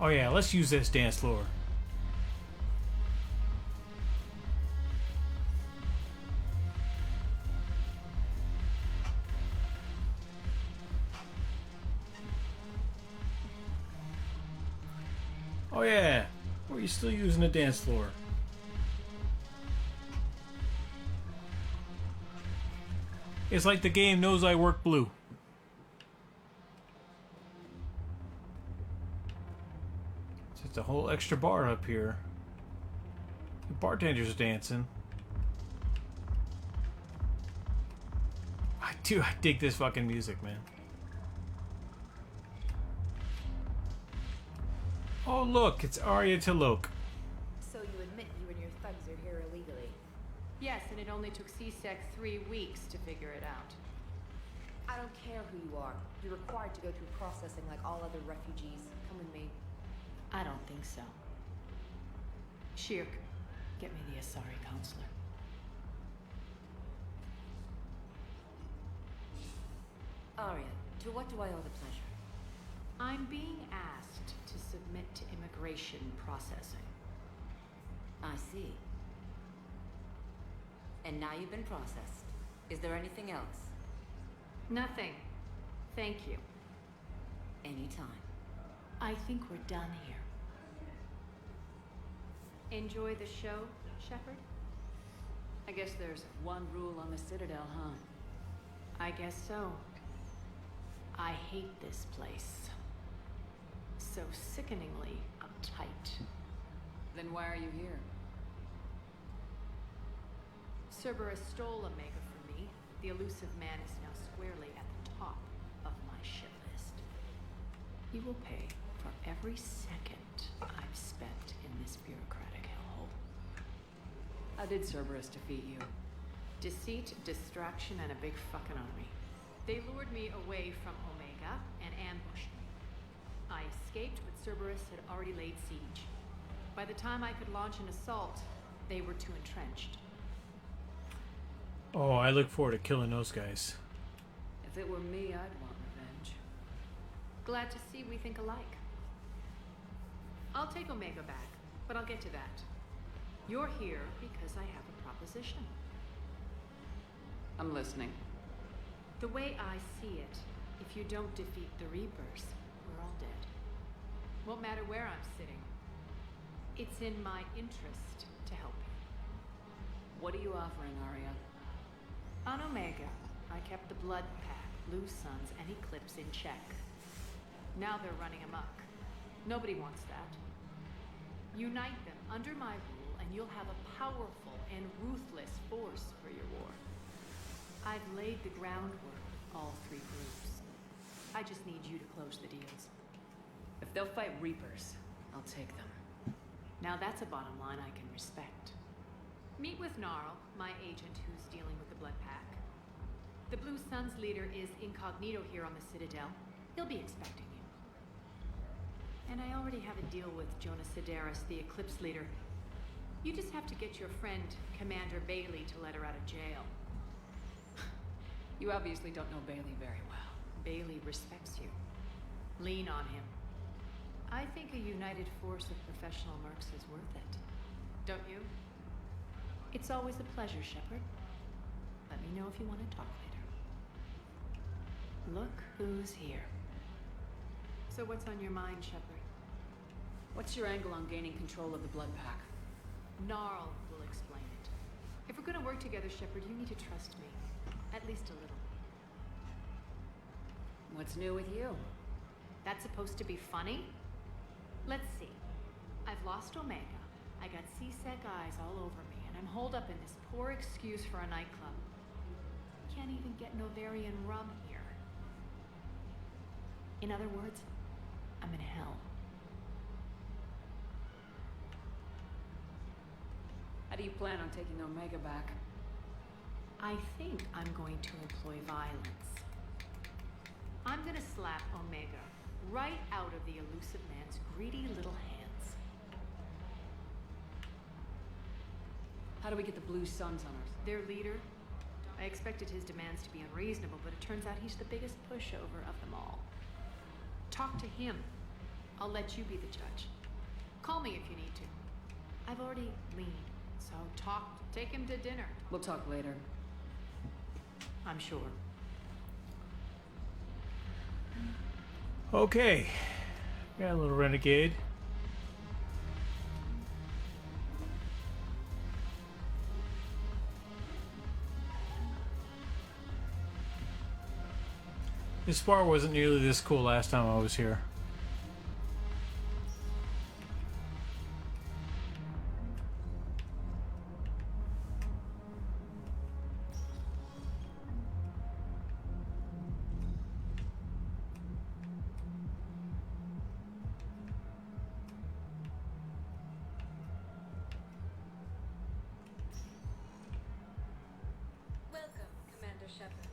Oh yeah, let's use this dance floor. Oh yeah, or are you still using the dance floor? It's like the game knows I work blue. It's just a whole extra bar up here. The bartender's dancing. I dig this fucking music, man. Oh look, it's Arya T'Loak. So you admit you and your thugs are here illegally? Yes, and it only took CSEC 3 weeks to figure it out. I don't care who you are. You're required to go through processing like all other refugees. Come with me. I don't think so. Shirk, get me the Asari counselor. Arya, to what do I owe the pleasure? I'm being asked to submit to immigration processing. I see. And now you've been processed. Is there anything else? Nothing. Thank you. Anytime. I think we're done here. Enjoy the show, Shepard? I guess there's one rule on the Citadel, huh? I guess so. I hate this place. So sickeningly uptight. Then why are you here? Cerberus stole Omega from me. The elusive man is now squarely at the top of my ship list. He will pay for every second I've spent in this bureaucratic hellhole. How did Cerberus defeat you? Deceit, distraction, and a big fucking army. They lured me away from Omega and ambushed me. I escaped, but Cerberus had already laid siege. By the time I could launch an assault, they were too entrenched. Oh, I look forward to killing those guys. If it were me, I'd want revenge. Glad to see we think alike. I'll take Omega back, but I'll get to that. You're here because I have a proposition. I'm listening. The way I see it, if you don't defeat the Reapers, we're all dead. Won't matter where I'm sitting. It's in my interest to help you. What are you offering, Arya? On Omega, I kept the Blood Pack, Blue Suns, and Eclipse in check. Now they're running amok. Nobody wants that. Unite them under my rule, and you'll have a powerful and ruthless force for your war. I've laid the groundwork with all 3 groups. I just need you to close the deals. If they'll fight Reapers, I'll take them. Now that's a bottom line I can respect. Meet with Gnarl, my agent who's dealing with the Blood Pack. The Blue Suns leader is incognito here on the Citadel. He'll be expecting you. And I already have a deal with Jonas Sidaris, the Eclipse leader. You just have to get your friend, Commander Bailey, to let her out of jail. You obviously don't know Bailey very well. Bailey respects you. Lean on him. I think a united force of professional mercs is worth it. Don't you? It's always a pleasure, Shepard. Let me know if you want to talk later. Look who's here. So what's on your mind, Shepard? What's your angle on gaining control of the Blood Pack? Gnarl will explain it. If we're gonna work together, Shepard, you need to trust me. At least a little. What's new with you? That's supposed to be funny? Let's see. I've lost Omega. I got CSEC eyes all over me, and I'm holed up in this poor excuse for a nightclub. Can't even get Novarian rum here. In other words, I'm in hell. How do you plan on taking Omega back? I think I'm going to employ violence. I'm gonna slap Omega right out of the elusive man's greedy little hands. How do we get the Blue Suns on our side? Their leader? I expected his demands to be unreasonable, but it turns out he's the biggest pushover of them all. Talk to him. I'll let you be the judge. Call me if you need to. I've already leaned, so take him to dinner. We'll talk later. I'm sure. Okay. Got a little renegade. This bar wasn't nearly this cool last time I was here. Shepard.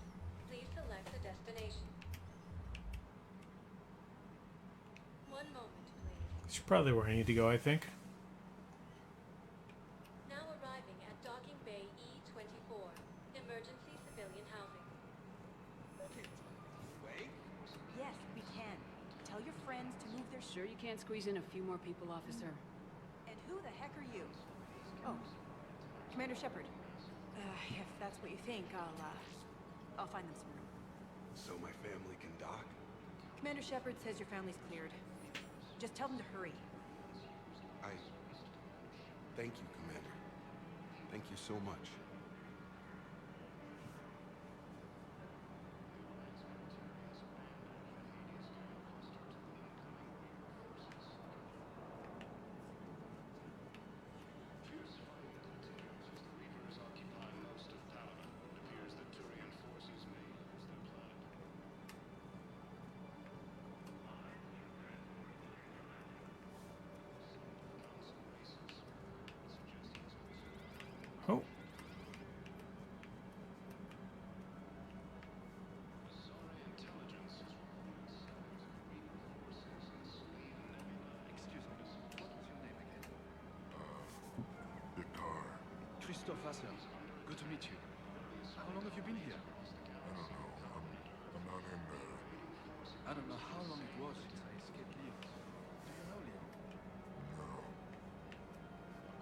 Please select a destination. One moment, please. It's probably where I need to go, I think. Now arriving at Docking Bay E24. Emergency civilian housing. Wait? Yes, we can. Tell your friends to move their... Sure you can't squeeze in a few more people, officer? And who the heck are you? Oh, Commander Shepard. If that's what you think, I'll find them some room. So my family can dock? Commander Shepard says your family's cleared. Just tell them to hurry. Thank you, Commander. Thank you so much. Oh. Christophe Vassar. Good to meet you. How long have you been here? I don't know. I'm not in there. I don't know how long it was since I escaped Leo. Do you know Leo? No.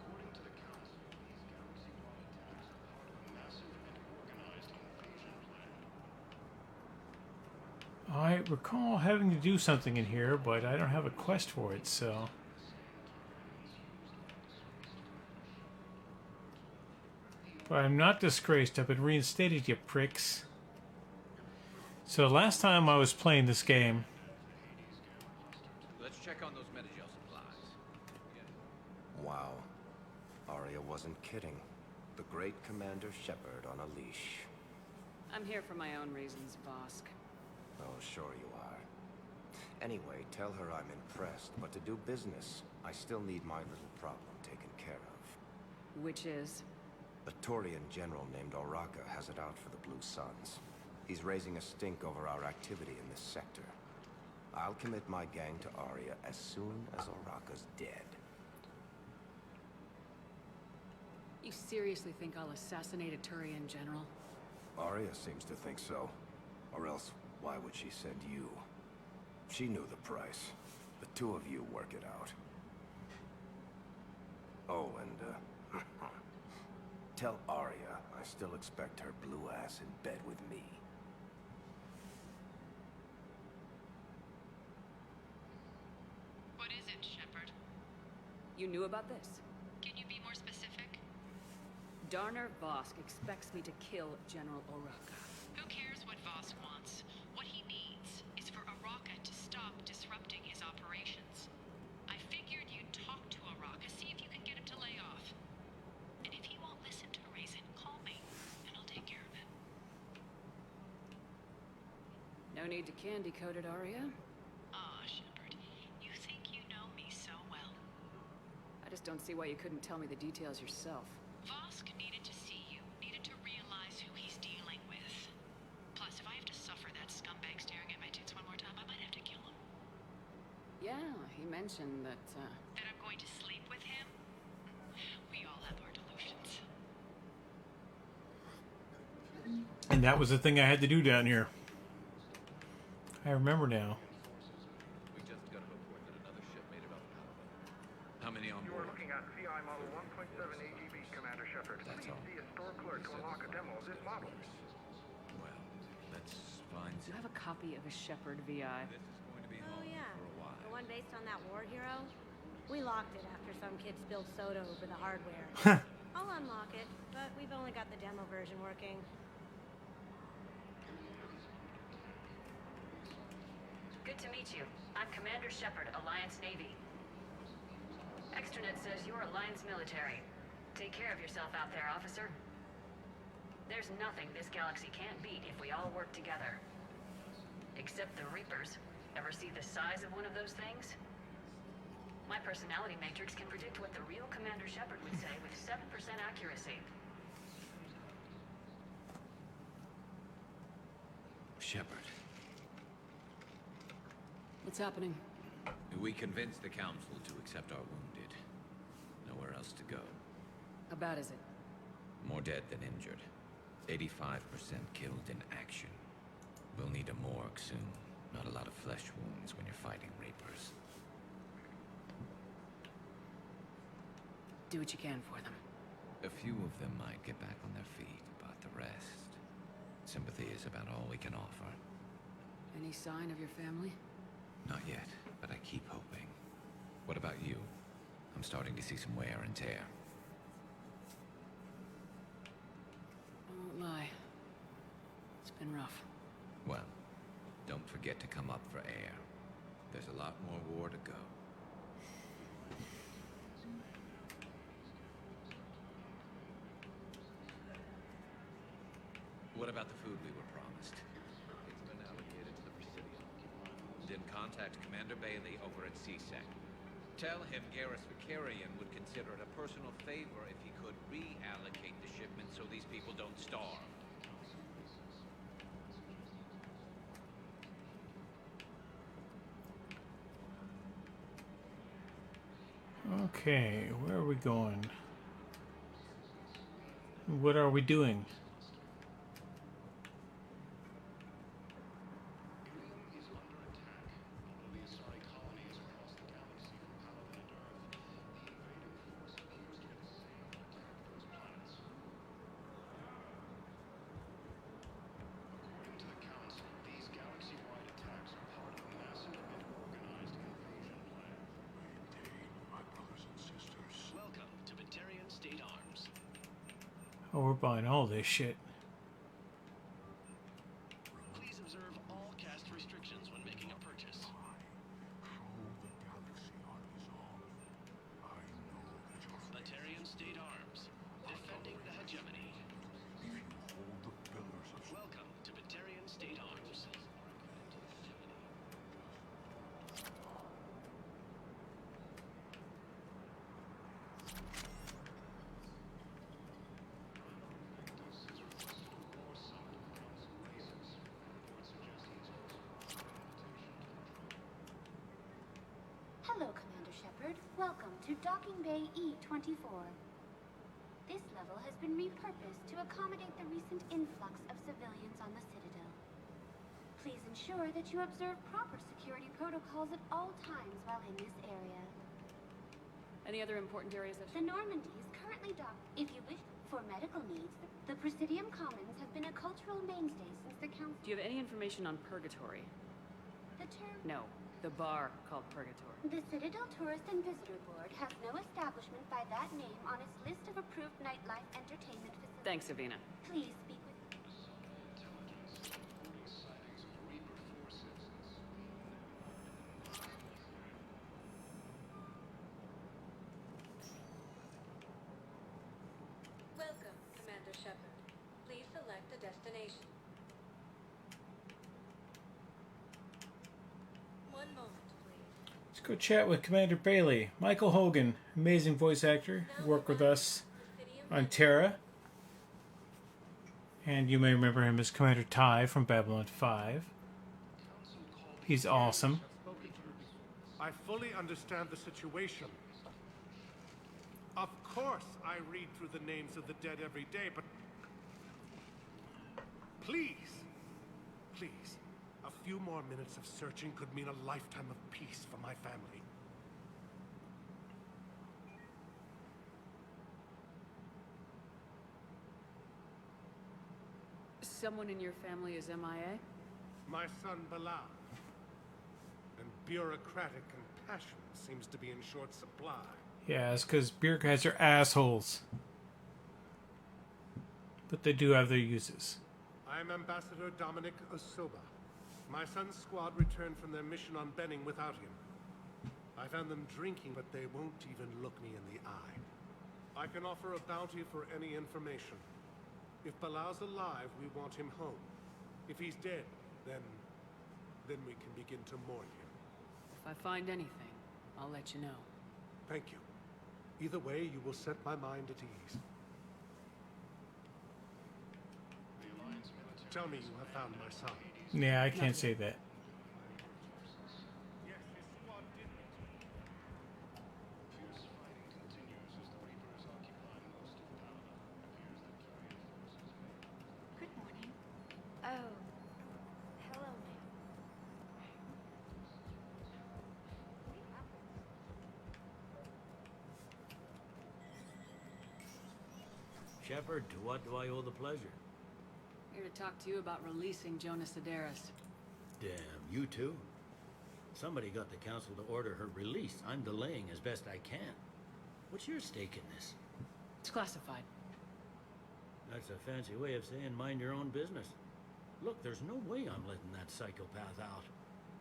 According to the Council, these galaxy wide attacks are part of a massive and organized invasion plan. I recall having to do something in here, but I don't have a quest for it, so... But I'm not disgraced. I've been reinstated, you pricks. So last time I was playing this game... Let's check on those Metagel supplies. Wow. Arya wasn't kidding. The great Commander Shepard on a leash. I'm here for my own reasons, Vosk. Oh, sure you are. Anyway, tell her I'm impressed, but to do business, I still need my little problem taken care of. Which is? A Turian general named Oraka has it out for the Blue Suns. He's raising a stink over our activity in this sector. I'll commit my gang to Arya as soon as Oraka's dead. You seriously think I'll assassinate a Turian general? Arya seems to think so. Or else, why would she send you? She knew the price. The two of you work it out. Oh, and, tell Arya I still expect her blue ass in bed with me. What is it, Shepard? You knew about this? Can you be more specific? Darner Vosk expects me to kill General Oraka. Who cares what Vosk wants? What he needs is for Oraka to stop disrupting his operations. I figured you'd talk to Oraka, see if you can get him to lay off. And if he won't listen to reason, call me, and I'll take care of it. No need to candy coat it, Arya. Aw, Shepard, you think you know me so well. I just don't see why you couldn't tell me the details yourself. Vosk needed to see you, needed to realize who he's dealing with. Plus, if I have to suffer that scumbag staring at my tits one more time, I might have to kill him. Yeah, he mentioned that, That I'm going to sleep with him? We all have our delusions. And that was the thing I had to do down here. I remember now. We just got a report that another ship made it off Palaven. How many on You board? are looking at VI model 1.7 AGB, Commander Shepard. That's Please all. see a store clerk to unlock a demo of this model. Well, that's fine. do you have a copy of a Shepard VI? This is going to be Oh home yeah, for a while. the one based on that war hero. We locked it after some kid spilled soda over the hardware. I'll unlock it, but we've only got the demo version working. Good to meet you. I'm Commander Shepard, Alliance Navy. Extranet says you're Alliance military. Take care of yourself out there, officer. There's nothing this galaxy can't beat if we all work together. Except the Reapers. Ever see the size of one of those things? My personality matrix can predict what the real Commander Shepard would say with 7% accuracy. Shepard. What's happening? We convinced the Council to accept our wounded. Nowhere else to go. How bad is it? More dead than injured. 85% killed in action. We'll need a morgue soon. Not a lot of flesh wounds when you're fighting Reapers. Do what you can for them. A few of them might get back on their feet, but the rest... sympathy is about all we can offer. Any sign of your family? Not yet, but I keep hoping. What about you? I'm starting to see some wear and tear. I won't lie. It's been rough. Well, don't forget to come up for air. There's a lot more war to go. What about the food we were promised? It's been allocated to the Presidium. Then contact Commander Bailey over at CSEC. Tell him Garrus Vicarian would consider it a personal favor if he could reallocate the shipment so these people don't starve. Okay, where are we going? What are we doing? Oh, we're buying all this shit. Please observe all cast restrictions when making a purchase. Batarian State Arms, defending the hegemony. Welcome to Batarian State Arms. Hello, Commander Shepard. Welcome to Docking Bay E-24. This level has been repurposed to accommodate the recent influx of civilians on the Citadel. Please ensure that you observe proper security protocols at all times while in this area. Any other important areas of... The Normandy is currently docked. If you wish for medical needs, the Presidium Commons have been a cultural mainstay since the Council... Do you have any information on Purgatory? The term... No. The bar called Purgatory. The Citadel Tourist and Visitor Board has no establishment by that name on its list of approved nightlife entertainment facilities. Thanks, Savina. Please speak with... Welcome, Commander Shepard. Please select a destination. One moment, please. Let's go chat with Commander Bailey. Michael Hogan, amazing voice actor, worked with us on Terra. And you may remember him as Commander Ty from Babylon 5. He's awesome. I fully understand the situation. Of course I read through the names of the dead every day, but... Please, please, a few more minutes of searching could mean a lifetime of peace for my family. Someone in your family is MIA? My son Bilal. And bureaucratic compassion seems to be in short supply. Yeah, it's because bureaucrats are assholes. But they do have their uses. I am Ambassador Dominic Osoba. My son's squad returned from their mission on Benning without him. I found them drinking, but they won't even look me in the eye. I can offer a bounty for any information. If Bilal's alive, we want him home. If he's dead, then we can begin to mourn him. If I find anything, I'll let you know. Thank you. Either way, you will set my mind at ease. The Alliance military Tell me you have found my son. Yeah, I can't say that. Good morning. Oh, hello, ma'am. Shepard, to what do I owe the pleasure? Here to talk to you about releasing Jonas Sedaris. Damn, you too? Somebody got the council to order her release. I'm delaying as best I can. What's your stake in this? It's classified. That's a fancy way of saying mind your own business. Look, there's no way I'm letting that psychopath out.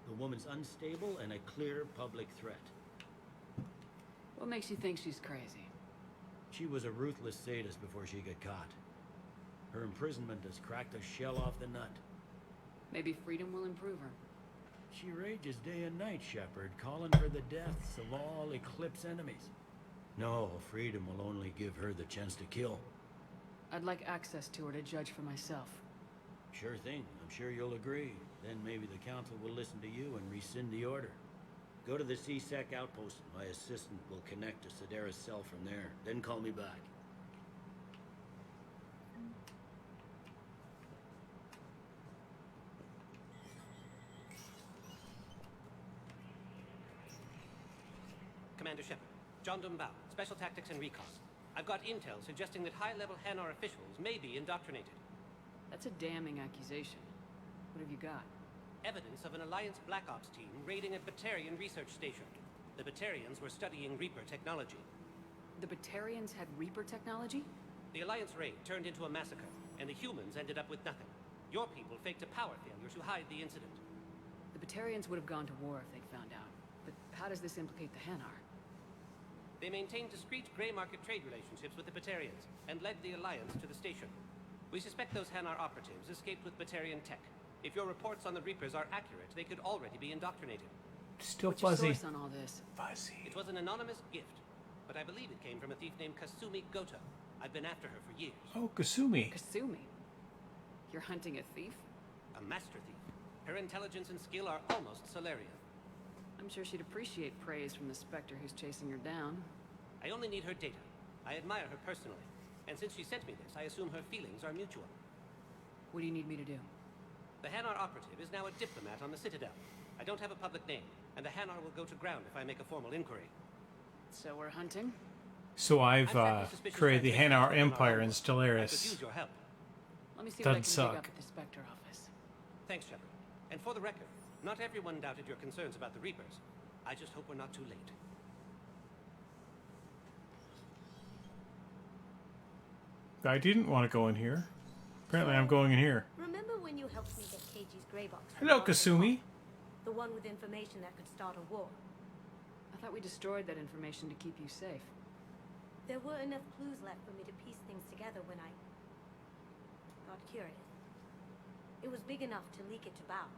The woman's unstable and a clear public threat. What makes you think she's crazy? She was a ruthless sadist before she got caught. Her imprisonment has cracked a shell off the nut. Maybe freedom will improve her. She rages day and night, Shepard, calling for the deaths of all Eclipse enemies. No, freedom will only give her the chance to kill. I'd like access to her to judge for myself. Sure thing. I'm sure you'll agree. Then maybe the council will listen to you and rescind the order. Go to the C-Sec outpost. My assistant will connect to Sedaris' cell from there. Then call me back. Commander Shepard. John Dumbao, Special Tactics and Recon. I've got intel suggesting that high-level Hanar officials may be indoctrinated. That's a damning accusation. What have you got? Evidence of an Alliance Black Ops team raiding a Batarian research station. The Batarians were studying Reaper technology. The Batarians had Reaper technology? The Alliance raid turned into a massacre, and the humans ended up with nothing. Your people faked a power failure to hide the incident. The Batarians would have gone to war if they'd found out. But how does this implicate the Hanar? They maintained discreet gray market trade relationships with the Batarians, and led the Alliance to the station. We suspect those Hanar operatives escaped with Batarian tech. If your reports on the Reapers are accurate, they could already be indoctrinated. Still What's fuzzy. Your source on all this? Fuzzy. It was an anonymous gift, but I believe it came from a thief named Kasumi Goto. I've been after her for years. Oh, Kasumi. Kasumi? You're hunting a thief? A master thief. Her intelligence and skill are almost Solarian. I'm sure she'd appreciate praise from the Spectre who's chasing her down. I only need her data. I admire her personally. And since she sent me this, I assume her feelings are mutual. What do you need me to do? The Hanar operative is now a diplomat on the Citadel. I don't have a public name, and the Hanar will go to ground if I make a formal inquiry. So we're hunting? So I've created the Hanar Empire in I could Stellaris. use your help. Let me see what I can Doesn't dig suck. up at the Spectre office. Thanks, Shepard. And for the record, not everyone doubted your concerns about the Reapers. I just hope we're not too late. I didn't want to go in here. Apparently I'm going in here. Remember when you helped me get KG's grey box? Hello, Kasumi. The one with information that could start a war. I thought we destroyed that information to keep you safe. There were enough clues left for me to piece things together when I got curious. It was big enough to leak it to Bao.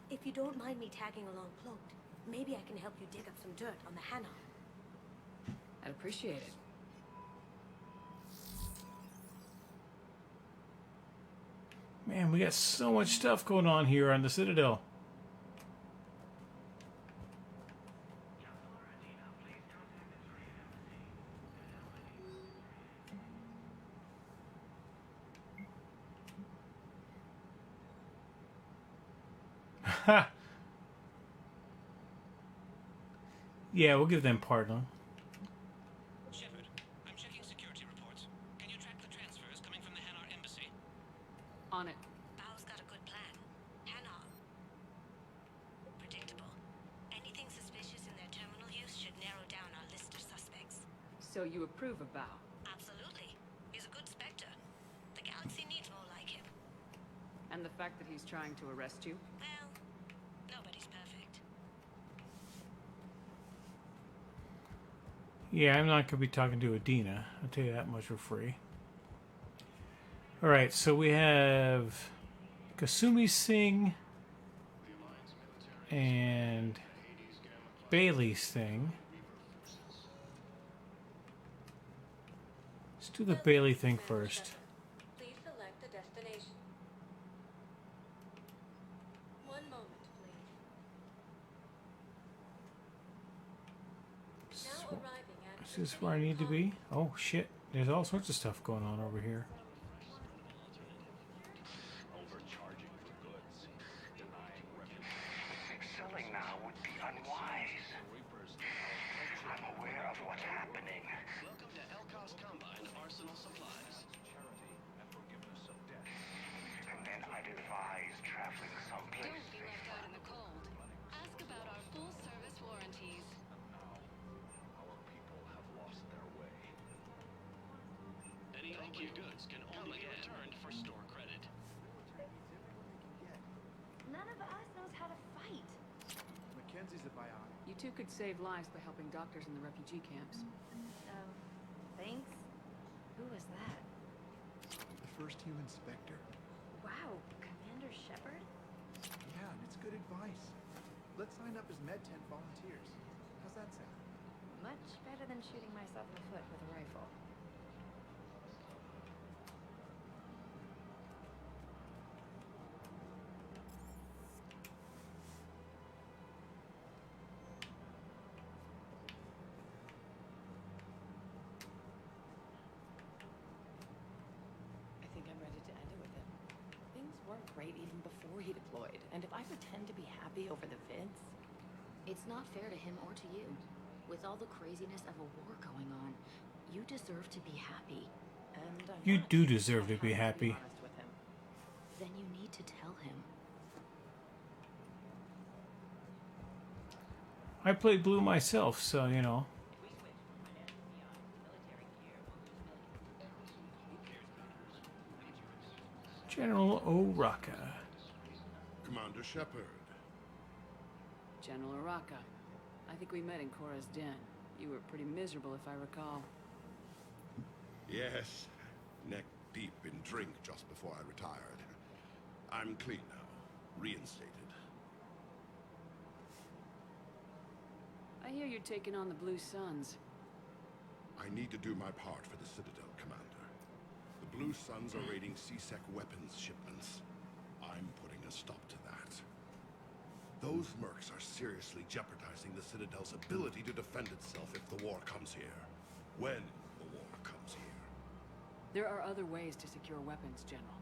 If you don't mind me tagging along cloaked, maybe I can help you dig up some dirt on the Hanar. I'd appreciate it. Man, we got so much stuff going on here on the Citadel. Ha! Yeah, we'll give them pardon. Shepard, I'm checking security reports. Can you track the transfers coming from the Hanar embassy? On it. Bao's got a good plan. Hanar. Predictable. Anything suspicious in their terminal use should narrow down our list of suspects. So you approve of Bao? Absolutely. He's a good Spectre. The galaxy needs more like him. And the fact that he's trying to arrest you? Well, nobody's perfect. Yeah, I'm not going to be talking to Adina. I'll tell you that much for free. Alright, so we have Kasumi Singh and Bailey's thing. Let's do the Bailey thing first. Please select a destination. One moment, please. Now arriving at Is this where I need to be? Oh shit, there's all sorts of stuff going on over here. Overcharging for goods, denying reputation. Selling now would be unwise. I'm aware of what's happening. Welcome to Elkos Combine Arsenal Supplies. Charity and forgiveness of debt. And then I'd advise traveling someplace. Don't be left out in the cold. Ask about our full-service warranties. Our people have lost their way. Any IQ goods can only be returned for store credit. None of us knows how to fight. Mackenzie's a bionic. You two could save lives by helping doctors in the refugee camps. Oh, thanks. Who was that? The first human Spectre. Wow, Commander Shepard? Yeah, and it's good advice. Let's sign up as Med Tent volunteers. How's that sound? Much better than shooting myself in the foot with a rifle. I think I'm ready to end it with him. Things weren't great even before he deployed, and if I pretend to be happy over the vids... It's not fair to him or to you. With all the craziness of a war going on, you deserve to be happy. And I'm You not do deserve to be happy. honest with him. Then you need to tell him. I played Blue myself, so you know. General O'Raka. Commander Shepard. General Araka. I think we met in Cora's den. You were pretty miserable, if I recall. Yes, neck deep in drink just before I retired. I'm clean now, reinstated. I hear you're taking on the Blue Suns. I need to do my part for the Citadel, Commander. The Blue Suns are raiding C-Sec weapons shipments. I'm putting a stop to that. Those mercs are seriously jeopardizing the Citadel's ability to defend itself if the war comes here. When the war comes here. There are other ways to secure weapons, General.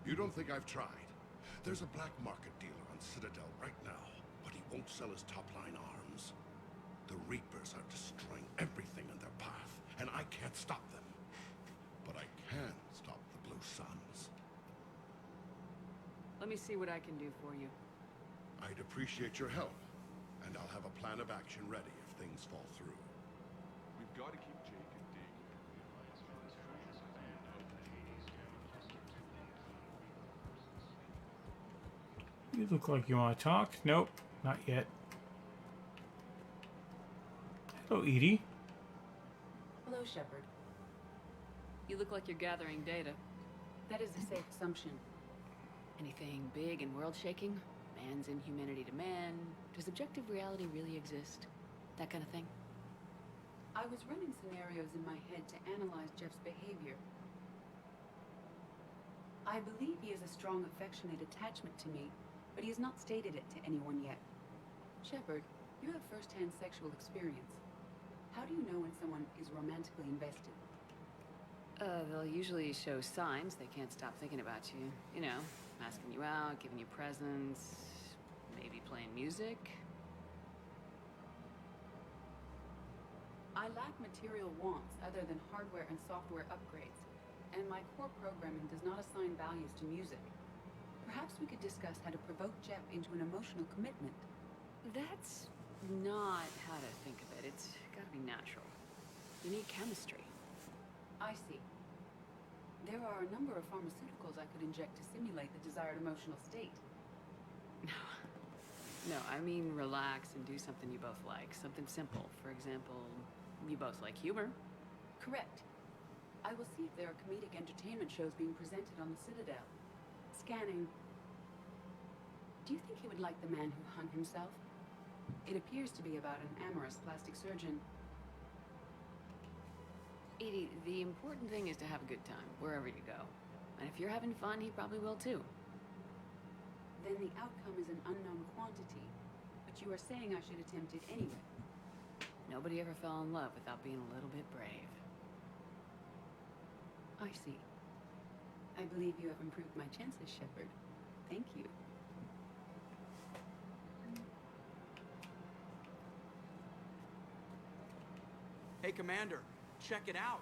You don't think I've tried? There's a black market dealer on Citadel right now, but he won't sell his top-line arms. The Reapers are destroying everything in their path, and I can't stop them. But I can stop the Blue Suns. Let me see what I can do for you. I'd appreciate your help, and I'll have a plan of action ready if things fall through. We've got to keep Jake and Dig. You look like you want to talk. Nope, not yet. Hello, Edie. Hello, Shepard. You look like you're gathering data. That is a safe assumption. Anything big and world-shaking? Man's inhumanity to man? Does objective reality really exist? That kind of thing? I was running scenarios in my head to analyze Jeff's behavior. I believe he has a strong affectionate attachment to me, but he has not stated it to anyone yet. Shepard, you have first-hand sexual experience. How do you know when someone is romantically invested? They'll usually show signs they can't stop thinking about you. You know, asking you out, giving you presents, maybe playing music. I lack material wants other than hardware and software upgrades, and my core programming does not assign values to music. Perhaps we could discuss how to provoke Jeff into an emotional commitment. That's not how to think of it. It's gotta be natural. You need chemistry. I see. There are a number of pharmaceuticals I could inject to simulate the desired emotional state. No, I mean relax and do something you both like. Something simple. For example, you both like humor. Correct. I will see if there are comedic entertainment shows being presented on the Citadel. Scanning. Do you think he would like The Man Who Hung Himself? It appears to be about an amorous plastic surgeon. Edie, the important thing is to have a good time, wherever you go. And if you're having fun, he probably will too. then the outcome is an unknown quantity. But you are saying I should attempt it anyway. Nobody ever fell in love without being a little bit brave. I see. I believe you have improved my chances, Shepard. Thank you. Hey, Commander, check it out.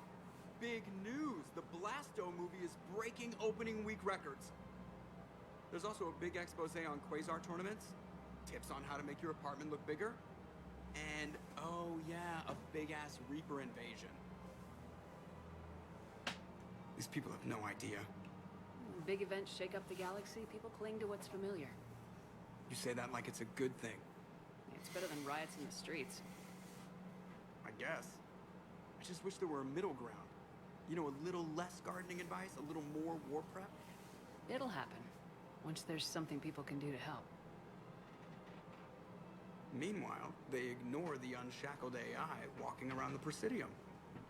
Big news! The Blasto movie is breaking opening week records. There's also a big expose on Quasar tournaments, tips on how to make your apartment look bigger, and, oh yeah, a big-ass Reaper invasion. These people have no idea. Big events shake up the galaxy, people cling to what's familiar. You say that like it's a good thing. It's better than riots in the streets. I guess. I just wish there were a middle ground. You know, a little less gardening advice, a little more war prep. It'll happen, once there's something people can do to help. Meanwhile, they ignore the unshackled AI walking around the Presidium.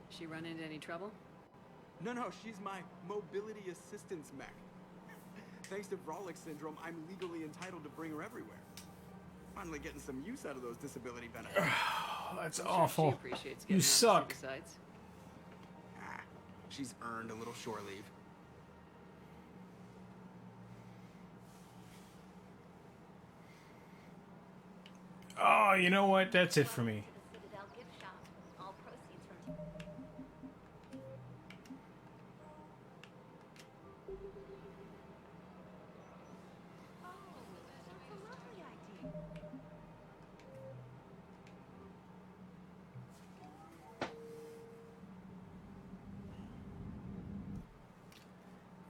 She run into any trouble? No, she's my mobility assistance mech. Thanks to Vrolic syndrome, I'm legally entitled to bring her everywhere. Finally getting some use out of those disability benefits. That's I'm awful. Sure she appreciates You getting suck. Besides. She's earned a little shore leave. Oh, you know what? That's it for me. Citadel gift shop. All proceeds from...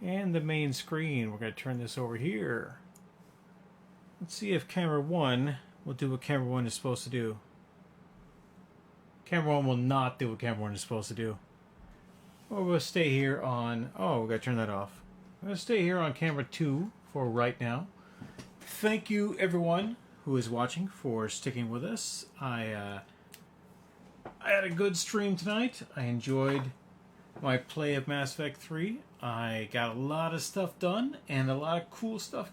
And the main screen. We're going to turn this over here. Let's see if camera 1 will do what camera 1 is supposed to do. Camera 1 will not do what camera 1 is supposed to do. Well, we'll stay here on... Oh, we got to turn that off. I'm going to stay here on camera 2 for right now. Thank you, everyone who is watching, for sticking with us. I had a good stream tonight. I enjoyed my play of Mass Effect 3. I got a lot of stuff done and a lot of cool stuff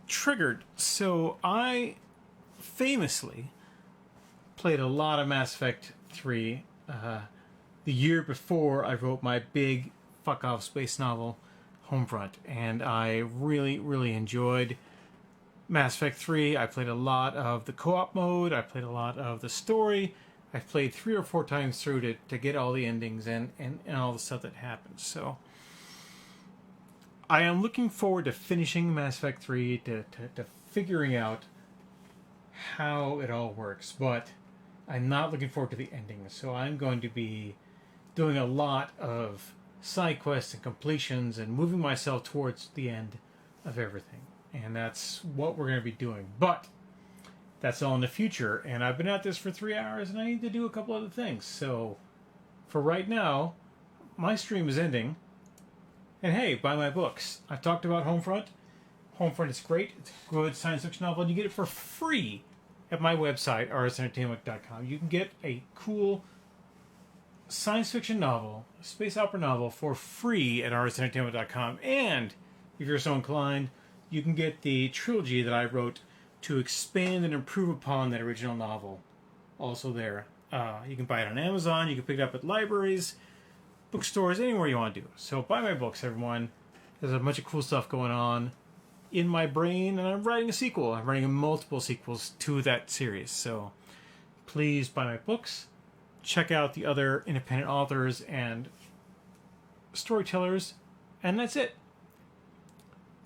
triggered. So I famously played a lot of Mass Effect 3 the year before I wrote my big fuck-off space novel, Homefront. And I really, really enjoyed Mass Effect 3. I played a lot of the co-op mode. I played a lot of the story. I've played 3 or 4 times through to get all the endings and all the stuff that happens. So I am looking forward to finishing Mass Effect 3, to figuring out how it all works. But I'm not looking forward to the ending. So I'm going to be doing a lot of side quests and completions and moving myself towards the end of everything. And that's what we're going to be doing. But that's all in the future, and I've been at this for 3 hours, and I need to do a couple other things. So, for right now, my stream is ending. And hey, buy my books. I've talked about Homefront. Homefront is great. It's a good science fiction novel, and you get it for free at my website, rsentertainment.com. You can get a cool science fiction novel, space opera novel, for free at rsentertainment.com. And, if you're so inclined, you can get the trilogy that I wrote to expand and improve upon that original novel. Also there. You can buy it on Amazon. You can pick it up at libraries, bookstores, anywhere you want to do. So buy my books, everyone. There's a bunch of cool stuff going on in my brain, and I'm writing a sequel. I'm writing multiple sequels to that series. So please buy my books. Check out the other independent authors and storytellers. And that's it.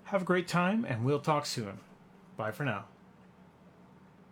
Have a great time, and we'll talk soon. Bye for now.